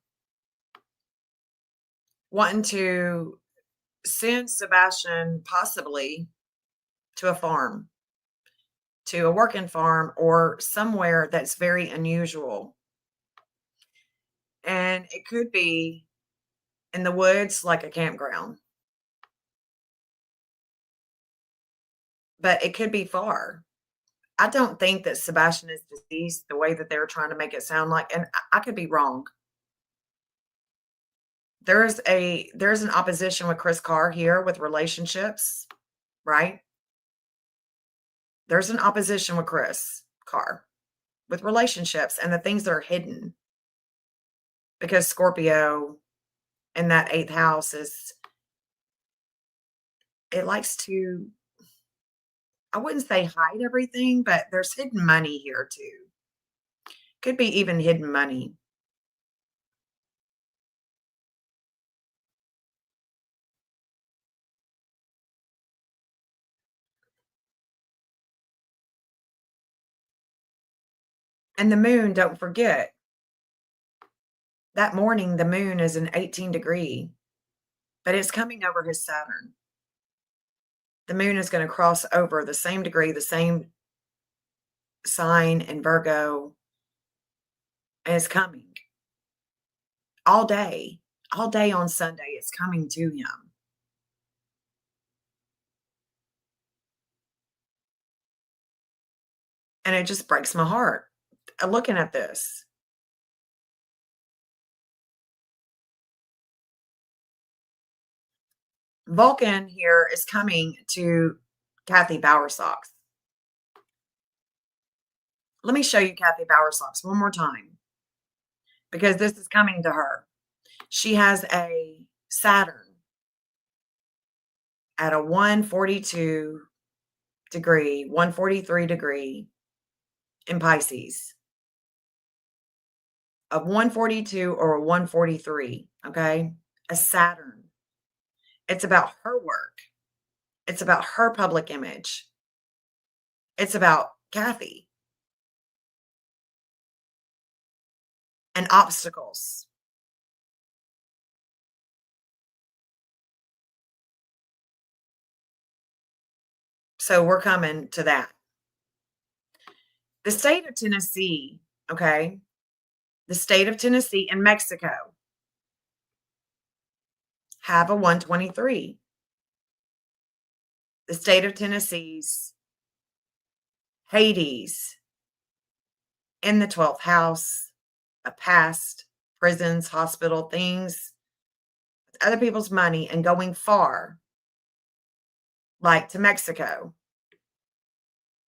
wanting to send Sebastian possibly to a farm, to a working farm or somewhere that's very unusual. And it could be in the woods, like a campground, but it could be far. I don't think that Sebastian is deceased the way that they're trying to make it sound like, and I could be wrong. There's an opposition with Chris Carr here with relationships, right? There's an opposition with Chris Carr with relationships and the things that are hidden. Because Scorpio in that 8th house it likes to, I wouldn't say hide everything, but there's hidden money here too. Could be even hidden money. And the moon, don't forget, that morning the moon is an 18-degree, but it's coming over his Saturn. The moon is going to cross over the same degree, the same sign in Virgo, and it's coming all day on Sunday. It's coming to him. And it just breaks my heart looking at this. Vulcan here is coming to Kathy Bowersox. Let me show you Kathy Bowersox one more time because this is coming to her. She has a Saturn at a 142 degree, 143 degree in Pisces, a 142 or a 143, okay? A Saturn. It's about her work. It's about her public image. It's about Kathy and obstacles. So we're coming to that. The state of Tennessee, okay? The state of Tennessee and Mexico have a 123. The state of Tennessee's Hades in the 12th house, a past, prisons, hospital, things, other people's money and going far, like to Mexico,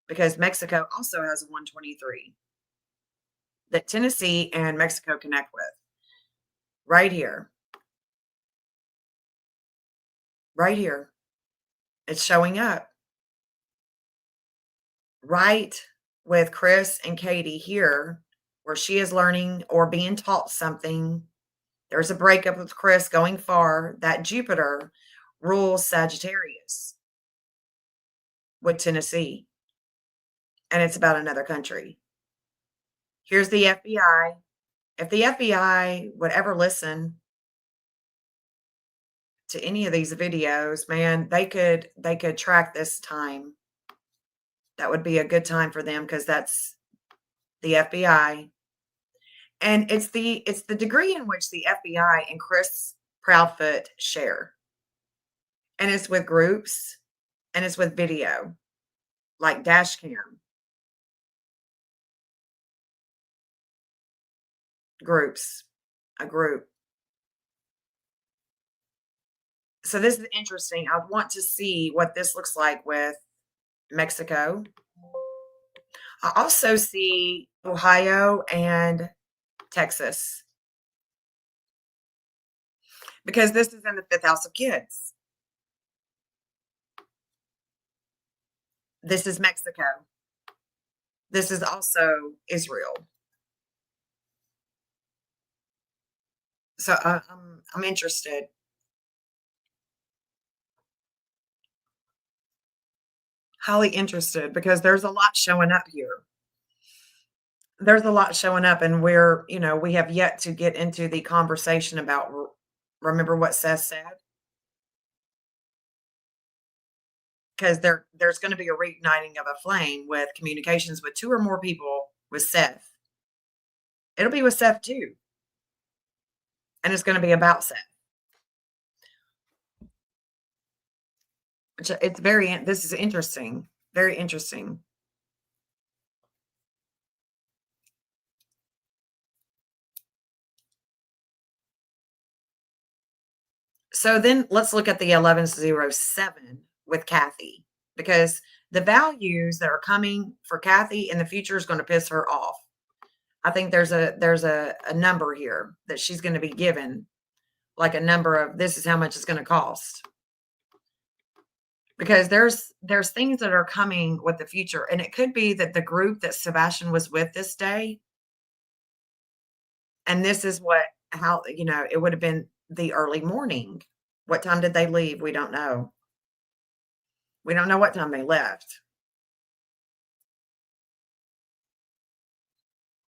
because Mexico also has a 123 that Tennessee and Mexico connect with. Right here. Right here. It's showing up. Right with Chris and Katie here, where she is learning or being taught something. There's a breakup with Chris going far. That Jupiter rules Sagittarius with Tennessee, and it's about another country. Here's the FBI. If the FBI would ever listen to any of these videos, man, they could track this time. That would be a good time for them because that's the FBI. And it's the degree in which the FBI and Chris Proudfoot share. And it's with groups and it's with video, like dash cam groups, a group. So this is interesting. I want to see what this looks like with Mexico. I also see Ohio and Texas because this is in the 5th house of kids. This is Mexico. This is also Israel. So I'm interested. Highly interested because there's a lot showing up here. There's a lot showing up, and we have yet to get into the conversation about remember what Seth said? Because there's going to be a reigniting of a flame with communications with 2 or more people with Seth. It'll be with Seth too. And it's going to be about Seth. It's this is interesting. Very interesting. So then let's look at the 1107 with Kathy, because the values that are coming for Kathy in the future is going to piss her off. I think there's a number here that she's going to be given, like a number of this is how much it's going to cost. Because there's things that are coming with the future, and it could be that the group that Sebastian was with this day, and this is how it would have been the early morning. What time did they leave? We don't know. We don't know what time they left.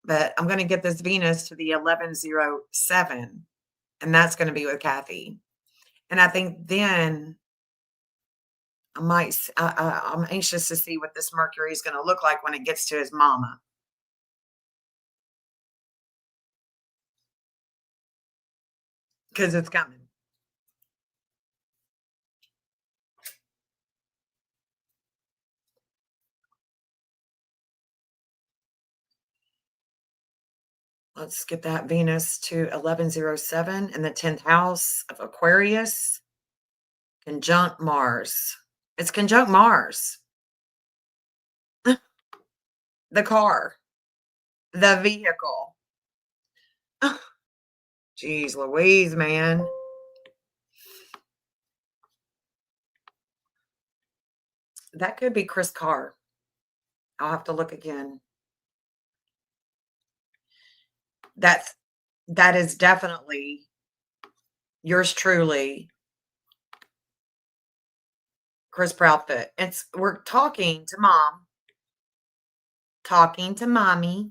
But I'm going to get this Venus to the 1107, and that's going to be with Kathy. And I think then I'm anxious to see what this Mercury is going to look like when it gets to his mama. Because it's coming. Let's get that Venus to 1107 in the 10th house of Aquarius, conjunct Mars. It's conjunct Mars. The car, the vehicle. Jeez Louise, man. That could be Chris Carr. I'll have to look again. That's that is definitely yours truly, Chris Proudfoot. We're talking to mom, talking to mommy,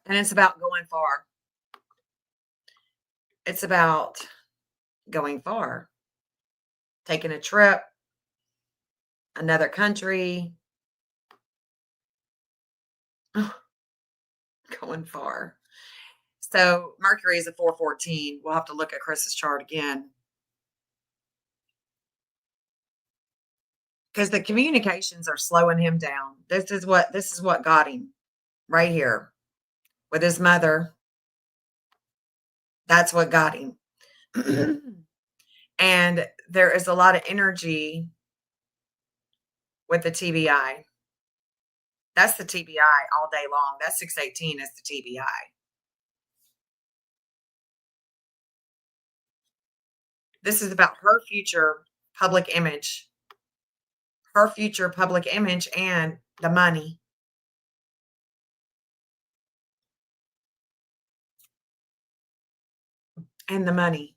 and it's about going far. It's about going far, taking a trip, another country, going far. So Mercury is a 414. We'll have to look at Chris's chart again. Because the communications are slowing him down. This is what got him right here with his mother. That's what got him. And there is a lot of energy with the TBI. That's the TBI all day long. That 618 is the TBI. This is about her future public image, and the money. And the money.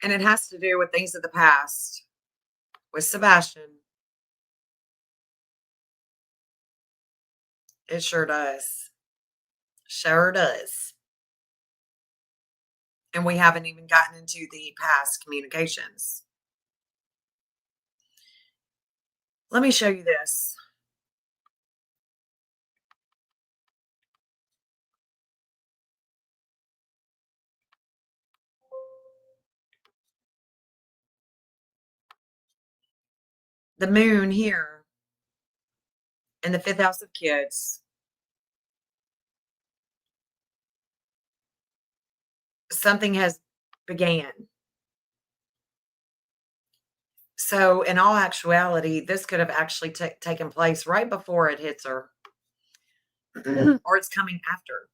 And it has to do with things of the past with Sebastian. It sure does. Sure does. And we haven't even gotten into the past communications. Let me show you this. The moon here in the fifth house of kids. Something has began. So, in all actuality, this could have actually taken place right before it hits her, or it's coming after.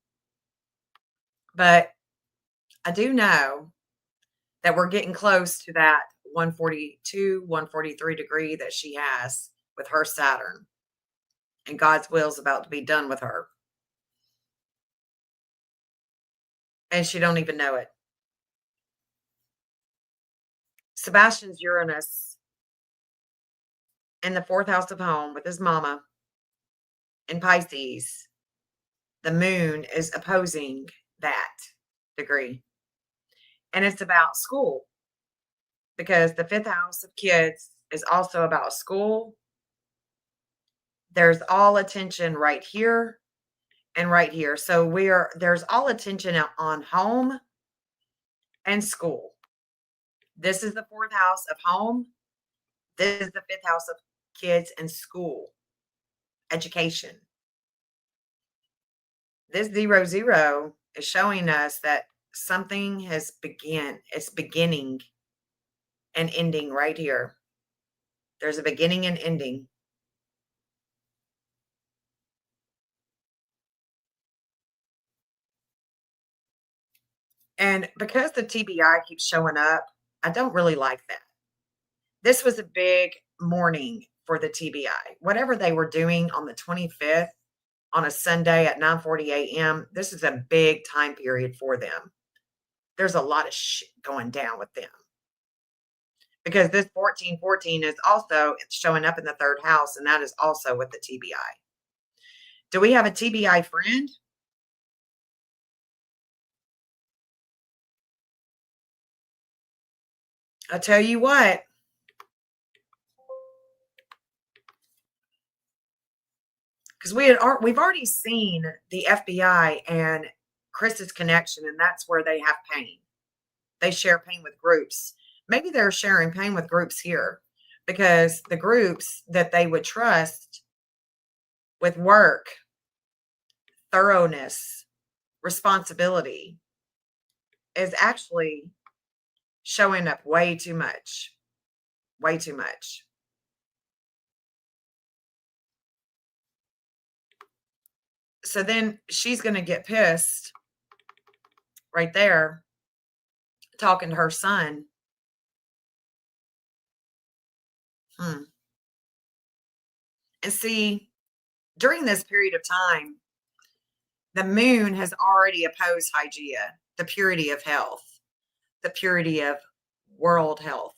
But I do know that we're getting close to that 142, 143 degree that she has with her Saturn. And God's will is about to be done with her. And she don't even know it. Sebastian's Uranus in the fourth house of home with his mama in Pisces. The moon is opposing that degree. And it's about school because the fifth house of kids is also about school. There's all attention right here and right here. So there's all attention on home and school. This is the fourth house of home. This is the fifth house of kids and school, education. This 00 is showing us that something has begun. It's beginning and ending right here. There's a beginning and ending. And because the TBI keeps showing up, I don't really like that. This was a big morning for the TBI. Whatever they were doing on the 25th on a Sunday at 9:40 a.m., this is a big time period for them. There's a lot of shit going down with them. Because this 1414 is also showing up in the third house, and that is also with the TBI. Do we have a TBI friend? I tell you what, because we've already seen the FBI and Chris's connection, and that's where they have pain. They share pain with groups. Maybe they're sharing pain with groups here because the groups that they would trust with work, thoroughness, responsibility is actually showing up way too much. Way too much. So then she's going to get pissed right there talking to her son. Hmm. And see, during this period of time, the moon has already opposed Hygeia, the purity of health, the purity of world health.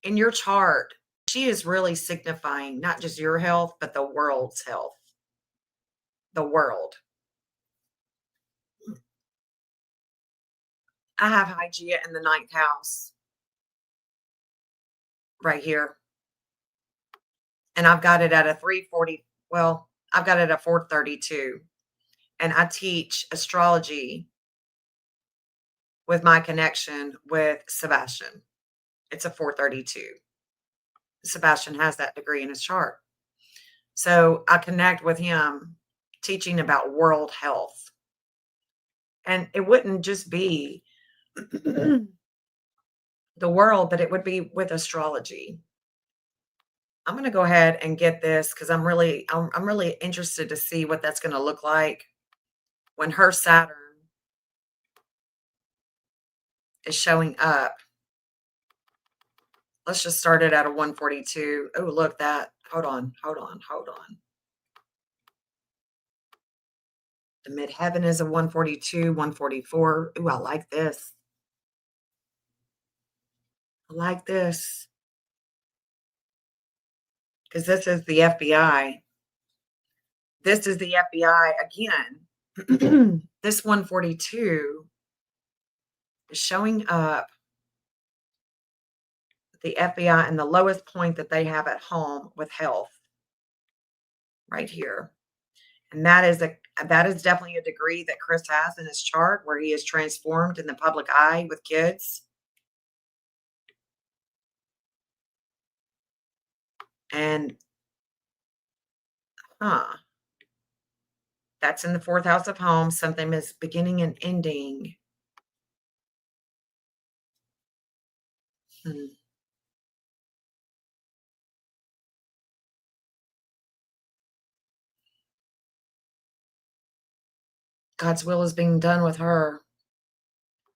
In your chart, she is really signifying not just your health, but the world's health. The world. I have Hygeia in the ninth house right here. And I've got it at a 340. Well, I've got it at 432. And I teach astrology with my connection with Sebastian. It's a 432. Sebastian has that degree in his chart. So I connect with him teaching about world health. And it wouldn't just be the world, but it would be with astrology. I'm going to go ahead and get this because I'm really interested to see what that's going to look like when her Saturn is showing up. Let's just start it at a 142. Oh, look that. Hold on. The midheaven is a 142, 144. Ooh, I like this. I like this. Because this is the FBI. This is the FBI again. This 142 is showing up the FBI and the lowest point that they have at home with health right here. And that is definitely a degree that Chris has in his chart where he is transformed in the public eye with kids. And that's in the fourth house of home. Something is beginning and ending. Hmm. God's will is being done with her.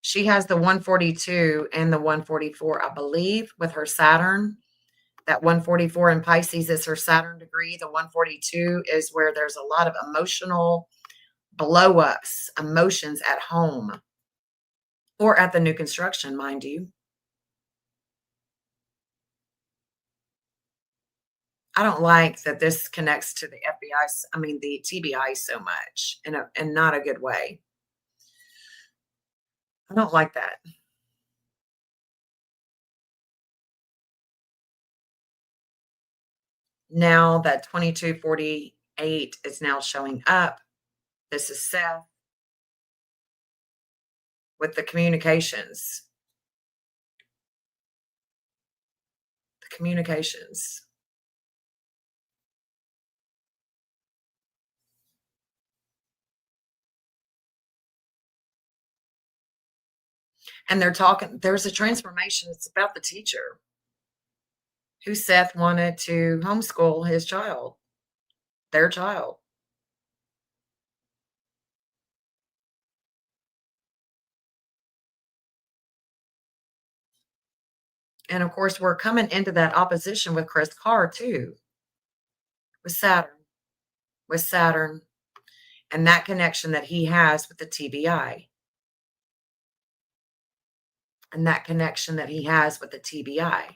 She has the 142 and the 144, I believe, with her Saturn. That 144 in Pisces is her Saturn degree. The 142 is where there's a lot of emotional blow ups, emotions at home or at the new construction, mind you. I don't like that this connects to the FBI, I mean, the TBI so much in not a good way. I don't like that. Now that 2248 is now showing up, this is Seth with the communications. The communications. And they're talking, there's a transformation. It's about the teacher who Seth wanted to homeschool his child, their child. And of course, we're coming into that opposition with Chris Carr too, with Saturn, with Saturn, and that connection that he has with the TBI. And that connection that he has with the TBI.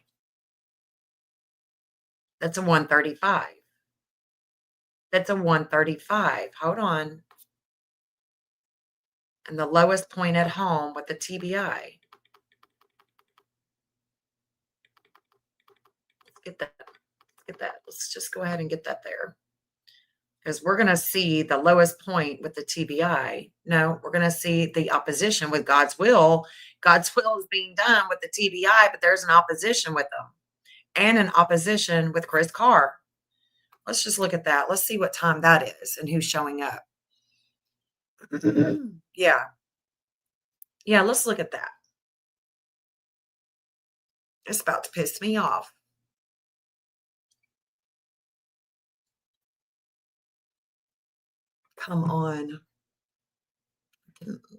That's a 135. That's a 135. Hold on. And the lowest point at home with the TBI. Let's get that. Let's get that. Let's just go ahead and get that there. Because we're going to see the lowest point with the TBI. No, we're going to see the opposition with God's will. God's will is being done with the TBI, but there's an opposition with them and an opposition with Chris Carr. Let's just look at that. Let's see what time that is and who's showing up. Yeah. Yeah, let's look at that. It's about to piss me off. Come on.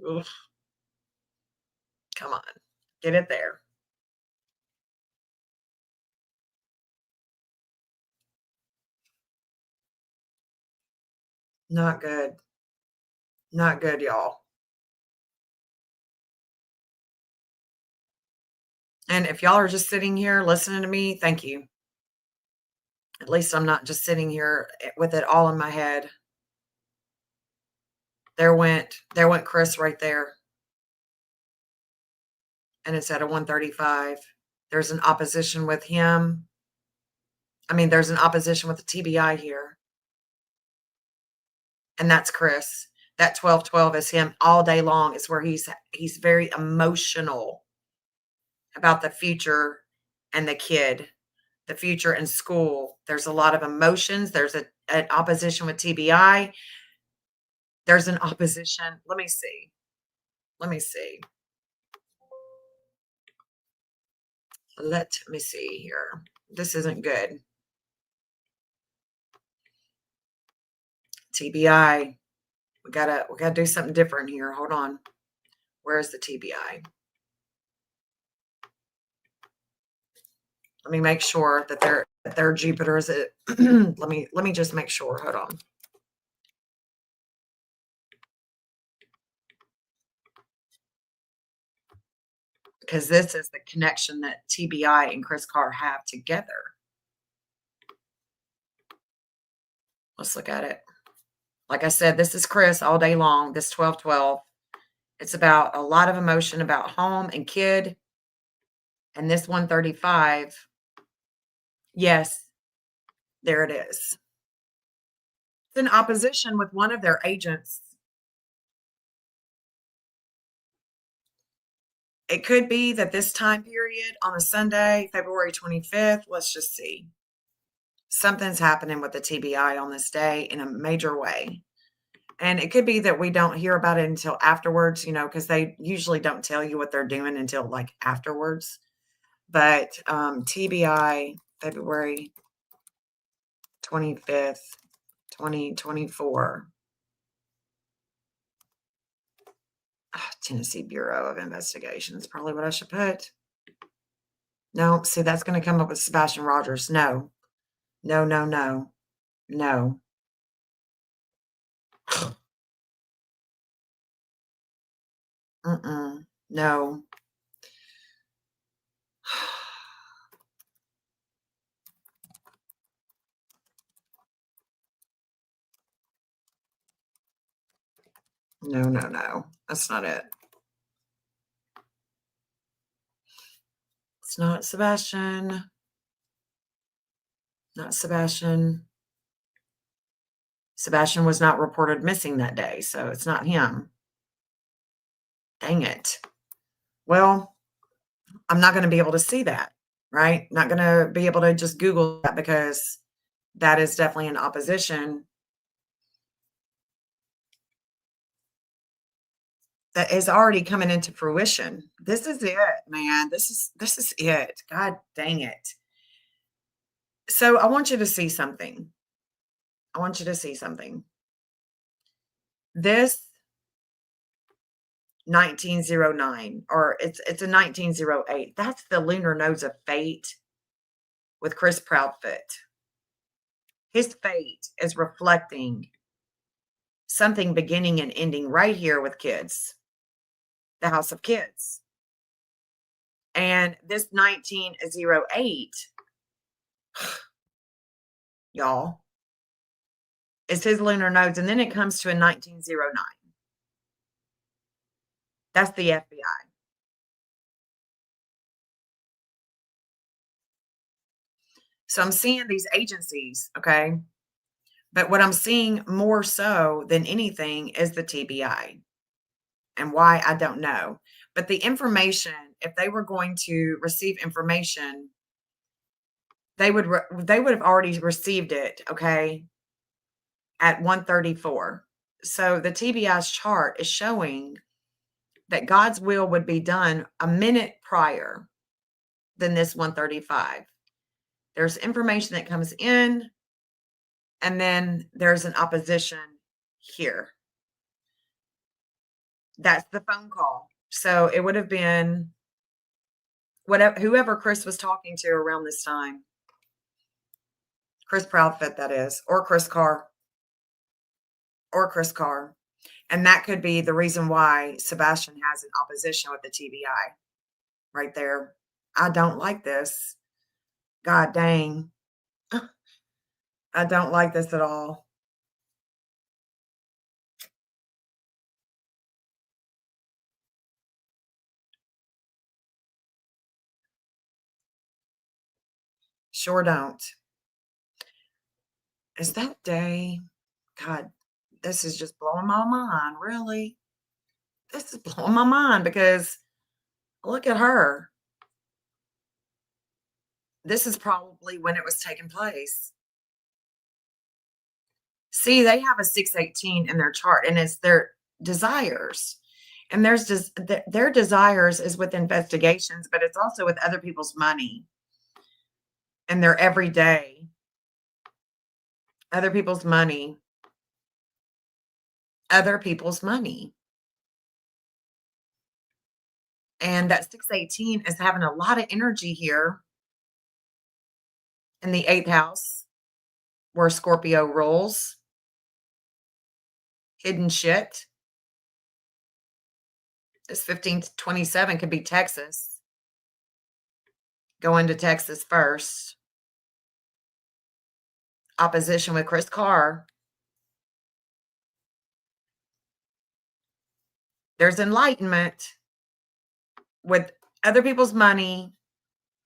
Ugh. Come on. Get it there. Not good. Not good, y'all. And if y'all are just sitting here listening to me, thank you. At least I'm not just sitting here with it all in my head. There went Chris right there. And it's at a 135. There's an opposition with him. I mean, there's an opposition with the TBI here. And that's Chris. That 1212 is him all day long. It's where he's very emotional about the future and the kid, the future in school. There's a lot of emotions. There's an opposition with TBI. There's an opposition. Let me see. Let me see. Let me see here. This isn't good. TBI. We gotta do something different here. Hold on. Where's the TBI? Let me make sure that their Jupiter is at let me just make sure. Hold on. Because this is the connection that TBI and Chris Carr have together. Let's look at it. Like I said, this is Chris all day long, this 1212. It's about a lot of emotion about home and kid. And this 135, yes, there it is. It's in opposition with one of their agents. It could be that this time period on a Sunday, February 25th, let's just see. Something's happening with the TBI on this day in a major way. And it could be that we don't hear about it until afterwards, because they usually don't tell you what they're doing until like afterwards. But TBI, February 25th, 2024. Tennessee Bureau of Investigation is probably what I should put. No, see, that's going to come up with Sebastian Rogers. No. No, no, no. No. Mm-mm. No. No, no, no. That's not it. It's not Sebastian. Not Sebastian. Sebastian was not reported missing that day, so it's not him. Dang it. Well, I'm not going to be able to see that, right? Not going to be able to just Google that because that is definitely an opposition that is already coming into fruition. This is it, man. This is it. God dang it. So I want you to see something. I want you to see something. This 1909, or it's a 1908. That's the lunar nodes of fate with Chris Proudfoot. His fate is reflecting something beginning and ending right here with kids, the house of kids. And this 1908, y'all, is his lunar nodes. And then it comes to a 1909. That's the FBI. So I'm seeing these agencies, okay? But what I'm seeing more so than anything is the TBI. And why, I don't know. But the information, if they were going to receive information, they would have already received it, okay, at 134. So the TBI's chart is showing that God's will would be done a minute prior than this 135. There's information that comes in, and then there's an opposition here. That's the phone call. So it would have been whatever whoever Chris was talking to around this time. Chris Proudfit, that is, or Chris Carr, or Chris Carr. And that could be the reason why Sebastian has an opposition with the TBI right there. I don't like this. God dang. I don't like this at all. Sure don't. Is that day? God, this is just blowing my mind, really. This is blowing my mind because look at her. This is probably when it was taking place. See, they have a 618 in their chart, and it's their desires. And their desires is with investigations, but it's also with other people's money and their everyday, other people's money, other people's money. And that 618 is having a lot of energy here in the 8th house where Scorpio rules. Hidden shit. This 1527 could be Texas. Going to Texas first. Opposition with Chris Carr. There's enlightenment with other people's money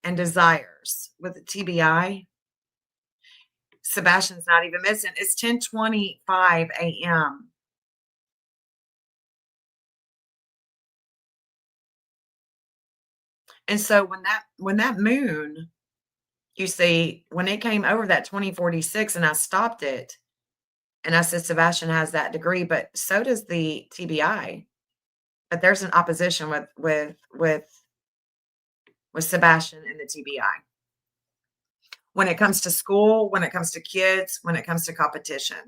and desires with the TBI. Sebastian's not even missing. It's 10:25 a.m. And so when that moon, you see, when it came over that 2046 and I stopped it, and I said Sebastian has that degree, but so does the TBI. But there's an opposition with Sebastian and the TBI. When it comes to school, when it comes to kids, when it comes to competition.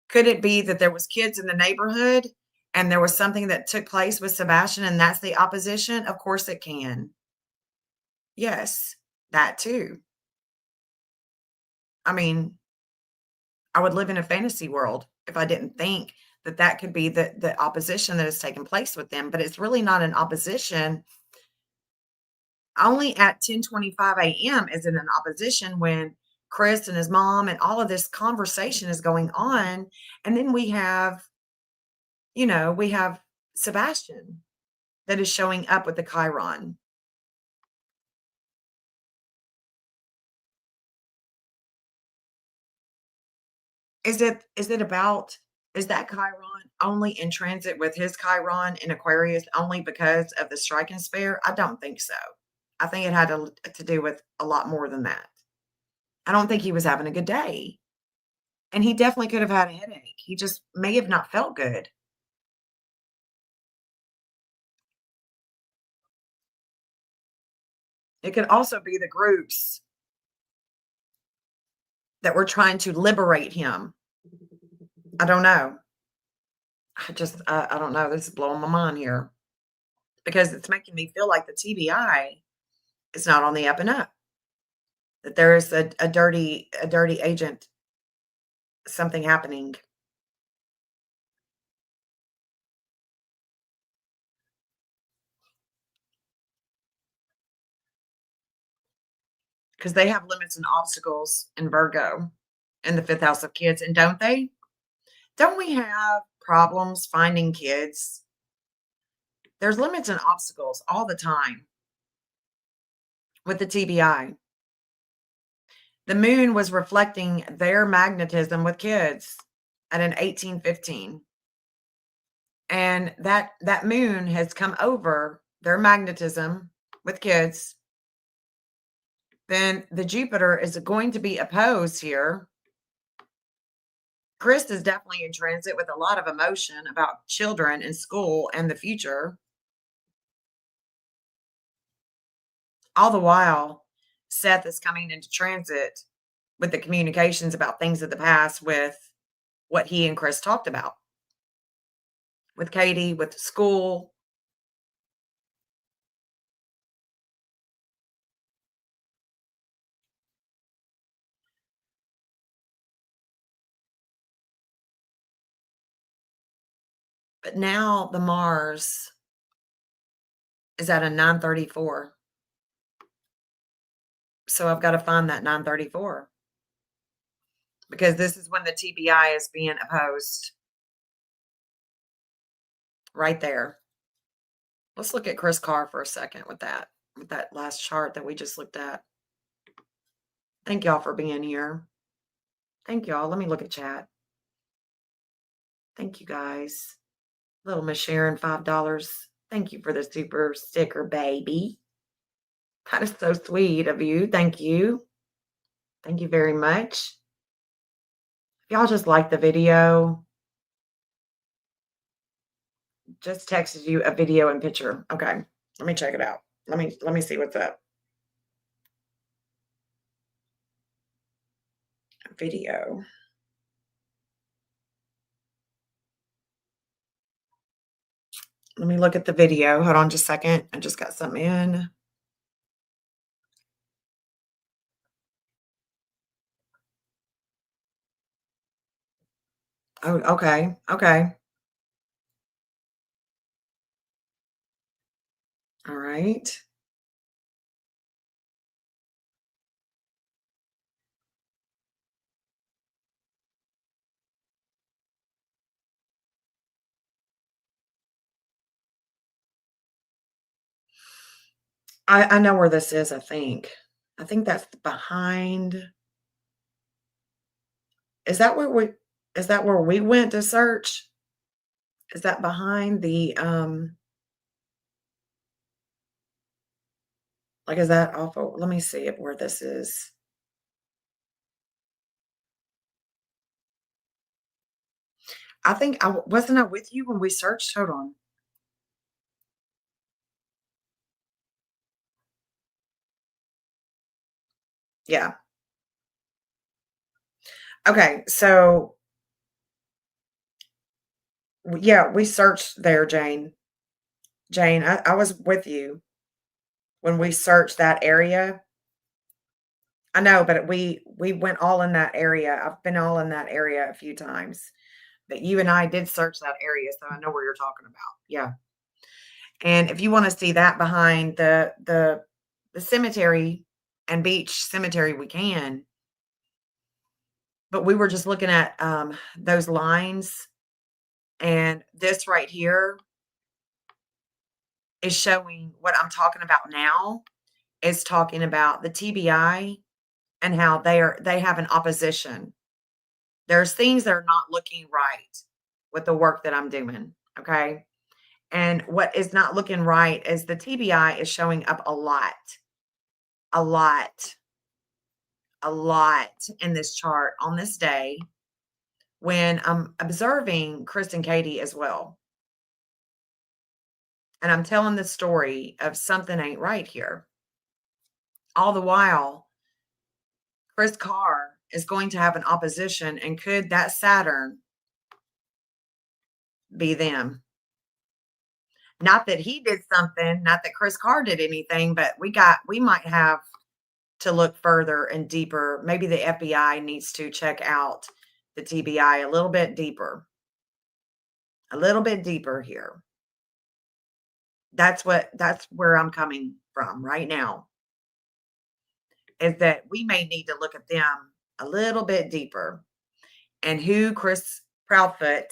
Could it be that there was kids in the neighborhood and there was something that took place with Sebastian and that's the opposition? Of course it can. Yes, that too. I mean, I would live in a fantasy world if I didn't think that that could be the opposition that has taken place with them, but it's really not an opposition. Only at 10:25 a.m. is it an opposition when Chris and his mom and all of this conversation is going on, and then we have, we have Sebastian that is showing up with the Chiron. Is that Chiron only in transit with his Chiron in Aquarius only because of the striking spare? I don't think so. I think it had to do with a lot more than that. I don't think he was having a good day. And he definitely could have had a headache. He just may have not felt good. It could also be the groups that were trying to liberate him. I don't know. I don't know. This is blowing my mind here because it's making me feel like the TBI is not on the up and up. That there is a dirty agent, something happening. Because they have limits and obstacles in Virgo in the 5th house of kids, and don't they? Don't we have problems finding kids? There's limits and obstacles all the time with the TBI. The moon was reflecting their magnetism with kids at an 1815. And that moon has come over their magnetism with kids. Then the Jupiter is going to be opposed here. Chris is definitely in transit with a lot of emotion about children and school and the future. All the while, Seth is coming into transit with the communications about things of the past with what he and Chris talked about with Katie, with school. But now the Mars is at a 934. So I've got to find that 934 because this is when the TBI is being opposed right there. Let's look at Chris Carr for a second with that last chart that we just looked at. Thank y'all for being here. Thank y'all. Let me look at chat. Thank you guys. Little Miss Sharon, $5. Thank you for the super sticker, baby. That is so sweet of you. Thank you. Thank you very much. If y'all just like the video, just texted you a video and picture. Okay, let me check it out. Let me see what's up. Video. Let me look at the video. Hold on just a second. I just got something in. Oh, okay. Okay. All right. I know where this is, I think. I think that's behind. Is that where we went to search? Is that behind the like is that awful? Let me see where this is. I think wasn't I with you when we searched? Hold on. Yeah. Okay. So yeah, we searched there, Jane. Jane, I was with you when we searched that area. I know, but we went all in that area. I've been all in that area a few times. But you and I did search that area, so I know where you're talking about. Yeah. And if you want to see that behind the cemetery and beach cemetery, we can. But we were just looking at those lines, and this right here is showing what I'm talking about now. Is talking about the TBI and how they have an opposition. There's things that are not looking right with the work that I'm doing. Okay. And what is not looking right is the TBI is showing up a lot, a lot in this chart on this day when I'm observing Chris and Katie as well. And I'm telling the story of something ain't right here. All the while, Chris Carr is going to have an opposition, and could that Saturn be them? Not that he did something, not that Chris Carr did anything, but we might have to look further and deeper. Maybe the FBI needs to check out the TBI a little bit deeper. A little bit deeper here. That's where I'm coming from right now. Is that we may need to look at them a little bit deeper, and who Chris Proudfoot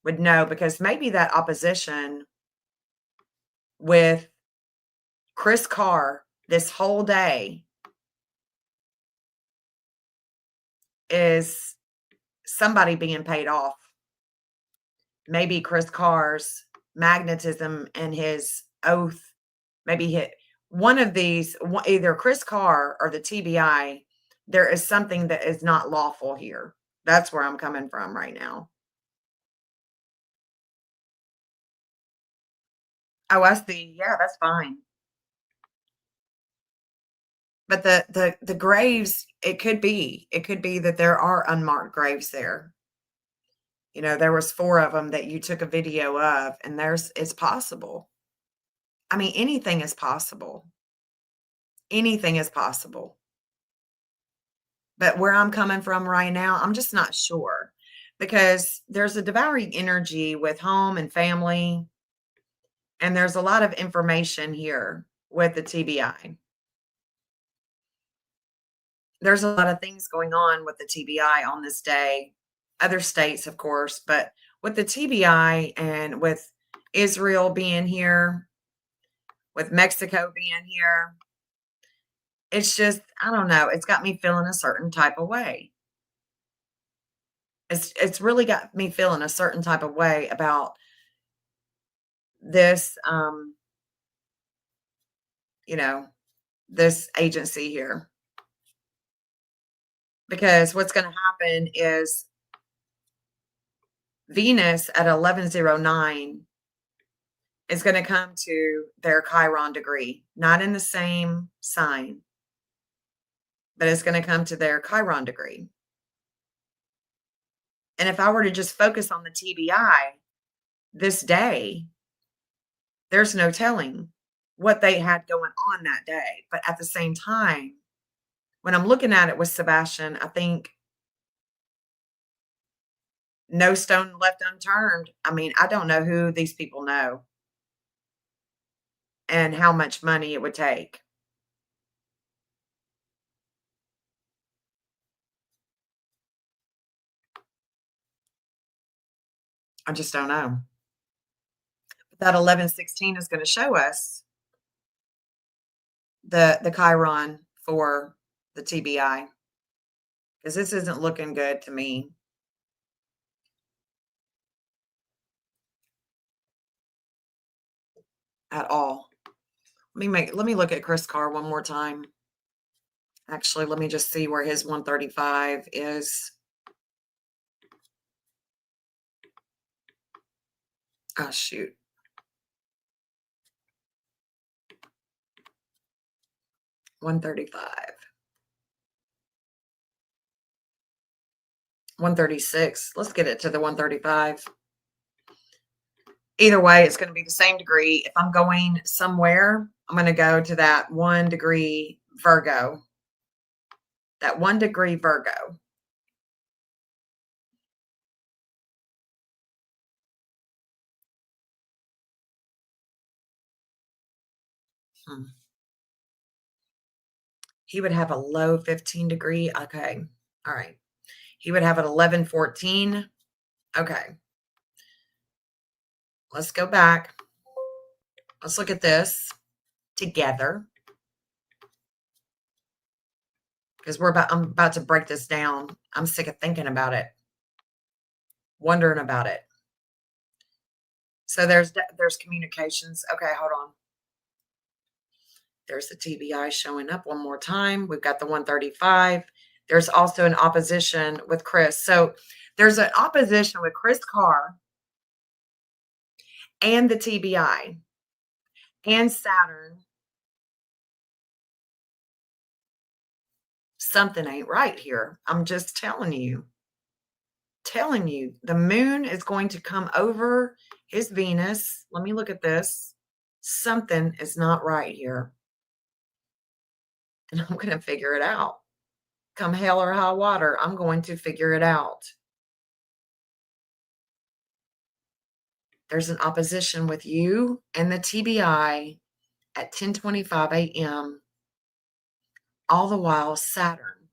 would know, because maybe that opposition with Chris Carr this whole day is somebody being paid off. Maybe Chris Carr's magnetism and his oath, maybe hit one of these, either Chris Carr or the TBI. There is something that is not lawful here. That's where I'm coming from right now. Oh, I see. Yeah, that's fine. But the graves, it could be that there are unmarked graves there. You know, there was 4 of them that you took a video of, and it's possible. I mean, anything is possible. Anything is possible. But where I'm coming from right now, I'm just not sure. because there's a devouring energy with home and family, and there's a lot of information here with the TBI. There's a lot of things going on with the TBI on this day, other states, of course, but with the TBI and with Israel being here, with Mexico being here, it's just, I don't know, it's got me feeling a certain type of way. It's really got me feeling a certain type of way about this, you know, this agency here. Because what's going to happen is Venus at 1109 is going to come to their Chiron degree, not in the same sign, but it's going to come to their Chiron degree. And if I were to just focus on the TBI this day, there's no telling what they had going on that day. But at the same time, when I'm looking at it with Sebastian, I think no stone left unturned. I mean, I don't know who these people know and how much money it would take. I just don't know. But that 1116 is going to show us the Chiron for the TBI because this isn't looking good to me. At all. Let me look at Chris Carr one more time. Actually, let me just see where his 135 is. Oh, shoot. $135. 136. Let's get it to the 135. Either way, it's going to be the same degree. If I'm going somewhere, I'm going to go to that 1 degree Virgo. That 1 degree Virgo. He would have a low 15 degree. Okay. All right. He would have an 1114. Okay. Let's go back. Let's look at this together. Because I'm about to break this down. I'm sick of thinking about it. Wondering about it. So there's communications. Okay, hold on. There's the TBI showing up one more time. We've got the 135. There's also an opposition with Chris. So there's an opposition with Chris Carr and the TBI and Saturn. Something ain't right here. I'm just telling you. Telling you, the moon is going to come over his Venus. Let me look at this. Something is not right here. And I'm going to figure it out. Come hell or high water, I'm going to figure it out. There's an opposition with you and the TBI at 10:25 a.m. All the while, Saturn.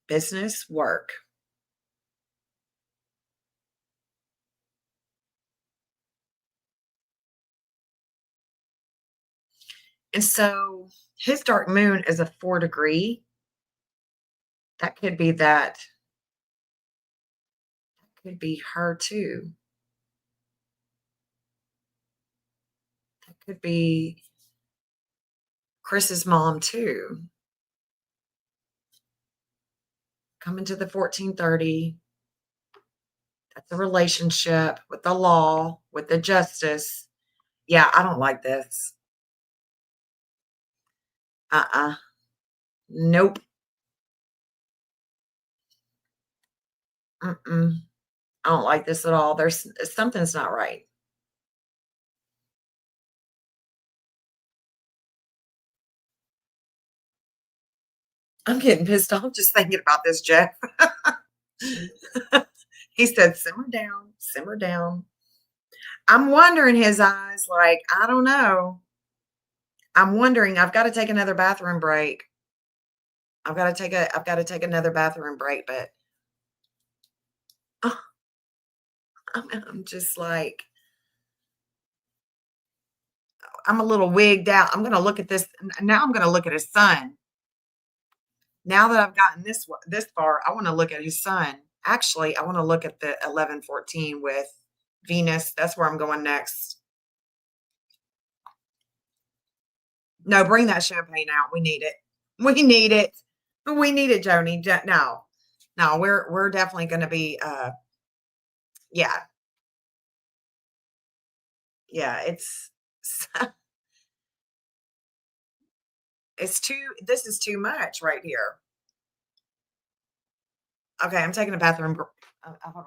Business, work. And so his dark moon is a 4 degree. That could be that. That could be her too. That could be Chris's mom too. Coming to the 1430. That's a relationship with the law, with the justice. Yeah, I don't like this. Nope. I don't like this at all. There's something's not right. I'm getting pissed off just thinking about this, Jeff. He said, simmer down, simmer down. I'm wondering his eyes, like, I don't know. I'm wondering, I've got to take another bathroom break. I've got to take another bathroom break, but oh, I'm just like, I'm a little wigged out. I'm going to look at this. Now I'm going to look at his son. Now that I've gotten this far, I want to look at his son. Actually, I want to look at the 1114 with Venus. That's where I'm going next. No, bring that champagne out. We need it. We need it. We need it, Joni. No, no, we're definitely going to be. Yeah, yeah. It's too. This is too much right here. Okay, I'm taking a bathroom. Hold on.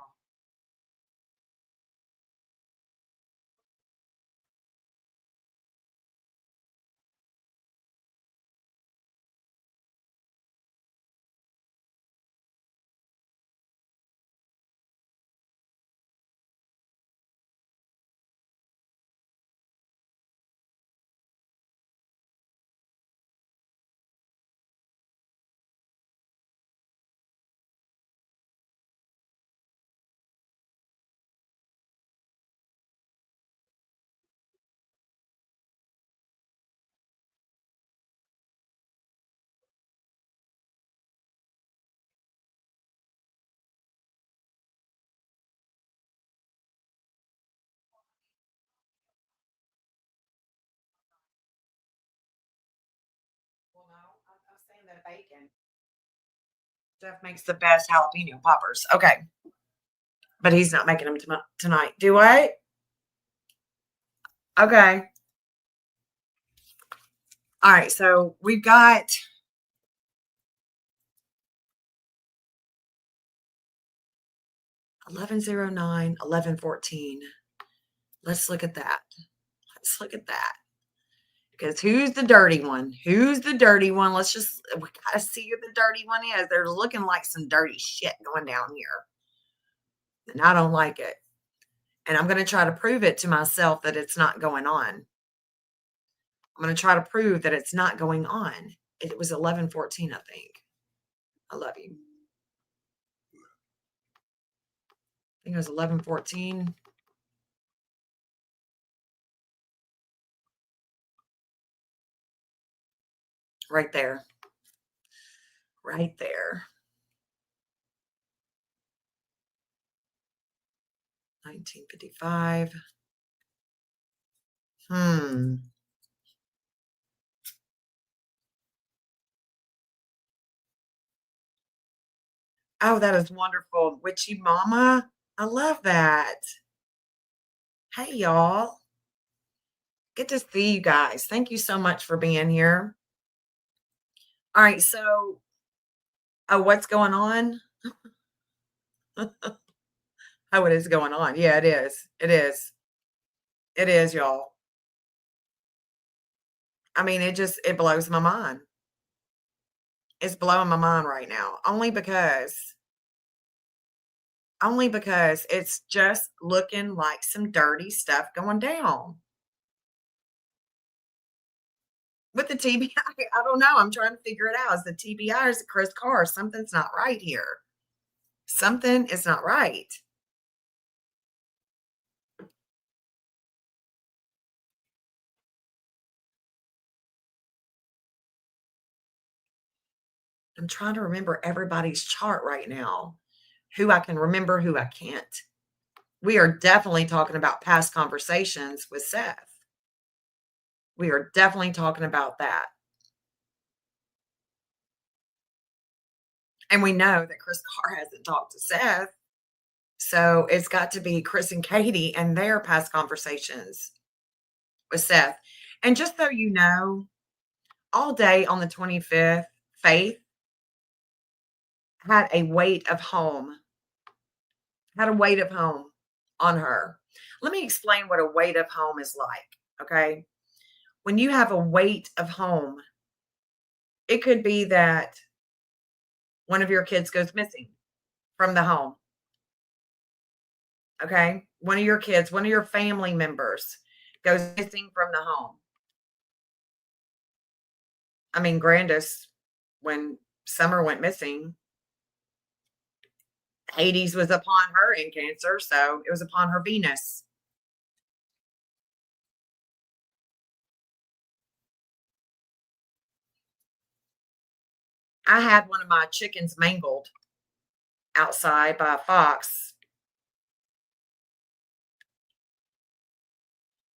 Well, no, I'm saying that bacon. Jeff makes the best jalapeno poppers. Okay, but he's not making them tonight. Do I? Okay. All right. So we've got 1109, 1114. Let's look at that. Let's look at that. Because who's the dirty one? Who's the dirty one? We gotta see who the dirty one is. There's looking like some dirty shit going down here. And I don't like it. And I'm going to try to prove it to myself that it's not going on. I'm going to try to prove that it's not going on. It was 1114, I think. I love you. I think it was 1114. Right there. Right there. 1955. Oh, that is wonderful. Witchy Mama. I love that. Hey, y'all. Good to see you guys. Thank you so much for being here. All right. So, oh, what's going on? Oh, it is going on. Yeah, it is. It is. It is, y'all. I mean, it blows my mind. It's blowing my mind right now, only because it's just looking like some dirty stuff going down. With the TBI, I don't know. I'm trying to figure it out. Is the TBI or is it Chris Carr? Something's not right here. Something is not right. I'm trying to remember everybody's chart right now. Who I can remember, who I can't. We are definitely talking about past conversations with Seth. We are definitely talking about that. And we know that Chris Carr hasn't talked to Seth. So it's got to be Chris and Katie and their past conversations with Seth. And just so you know, all day on the 25th, Faith had a weight of home, on her. Let me explain what a weight of home is like. Okay. When you have a weight of home, it could be that one of your kids goes missing from the home. Okay. One of your kids, one of your family members goes missing from the home. I mean, Grandis, when Summer went missing, Hades was upon her in Cancer, so it was upon her Venus. I had one of my chickens mangled outside by a fox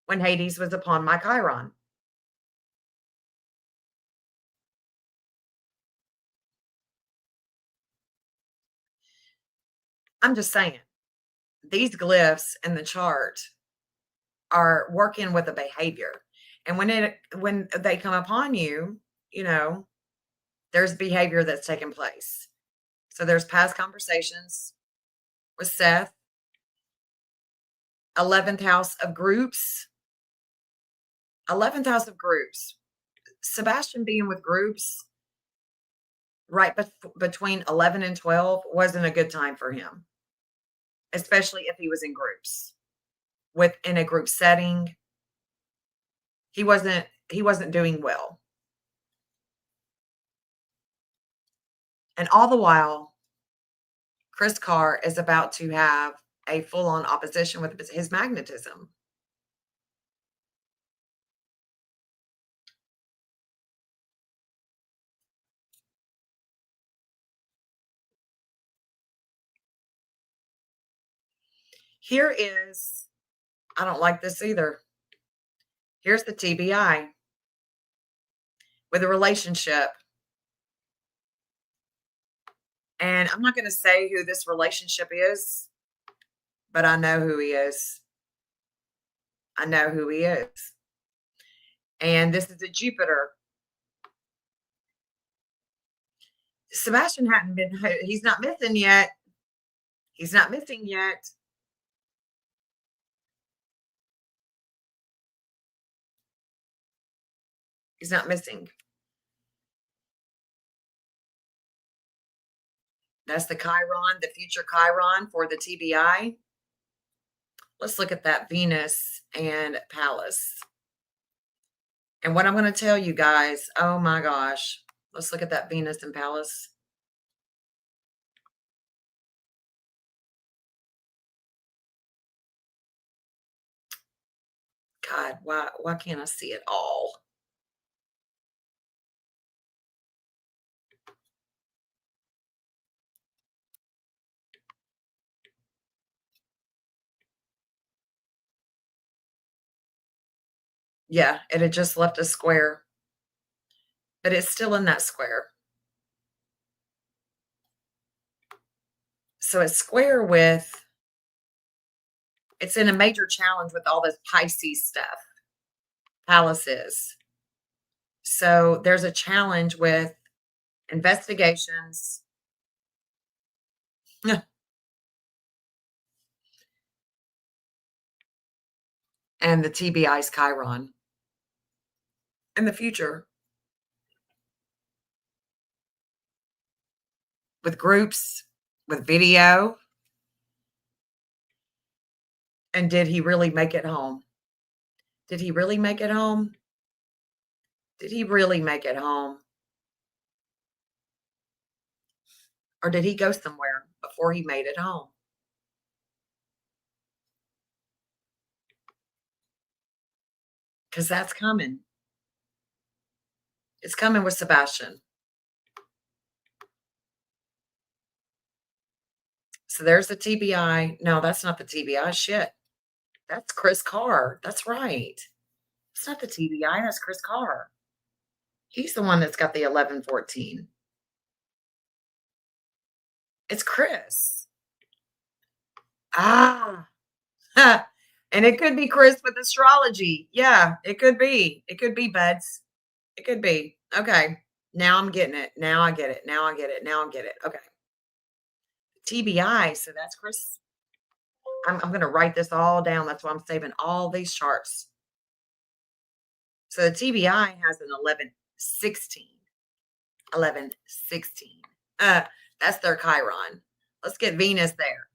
when Hades was upon my Chiron. I'm just saying, these glyphs in the chart are working with a behavior. And when they come upon you, you know, there's behavior that's taking place. So there's past conversations with Seth, 11th house of groups, 11th house of groups. Sebastian being with groups right between 11 and 12 wasn't a good time for him, especially if he was in groups. Within a group setting, he wasn't doing well. And all the while, Chris Carr is about to have a full-on opposition with his magnetism. Here is, I don't like this either. Here's the TBI with a relationship. And I'm not going to say who this relationship is, but I know who he is. I know who he is. And this is a Jupiter. Sebastian hadn't been, he's not missing yet. He's not missing yet. He's not missing. That's the Chiron, the future Chiron for the TBI. Let's look at that Venus and Pallas. And what I'm going to tell you guys, oh my gosh, let's look at that Venus and Pallas. God, why can't I see it all? Yeah, it had just left a square, but it's still in that square. So it's square with, it's in a major challenge with all this Pisces stuff. Pallas is. So there's a challenge with investigations. And the TBI's Chiron in the future with groups, with video. And did he really make it home? Did he really make it home? Did he really make it home? Or did he go somewhere before he made it home? Because that's coming. It's coming with Sebastian. So there's the TBI. No, that's not the TBI. Shit. That's Chris Carr. That's right. It's not the TBI. That's Chris Carr. He's the one that's got the 1114. It's Chris. Ah. And it could be Chris with astrology. Yeah, it could be. It could be, buds. It could be. Okay. Now I'm getting it. Now I get it. Now I get it. Now I get it. Okay. TBI. So that's Chris. I'm going to write this all down. That's why I'm saving all these charts. So the TBI has an 1116. 1116. That's their Chiron. Let's get Venus there.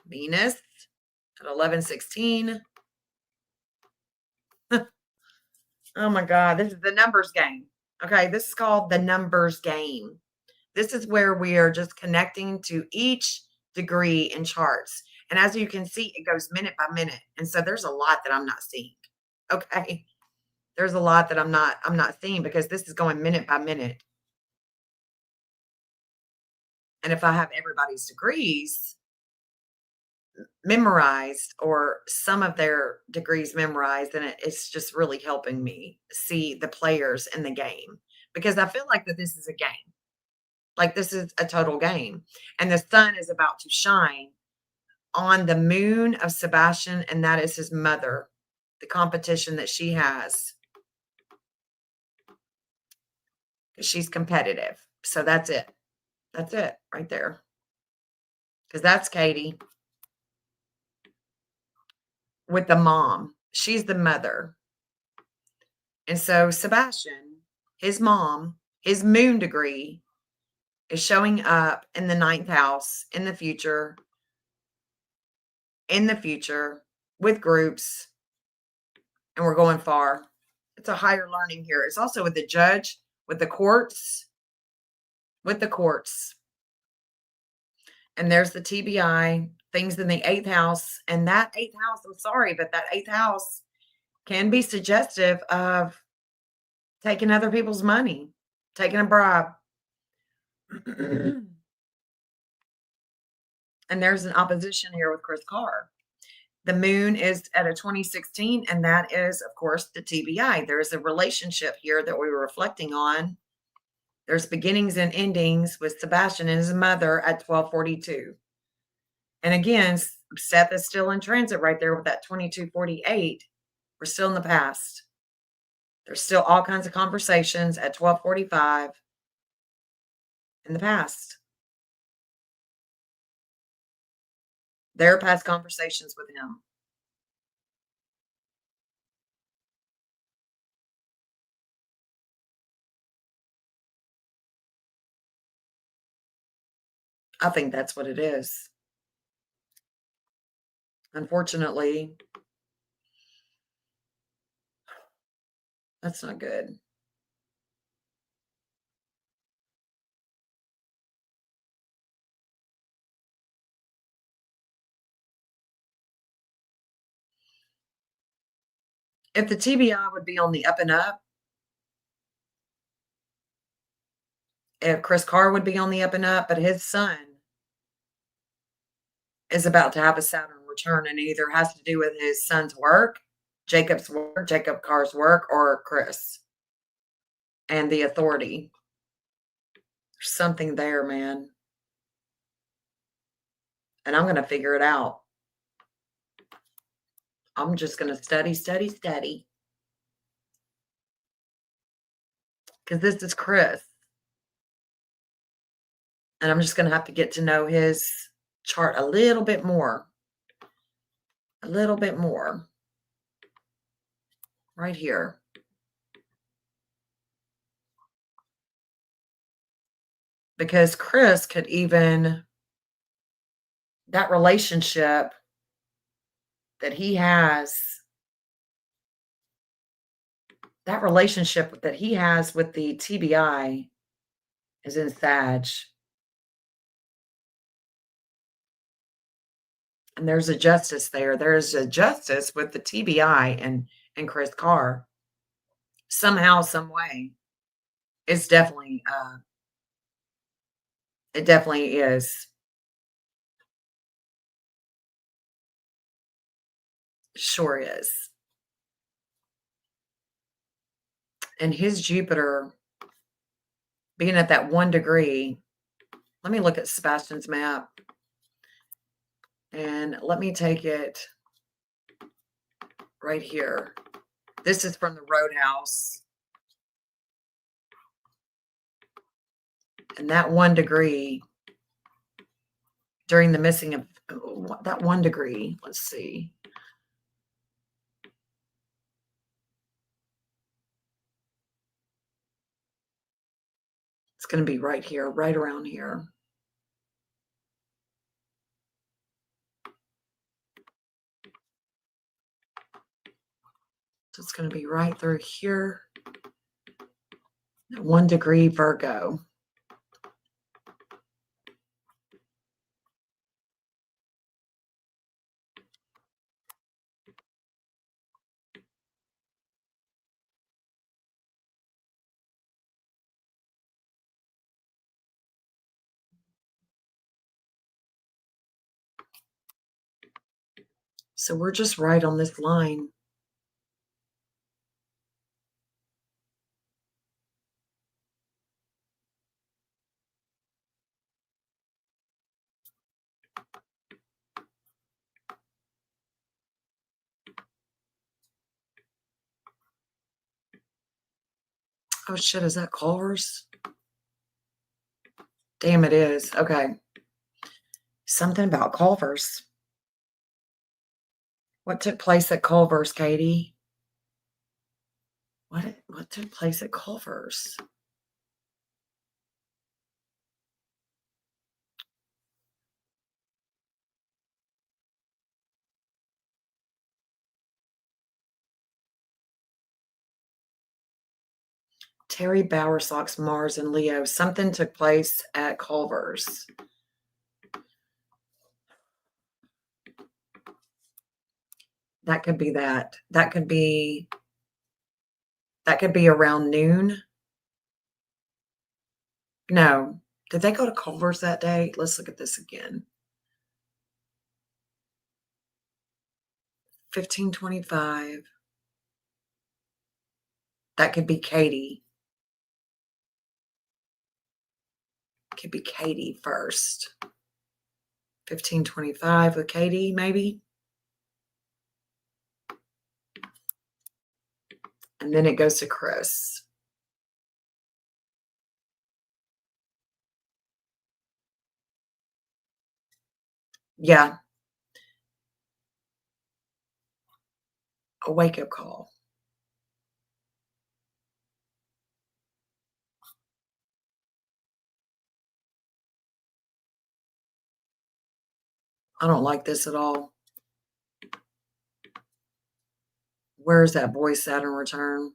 Venus at 11:16. Oh my God, this is the numbers game. Okay, this is called the numbers game. This is where we are just connecting to each degree in charts. And as you can see, it goes minute by minute. And so there's a lot that I'm not seeing. Okay. There's a lot that I'm not seeing because this is going minute by minute. And if I have everybody's degrees memorized or some of their degrees memorized, then it's just really helping me see the players in the game because I feel like that this is a game. Like this is a total game. And the sun is about to shine on the moon of Sebastian, and that is his mother, the competition that she has. She's competitive. So that's it. That's it right there. Because that's Katie with the mom. She's the mother. And so Sebastian, his mom, his moon degree is showing up in the ninth house in the future with groups, and we're going far. It's a higher learning here. It's also with the judge, with the courts, and there's the TBI, things in the eighth house, and that eighth house, I'm sorry, but that eighth house can be suggestive of taking other people's money, taking a bribe. And there's an opposition here with Chris Carr. The moon is at a 2016, and that is, of course, the TBI. There is a relationship here that we were reflecting on. There's beginnings and endings with Sebastian and his mother at 1242. And again, Seth is still in transit right there with that 2248. We're still in the past. There's still all kinds of conversations at 1245 in the past. There are past conversations with him. I think that's what it is. Unfortunately, that's not good. If the TBI would be on the up and up, if Chris Carr would be on the up and up, but his son is about to have a Saturn return, and it either has to do with his son's work, Jacob Carr's work, or Chris and the authority. There's something there, man. And I'm going to figure it out. I'm just going to study. Because this is Chris. And I'm just going to have to get to know his chart a little bit more. A little bit more. Right here. Because Chris could even, that relationship that he has, with the TBI is in Sag. And there's a justice there. There's a justice with the TBI and Chris Carr. Somehow, some way. It's definitely, it definitely is. Sure is. And his Jupiter being at that 1 degree, let me look at Sebastian's map. And let me take it right here. This is from the Roadhouse. And that 1 degree during the missing of that 1 degree, let's see. It's going to be right here, right around here. So it's going to be right through here. 1 degree Virgo. So we're just right on this line. Oh shit, is that Culver's? Damn, it is. Okay. Something about Culver's. What took place at Culver's, Katie? What took place at Culver's? Terry Bowersox, Mars, and Leo. Something took place at Culver's. That could be that. That could be around noon. No. Did they go to Culver's that day? Let's look at this again. 1525. That could be Katie. Could be Katie first. 1525 with Katie, maybe. And then it goes to Chris. Yeah. A wake-up call. I don't like this at all. Where's that boy Saturn return?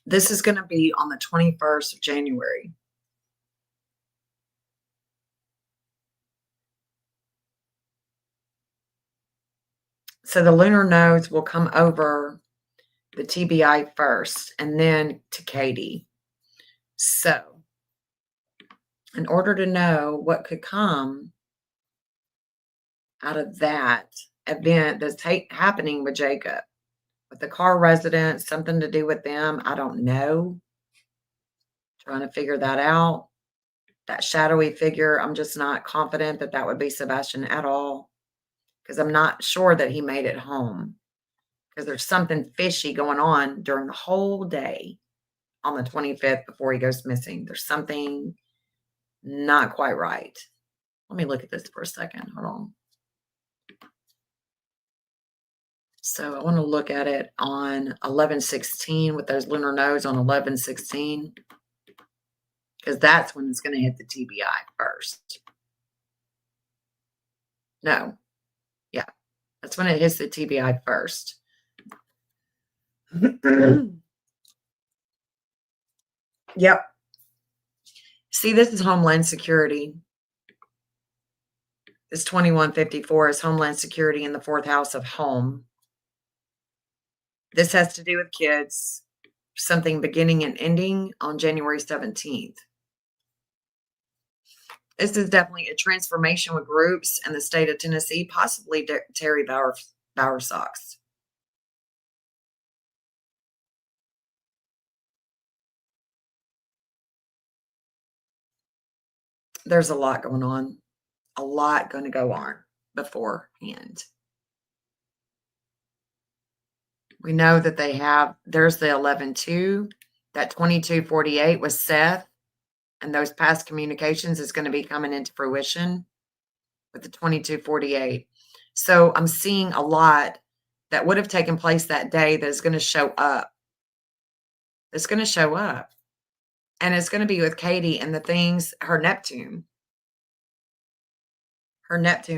This is going to be on the 21st of January. So the lunar nodes will come over the TBI first and then to Katie. So in order to know what could come out of that event that's happening with Jacob, with the car residents, something to do with them, I don't know. Trying to figure that out. That shadowy figure, I'm just not confident that that would be Sebastian at all, because I'm not sure that he made it home, because there's something fishy going on during the whole day on the 25th before he goes missing. There's something not quite right. Let me look at this for a second. Hold on. So I want to look at it on 11/16 with those lunar nodes on 11/16, because that's when it's going to hit the TBI first. No. Yeah. That's when it hits the TBI first. Yep. See, this is Homeland Security. This 2154 is Homeland Security in the 4th house of home. This has to do with kids, something beginning and ending on January 17th. This is definitely a transformation with groups in the state of Tennessee, possibly Terry Bowersox. There's a lot going on. A lot going to go on beforehand. We know that there's the 11-2. That 2248 was Seth, and those past communications is going to be coming into fruition with the 2248. So I'm seeing a lot that would have taken place that day that is going to show up. It's going to show up. And it's going to be with Katie and the things, her Neptune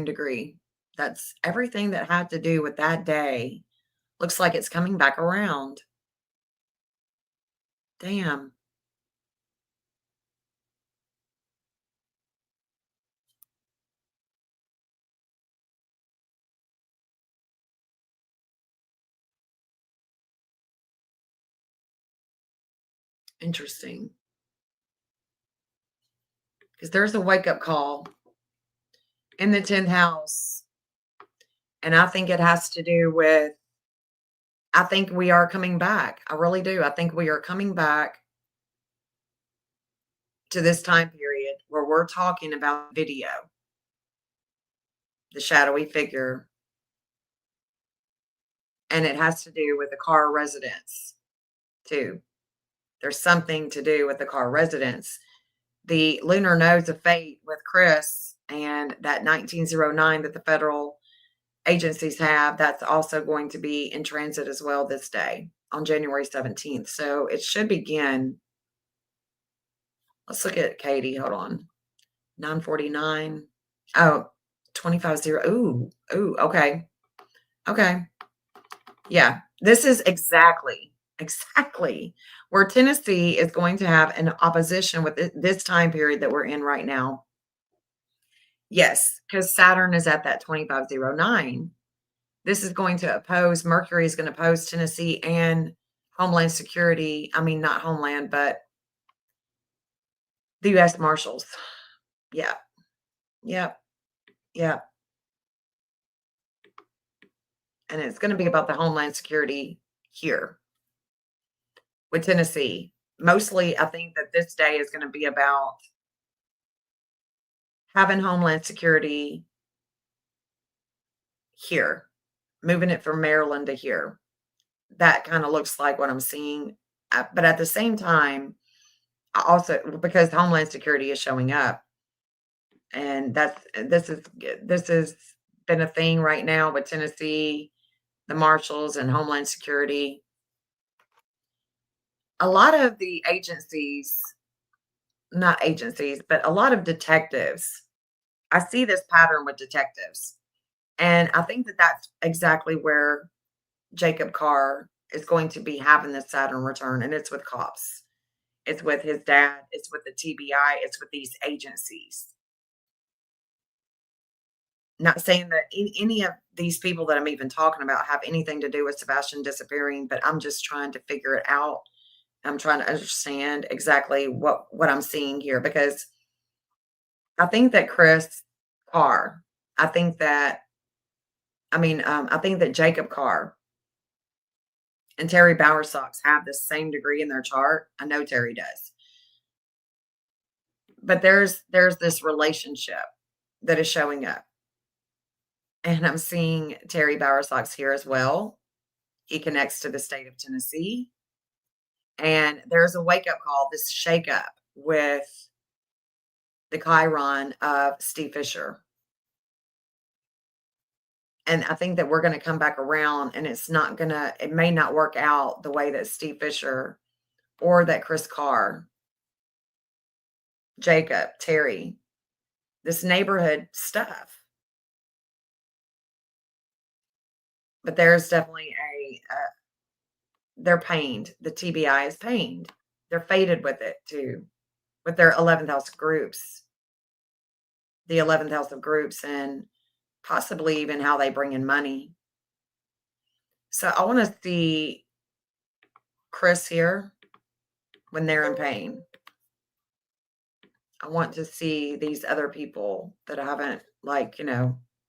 degree. That's everything that had to do with that day. Looks like it's coming back around. Damn. Interesting. Because there's a wake up call in the 10th house. And I think it has to do with, I think we are coming back. I really do. I think we are coming back to this time period where we're talking about video, the shadowy figure. And it has to do with the car residence too. There's something to do with the car residence. The lunar nodes of fate with Chris and that 1909 that the federal agencies have, that's also going to be in transit as well this day on January 17th. So it should begin. Let's look at Katie. Hold on. 949. Oh, 250. Ooh, okay. Okay. Yeah. This is exactly where Tennessee is going to have an opposition with this time period that we're in right now. Yes, because Saturn is at that 2509. This is going to oppose, Mercury is going to oppose Tennessee and Homeland Security. I mean, not Homeland, but the U.S. Marshals. Yeah. Yep. Yep. And it's going to be about the Homeland Security here with Tennessee. Mostly, I think that this day is going to be about having Homeland Security here, moving it from Maryland to here. That kind of looks like what I'm seeing. But at the same time, I also, because Homeland Security is showing up, and this has been a thing right now with Tennessee, the Marshals, and Homeland Security. A lot of the agencies, not agencies, but a lot of detectives, I see this pattern with detectives. And I think that that's exactly where Jacob Carr is going to be having this Saturn return, and it's with cops. It's with his dad, it's with the TBI, it's with these agencies. Not saying that any of these people that I'm even talking about have anything to do with Sebastian disappearing, but I'm just trying to figure it out. I'm trying to understand exactly what I'm seeing here, because I think that Chris Carr, I think that I think that Jacob Carr and Terry Bowersox have the same degree in their chart. I know Terry does. But there's this relationship that is showing up. And I'm seeing Terry Bowersox here as well. He connects to the state of Tennessee. And there's a wake-up call, this shakeup with the Chiron of Steve Fisher. And I think that we're going to come back around, and it may not work out the way that Steve Fisher or that Chris Carr, Jacob, Terry, this neighborhood stuff. But there's definitely they're pained. The TBI is pained. They're faded with it too, with their 11th house groups, the 11th house of groups, and possibly even how they bring in money. So I want to see Chris here when they're in pain. I want to see these other people that I haven't,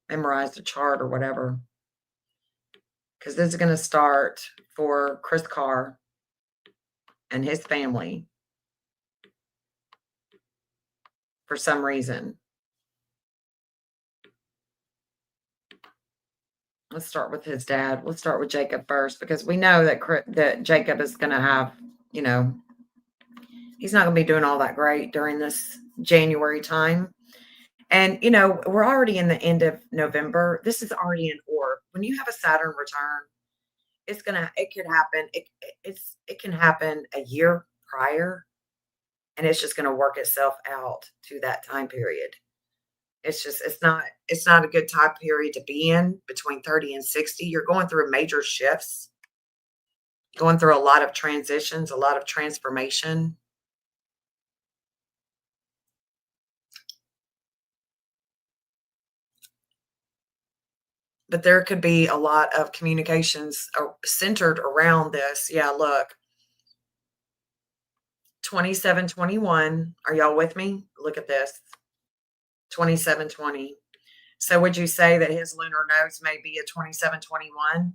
memorized a chart or whatever. Because this is going to start for Chris Carr and his family for some reason. Let's start with his dad. Let's start with Jacob first because we know that that Jacob is going to have, you know, he's not going to be doing all that great during this January time. And you know, we're already in the end of November. This is already an orb. When you have a Saturn return, it could happen. It can happen a year prior, and it's just going to work itself out to that time period. It's not a good time period to be in between 30 and 60. You're going through major shifts, going through a lot of transitions, a lot of transformation. But there could be a lot of communications centered around this. Yeah, look, 2721. Are y'all with me? Look at this. 2720. So would you say that his lunar nodes may be a 2721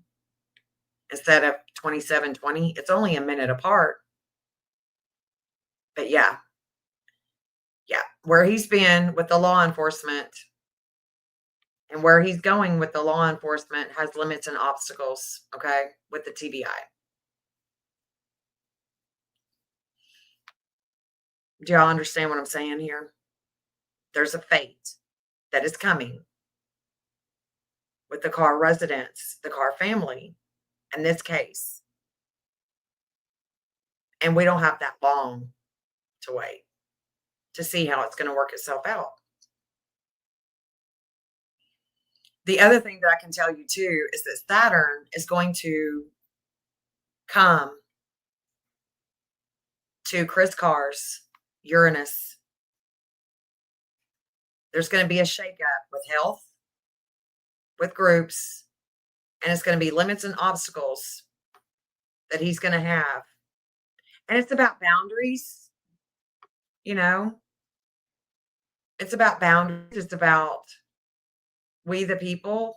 instead of 2720? It's only a minute apart. But yeah, where he's been with the law enforcement and where he's going with the law enforcement has limits and obstacles, okay, with the TBI. Do y'all understand what I'm saying here? There's a fate that is coming with the Carr residents, the Carr family, in this case. And we don't have that long to wait to see how it's going to work itself out. The other thing that I can tell you too is that Saturn is going to come to Chris Carr's Uranus. There's going to be a shakeup with health, with groups, and it's going to be limits and obstacles that he's going to have. And it's about boundaries, you know, it's about boundaries. It's about we the people.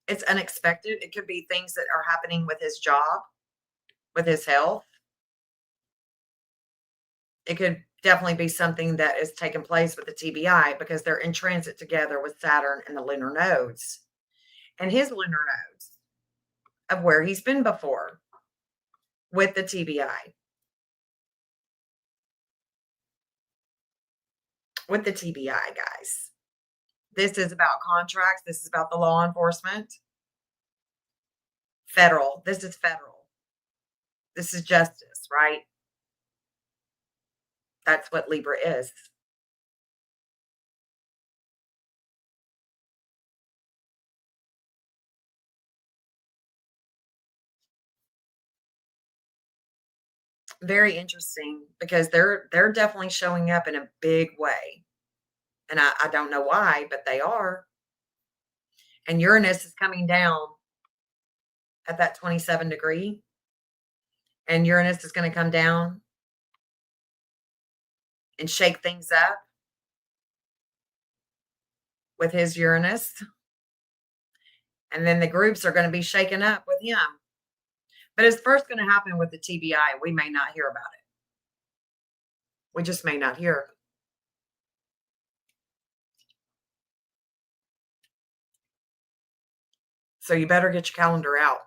It's unexpected. It could be things that are happening with his job, with his health. It could definitely be something that is taking place with the TBI because they're in transit together with Saturn and the lunar nodes and his lunar nodes of where he's been before with the TBI. With the TBI, guys. This is about contracts. This is about the law enforcement. Federal. This is federal. This is justice, right? That's what Libra is. Very interesting because they're definitely showing up in a big way. And I don't know why, but they are. And Uranus is coming down at that 27 degree. And Uranus is going to come down and shake things up with his Uranus. And then the groups are going to be shaken up with him. But it's first going to happen with the TBI. We may not hear about it. We just may not hear. So you better get your calendar out.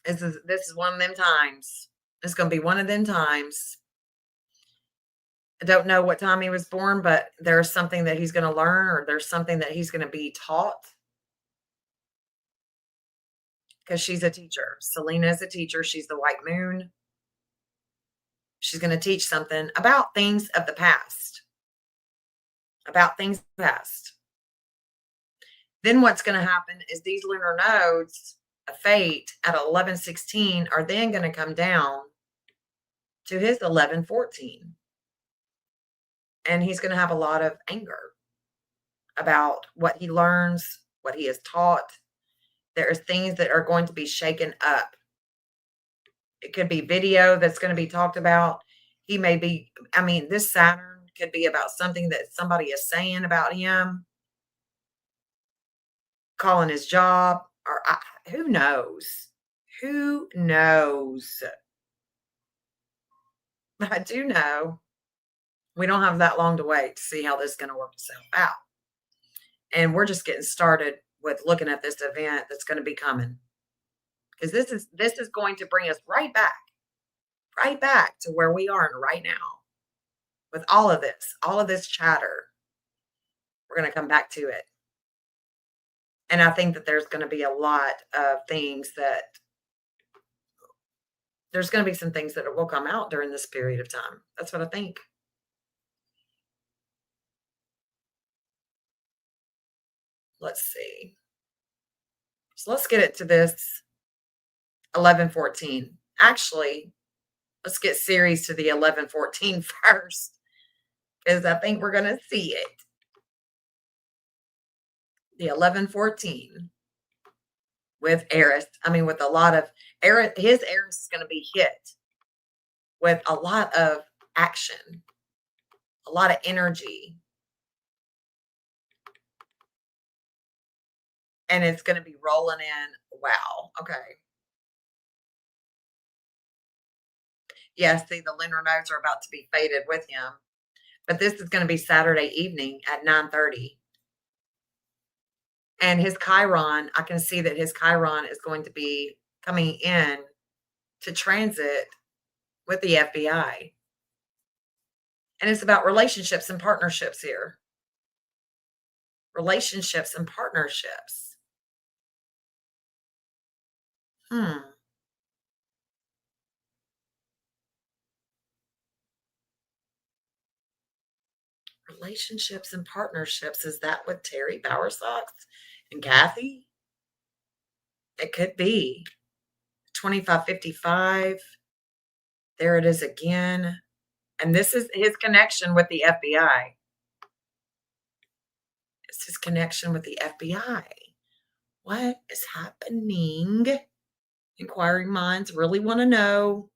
This is one of them times. It's going to be one of them times. I don't know what time he was born, but there's something that he's going to learn or there's something that he's going to be taught. Because she's a teacher. Selena is a teacher. She's the white moon. She's going to teach something about things of the past. About things of the past. Then what's going to happen is these lunar nodes of fate at 1116 are then going to come down to his 1114. And he's going to have a lot of anger about what he learns, what he is taught. There's things that are going to be shaken up. It could be video that's going to be talked about. He may be, I mean, this Saturn could be about something that somebody is saying about him, calling his job, or who knows? Who knows? But I do know we don't have that long to wait to see how this is going to work itself out. And we're just getting started with looking at this event that's going to be coming, because this is going to bring us right back to where we are right now with all of this chatter. We're going to come back to it. And I think that there's going to be a lot of things that there's going to be some things that will come out during this period of time. That's what I think. Let's see. So let's get it to this 1114. Actually, let's get series to the 1114 first, because I think we're going to see it. The 1114 with Eris. I mean, with a lot of Eris, his Eris is going to be hit with a lot of action, a lot of energy. And it's going to be rolling in. Wow. Okay. Yes, see, the lunar nodes are about to be faded with him. But this is going to be Saturday evening at 9:30. And his Chiron, I can see that his Chiron is going to be coming in to transit with the FBI. And it's about relationships and partnerships here. Relationships and partnerships. Relationships and partnerships. Is that with Terry Bowersox and Kathy? It could be. 2555. There it is again. And this is his connection with the FBI. It's his connection with the FBI. What is happening? Inquiring minds really want to know.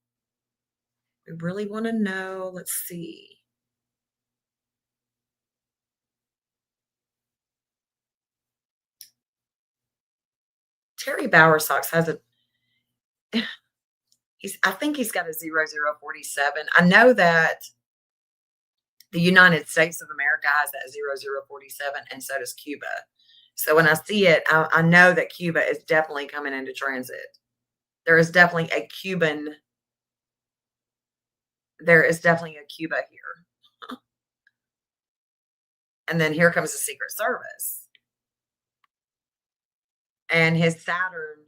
We really want to know. Let's see. Terry Bowersox has a I think he's got a 0047. I know that the United States of America has that 0047, and so does Cuba. So when I see it, I know that Cuba is definitely coming into transit. There is definitely a Cuba here. And then here comes the Secret Service. And his Saturn,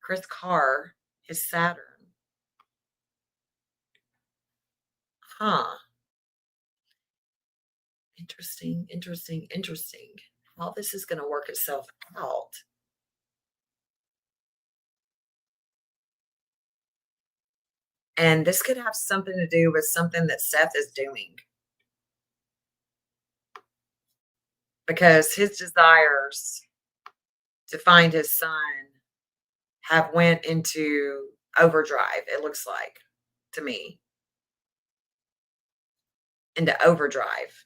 Chris Carr, his Saturn. Interesting. How this is going to work itself out. And this could have something to do with something that Seth is doing. Because his desires to find his son have went into overdrive, it looks like to me. Into overdrive.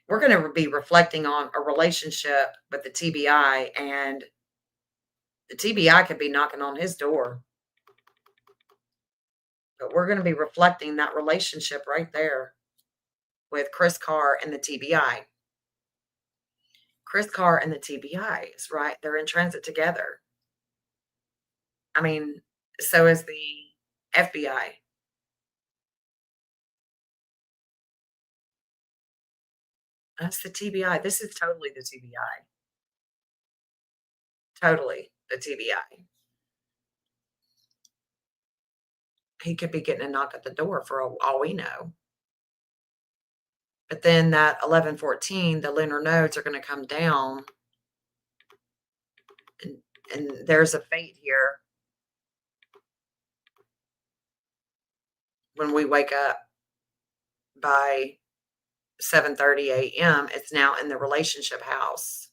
We're going to be reflecting on a relationship with the TBI, and the TBI could be knocking on his door. But we're going to be reflecting that relationship right there with Chris Carr and the TBI. Chris Carr and the TBI is right. They're in transit together. I mean, so is the FBI. That's the TBI. This is totally the TBI. Totally the TBI. He could be getting a knock at the door for all we know. But then that 1114, the lunar nodes are going to come down. And there's a fate here. When we wake up by 7:30 a.m., it's now in the relationship house.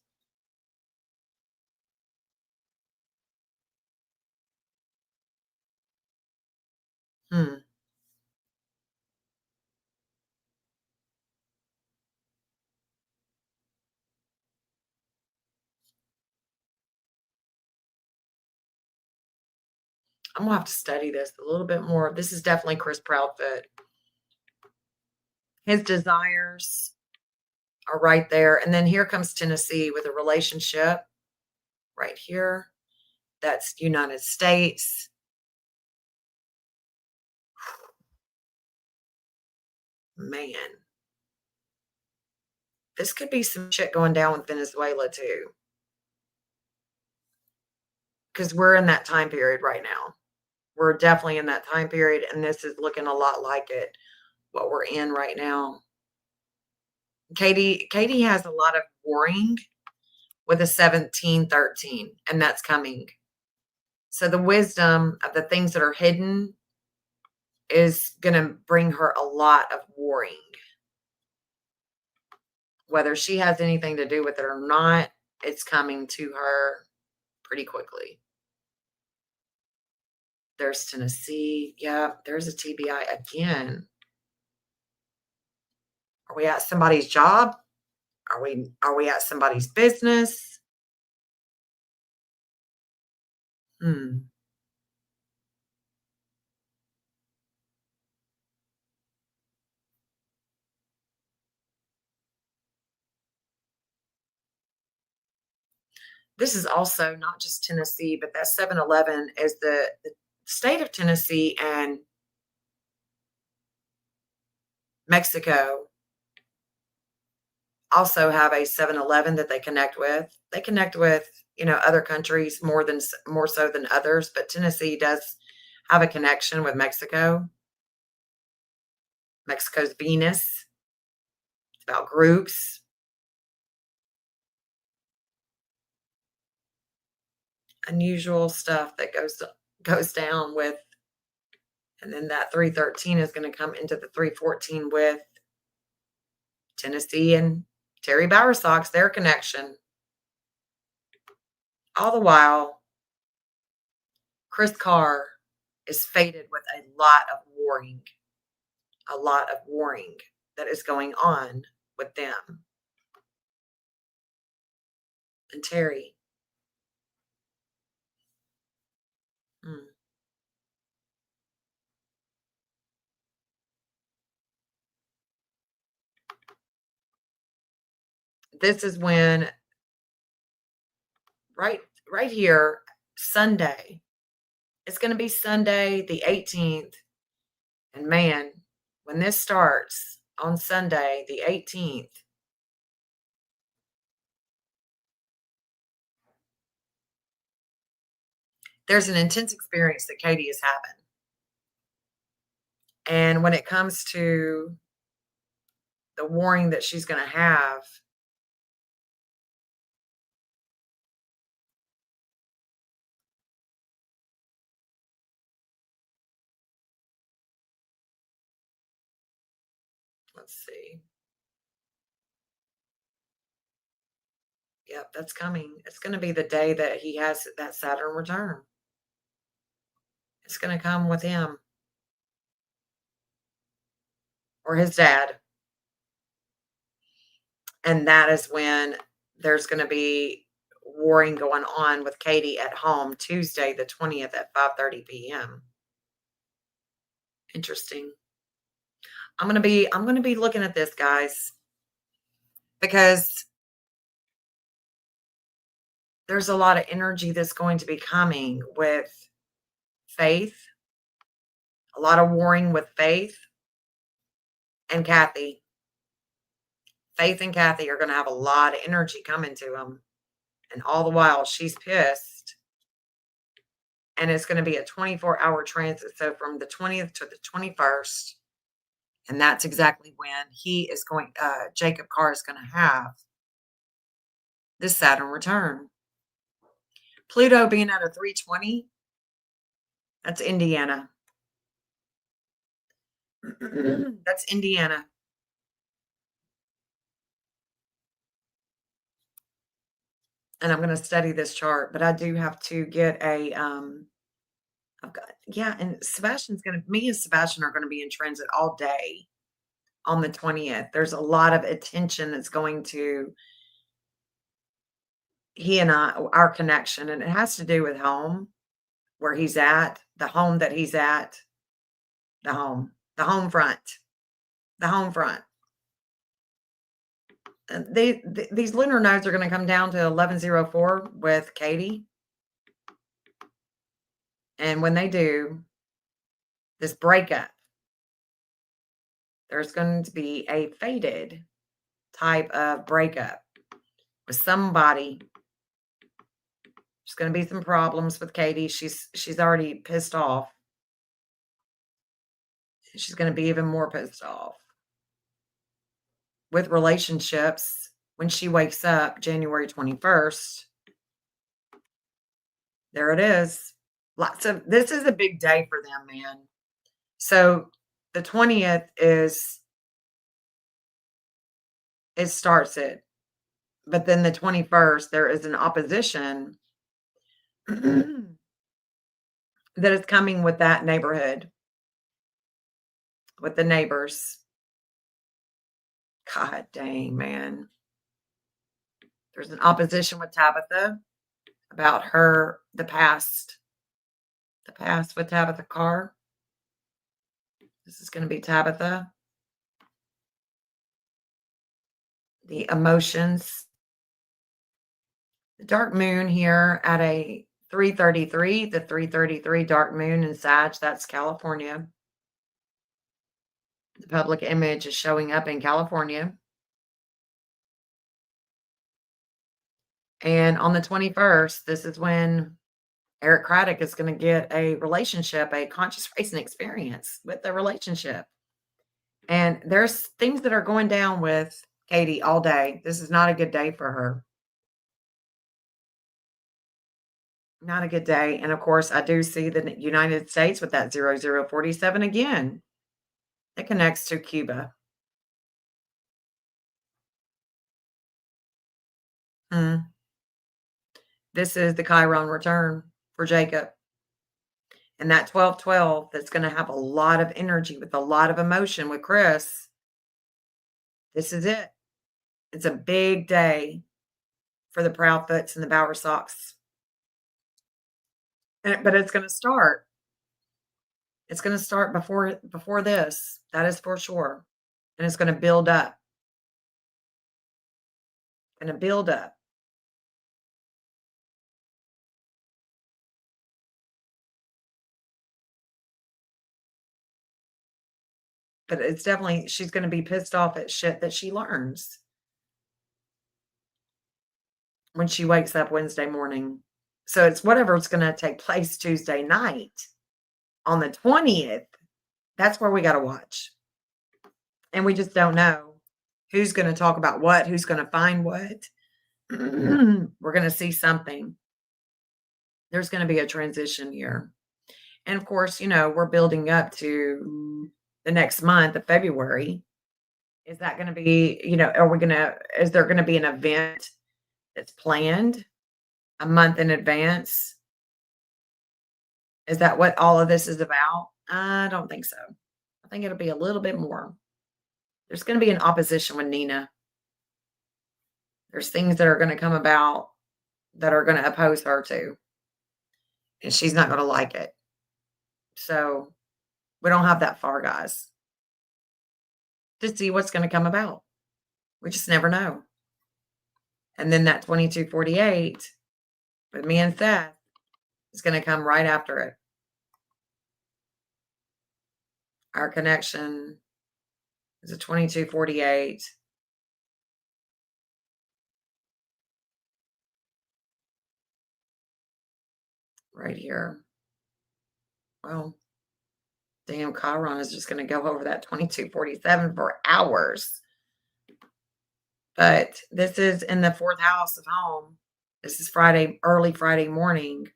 I'm going to have to study this a little bit more. This is definitely Chris Proudfoot. His desires are right there. And then here comes Tennessee with a relationship. right here. That's United States. Man, this could be some shit going down with Venezuela too, because we're in that time period right now. We're definitely in that time period, and this is looking a lot like it, what we're in right now. Katie has a lot of warring with a 1713, and that's coming. So the wisdom of the things that are hidden is going to bring her a lot of warring. Whether she has anything to do with it or not, it's coming to her pretty quickly. There's Tennessee. Yeah, there's a TBI again. Are we at somebody's job? Are we at somebody's business? Hmm. This is also not just Tennessee, but that 7-Eleven is the state of Tennessee and Mexico also have a 7-Eleven that they connect with. They connect with, other countries more so than others, but Tennessee does have a connection with Mexico. Mexico's Venus. It's about groups. Unusual stuff that goes down with, and then that 313 is going to come into the 314 with Tennessee and Terry Bowersox, their connection. All the while, Chris Carr is fated with a lot of warring that is going on with them and Terry. Hmm. This is when right here, Sunday. It's going to be Sunday the 18th. And man, when this starts on Sunday the 18th, there's an intense experience that Katie is having. And when it comes to the warning that she's going to have, let's see. Yep, that's coming. It's going to be the day that he has that Saturn return. It's going to come with him or his dad. And that is when there's going to be warring going on with Katie at home Tuesday the 20th at 5:30 p.m. Interesting. I'm going to be looking at this, guys, because there's a lot of energy that's going to be coming with Faith, a lot of warring with Faith and Kathy. Faith and Kathy are going to have a lot of energy coming to them. And all the while, she's pissed. And it's going to be a 24-hour transit. So from the 20th to the 21st. And that's exactly when Jacob Carr is going to have this Saturn return. Pluto being at a 320, that's Indiana. That's Indiana. And I'm going to study this chart, but I do have to get and me and Sebastian are going to be in transit all day on the 20th. There's a lot of attention that's going to he and our connection, and it has to do with home, where he's at, the home that he's at, the home front. these lunar nodes are going to come down to 1104 with Katie. And when they do, this breakup, there's going to be a fated type of breakup with somebody. There's going to be some problems with Katie. She's already pissed off. She's going to be even more pissed off with relationships when she wakes up January 21st. There it is. This is a big day for them, man. So the 20th it starts it. But then the 21st, there is an opposition that is coming with that neighborhood, with the neighbors. God dang, man. There's an opposition with Tabitha about the past with Tabitha Carr. This is going to be Tabitha. The emotions. The dark moon here at a 333, the 333 dark moon in Sag, that's California. The public image is showing up in California. And on the 21st, this is when Eric Craddock is going to get a relationship, a conscious racing experience with the relationship. And there's things that are going down with Katie all day. This is not a good day for her. Not a good day. And of course, I do see the United States with that 0047 again. It connects to Cuba. This is the Chiron return for Jacob. And that 1212 that's going to have a lot of energy with a lot of emotion with Chris. This is it. It's a big day for the Proudfoots and the Bowersox. But it's going to start. It's going to start before this. That is for sure. And it's going to build up. Going to build up. But it's definitely, she's going to be pissed off at shit that she learns when she wakes up Wednesday morning. So it's whatever's going to take place Tuesday night on the 20th. That's where we got to watch. And we just don't know who's going to talk about what, who's going to find what. We're going to see something. There's going to be a transition here. And of course, we're building up to the next month of February. Is that going to be, is there going to be an event that's planned a month in advance? Is that what all of this is about? I don't think so. I think it'll be a little bit more. There's going to be an opposition with Nina. There's things that are going to come about that are going to oppose her too. And she's not going to like it. So we don't have that far, guys, to see what's going to come about. We just never know. And then that 2248 with me and Seth is going to come right after it. Our connection is a 2248. Right here. Well, damn, Chiron is just going to go over that 2247 for hours. But this is in the 4th house of home. This is early Friday morning.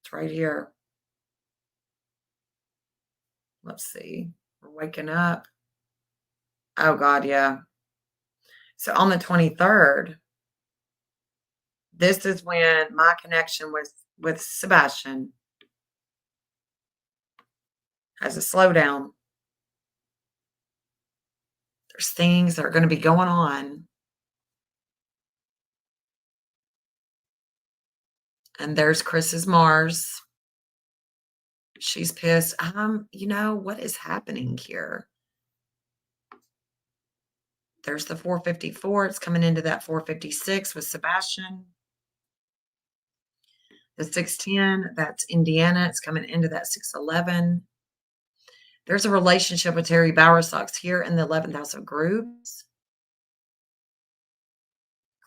It's right here. Let's see. We're waking up. Oh, God, yeah. So on the 23rd, this is when my connection with Sebastian has a slowdown. There's things that are going to be going on. And there's Chris's Mars. She's pissed. What is happening here? There's the 454. It's coming into that 456 with Sebastian. The 610, that's Indiana. It's coming into that 611. There's a relationship with Terry Bowersox here in the 11th house of groups.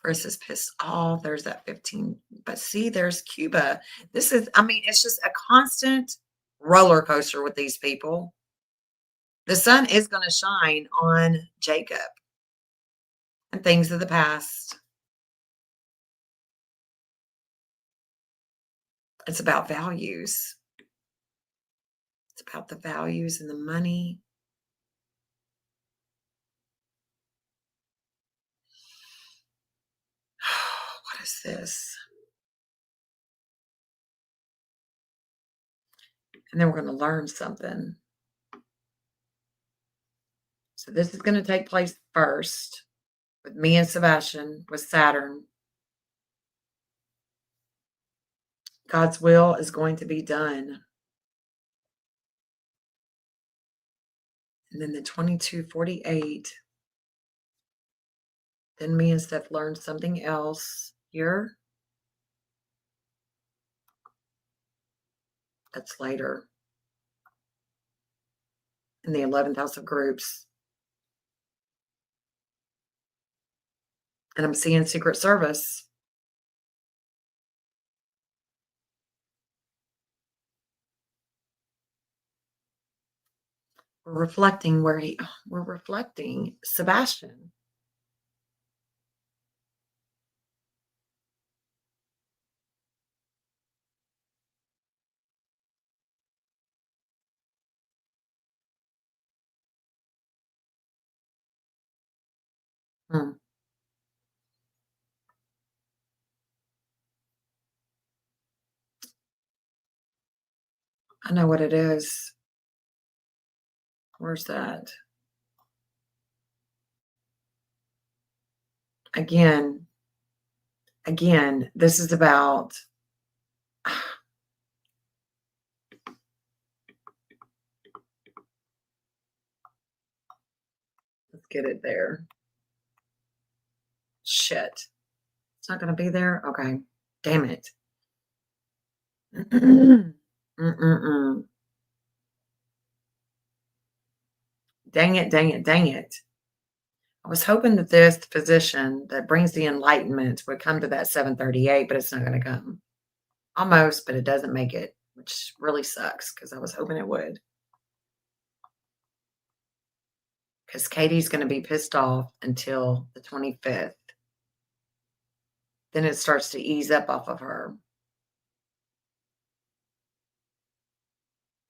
Chris is pissed off. There's that 15. But see, there's Cuba. This is, I mean, it's just a constant roller coaster with these people. The sun is going to shine on Jacob and things of the past. It's about values. It's about the values and the money. What is this? And then we're going to learn something. So this is going to take place first with me and Sebastian with Saturn. God's will is going to be done. And then the 2248. Then me and Steph learned something else here. That's later. In the 11th house of groups. And I'm seeing Secret Service. We're reflecting we're reflecting Sebastian. Hmm. I know what it is. Where's that? Again, this is about let's get it there. Shit. It's not going to be there? Okay. Damn it. Mm-mm-mm. Dang it, dang it, dang it. I was hoping that this position that brings the enlightenment would come to that 738, but it's not going to come. Almost, but it doesn't make it, which really sucks because I was hoping it would. Because Katie's going to be pissed off until the 25th. Then it starts to ease up off of her.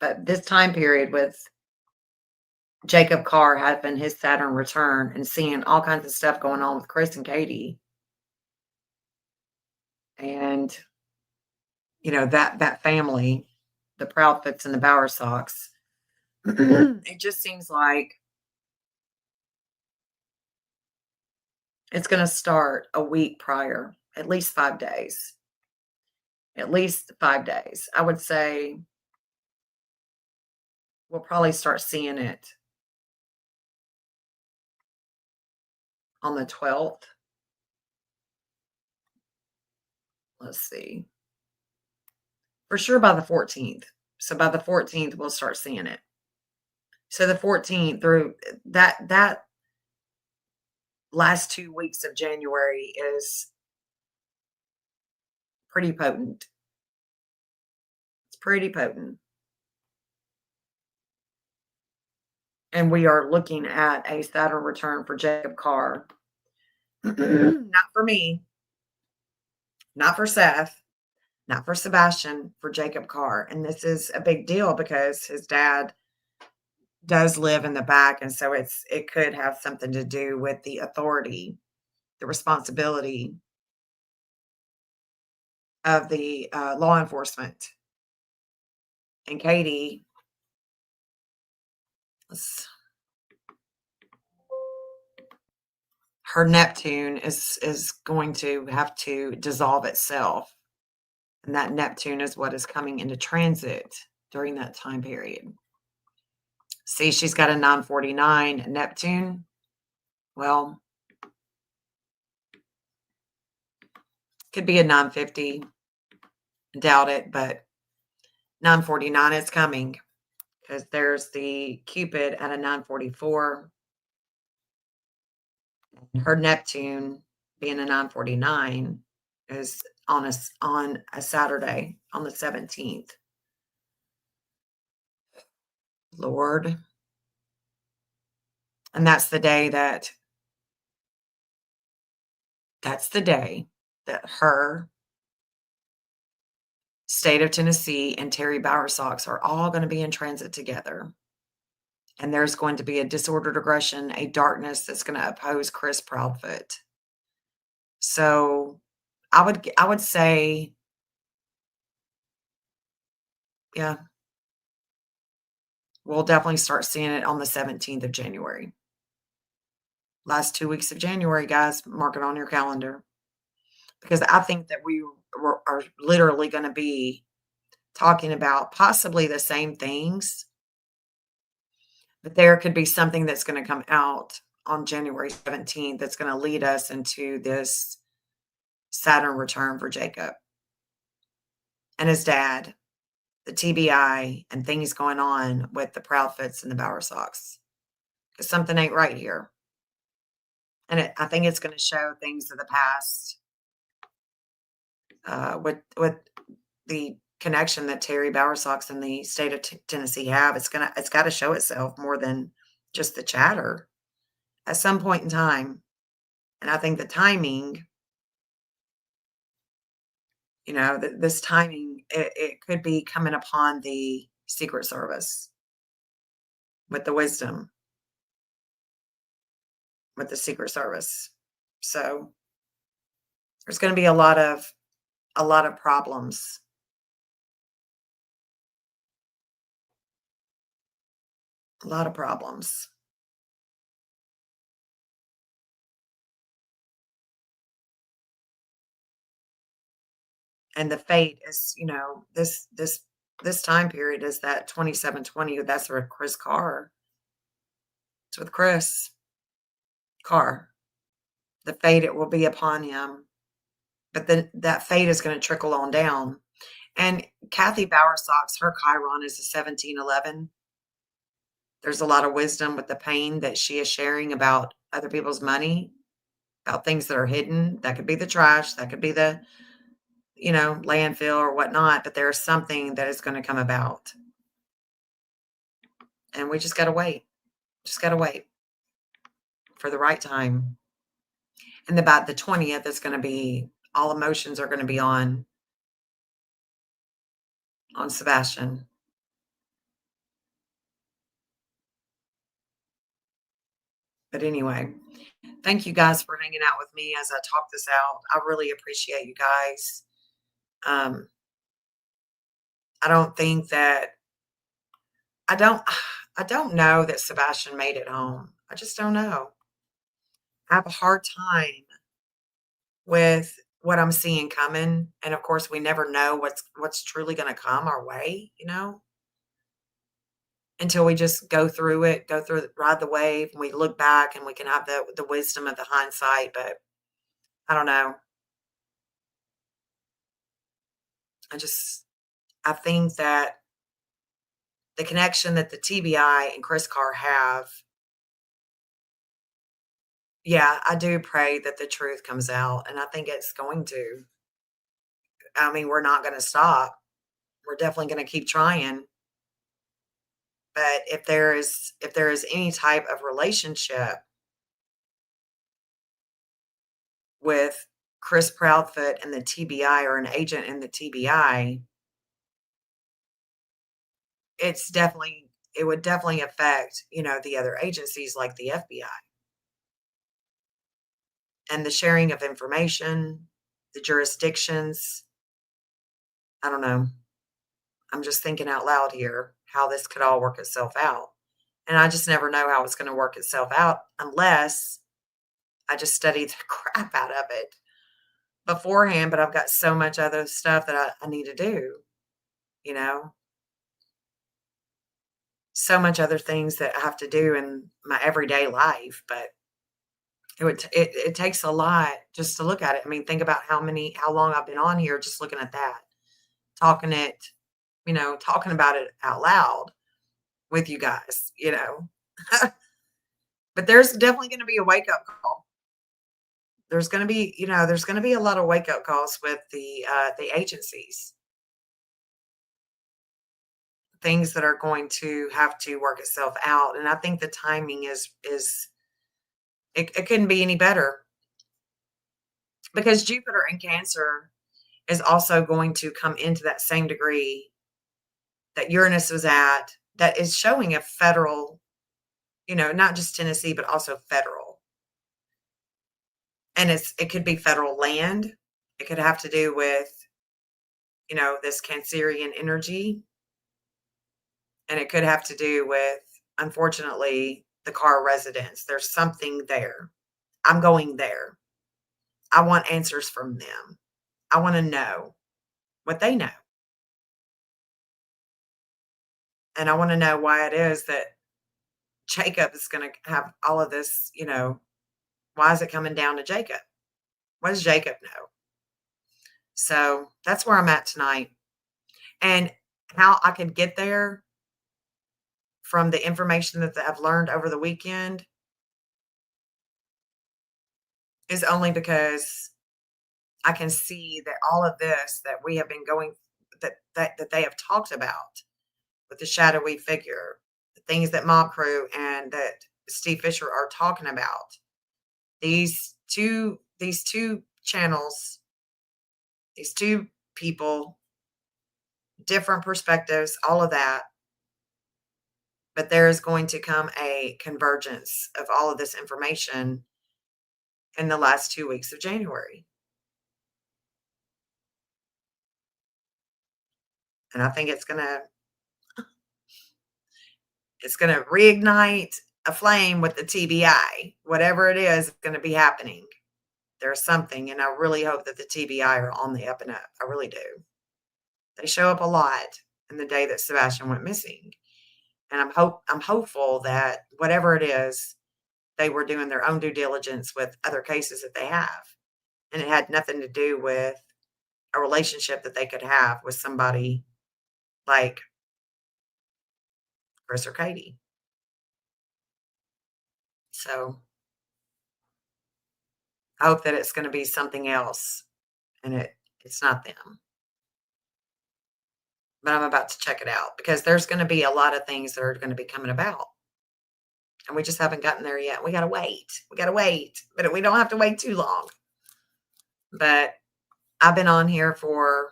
But this time period with Jacob Carr having his Saturn return and seeing all kinds of stuff going on with Chris and Katie. And, you know, that family, the Proudfoots and the Bowersox, it just seems like it's going to start a week prior, at least 5 days. At least 5 days. I would say we'll probably start seeing it on the 12th. Let's see. For sure by the 14th. So by the 14th, we'll start seeing it. So the 14th through that last 2 weeks of January is pretty potent. It's pretty potent. And we are looking at a Saturn return for Jacob Carr. Not for me. Not for Seth. Not for Sebastian, for Jacob Carr. And this is a big deal because his dad does live in the back. And so it could have something to do with the authority, the responsibility of the law enforcement. And Katie, her Neptune is going to have to dissolve itself. And that Neptune is what is coming into transit during that time period. See, she's got a 949 Neptune. Well, Could be a 950. Doubt it, but 949 is coming because there's the Cupid at a 944. Her Neptune being a 949 is on a Saturday on the 17th. Lord. And that's the day that her state of Tennessee and Terry Bowersox are all going to be in transit together. And there's going to be a disordered aggression, a darkness that's going to oppose Chris Proudfoot. So I would say, yeah, we'll definitely start seeing it on the 17th of January. Last 2 weeks of January, guys, mark it on your calendar because I think that are literally going to be talking about possibly the same things, but there could be something that's going to come out on January 17th that's going to lead us into this Saturn return for Jacob and his dad, the TBI, and things going on with the Proudfoots and the Bowersox. Because something ain't right here. And I think it's going to show things of the past with the connection that Terry Bowersox and the state of Tennessee have. It's got to show itself more than just the chatter at some point in time. And I think the timing, this timing, it could be coming upon the Secret Service with the wisdom, with the Secret Service. So there's going to be a lot of problems. A lot of problems. And the fate is, this time period is that 2720. That's where Chris Carr. It's with Chris Carr. The fate, it will be upon him. But then that fate is going to trickle on down. And Kathy Bowersox, her Chiron is a 1711. There's a lot of wisdom with the pain that she is sharing about other people's money, about things that are hidden. That could be the trash. That could be the, landfill or whatnot. But there's something that is going to come about. And we just got to wait. Just got to wait for the right time. And about the 20th, it's going to be, all emotions are going to be on Sebastian. But anyway, thank you guys for hanging out with me as I talk this out. I really appreciate you guys. I don't think that I don't know that Sebastian made it home. I just don't know. I have a hard time with what I'm seeing coming, and of course, we never know what's truly going to come our way, until we just go through it, ride the wave, and we look back and we can have the wisdom of the hindsight. But I don't know. I think that the connection that the TBI and Chris Carr have, yeah, I do pray that the truth comes out, and I think it's going to. I mean, we're not going to stop. We're definitely going to keep trying. But if there is any type of relationship with Chris Proudfoot and the TBI, or an agent in the TBI, it would definitely affect, the other agencies like the FBI. And the sharing of information, the jurisdictions. I don't know. I'm just thinking out loud here how this could all work itself out. And I just never know how it's going to work itself out unless I just study the crap out of it beforehand. But I've got so much other stuff that I need to do, so much other things that I have to do in my everyday life. But It takes a lot just to look at it. I mean, think about how long I've been on here just looking at that, talking about it out loud with you guys, But there's definitely going to be a wake up call. There's going to be, a lot of wake up calls with the agencies. Things that are going to have to work itself out, and I think the timing is it couldn't be any better, because Jupiter in Cancer is also going to come into that same degree that Uranus was at, that is showing a federal, not just Tennessee, but also federal. And it could be federal land. It could have to do with, this Cancerian energy. And it could have to do with, unfortunately, the car residents. There's something there. I'm going there. I want answers from them. I want to know what they know. And I want to know why it is that Jacob is going to have all of this, why is it coming down to Jacob? What does Jacob know? So that's where I'm at tonight. And how I could get there from the information that I've learned over the weekend is only because I can see that all of this that we have been going, that they have talked about with the shadowy figure, the things that Mob Crew and that Steve Fisher are talking about, these two channels, these two people, different perspectives, all of that. But there is going to come a convergence of all of this information in the last 2 weeks of January. And I think it's going to reignite a flame with the TBI. Whatever it is, it's going to be happening. There's something, and I really hope that the TBI are on the up and up. I really do. They show up a lot in the day that Sebastian went missing. And I'm hopeful that whatever it is, they were doing their own due diligence with other cases that they have. And it had nothing to do with a relationship that they could have with somebody like Chris or Katie. So I hope that it's going to be something else, and it's not them. But I'm about to check it out, because there's going to be a lot of things that are going to be coming about. And we just haven't gotten there yet. We got to wait. But we don't have to wait too long. But I've been on here for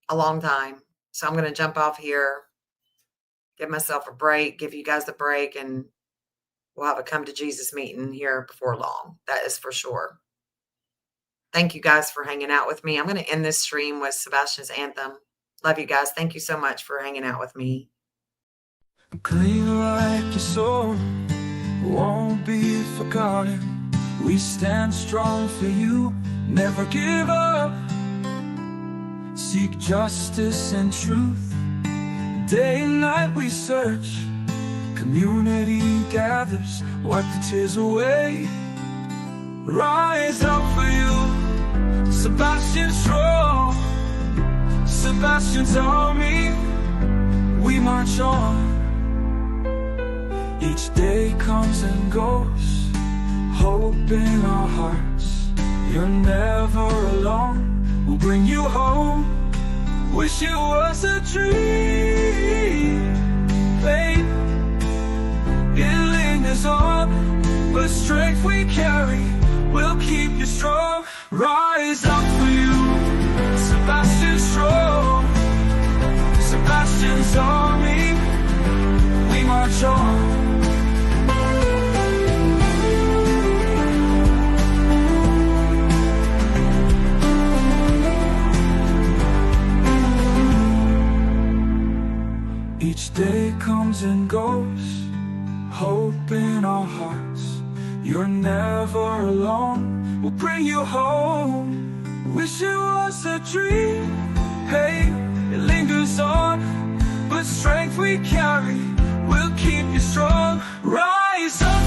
a long time. So I'm going to jump off here, give myself a break, give you guys a break, and we'll have a come to Jesus meeting here before long. That is for sure. Thank you guys for hanging out with me. I'm going to end this stream with Sebastian's Anthem. Love you guys. Thank you so much for hanging out with me. Clean like your soul, won't be forgotten. We stand strong for you, never give up. Seek justice and truth. Day and night we search. Community gathers, wipe the tears away. Rise up for you, Sebastian strong. Sebastian's army, we march on. Each day comes and goes, hope in our hearts. You're never alone, we'll bring you home. Wish it was a dream, babe. It lingers on, but strength we carry will keep you strong. Rise up for you, Sebastian strong. Sebastian's army, we march on. Each day comes and goes, hope in our hearts. You're never alone, we'll bring you home. Wish it was a dream, hey, it lingers on, but strength we carry will keep you strong. Rise up.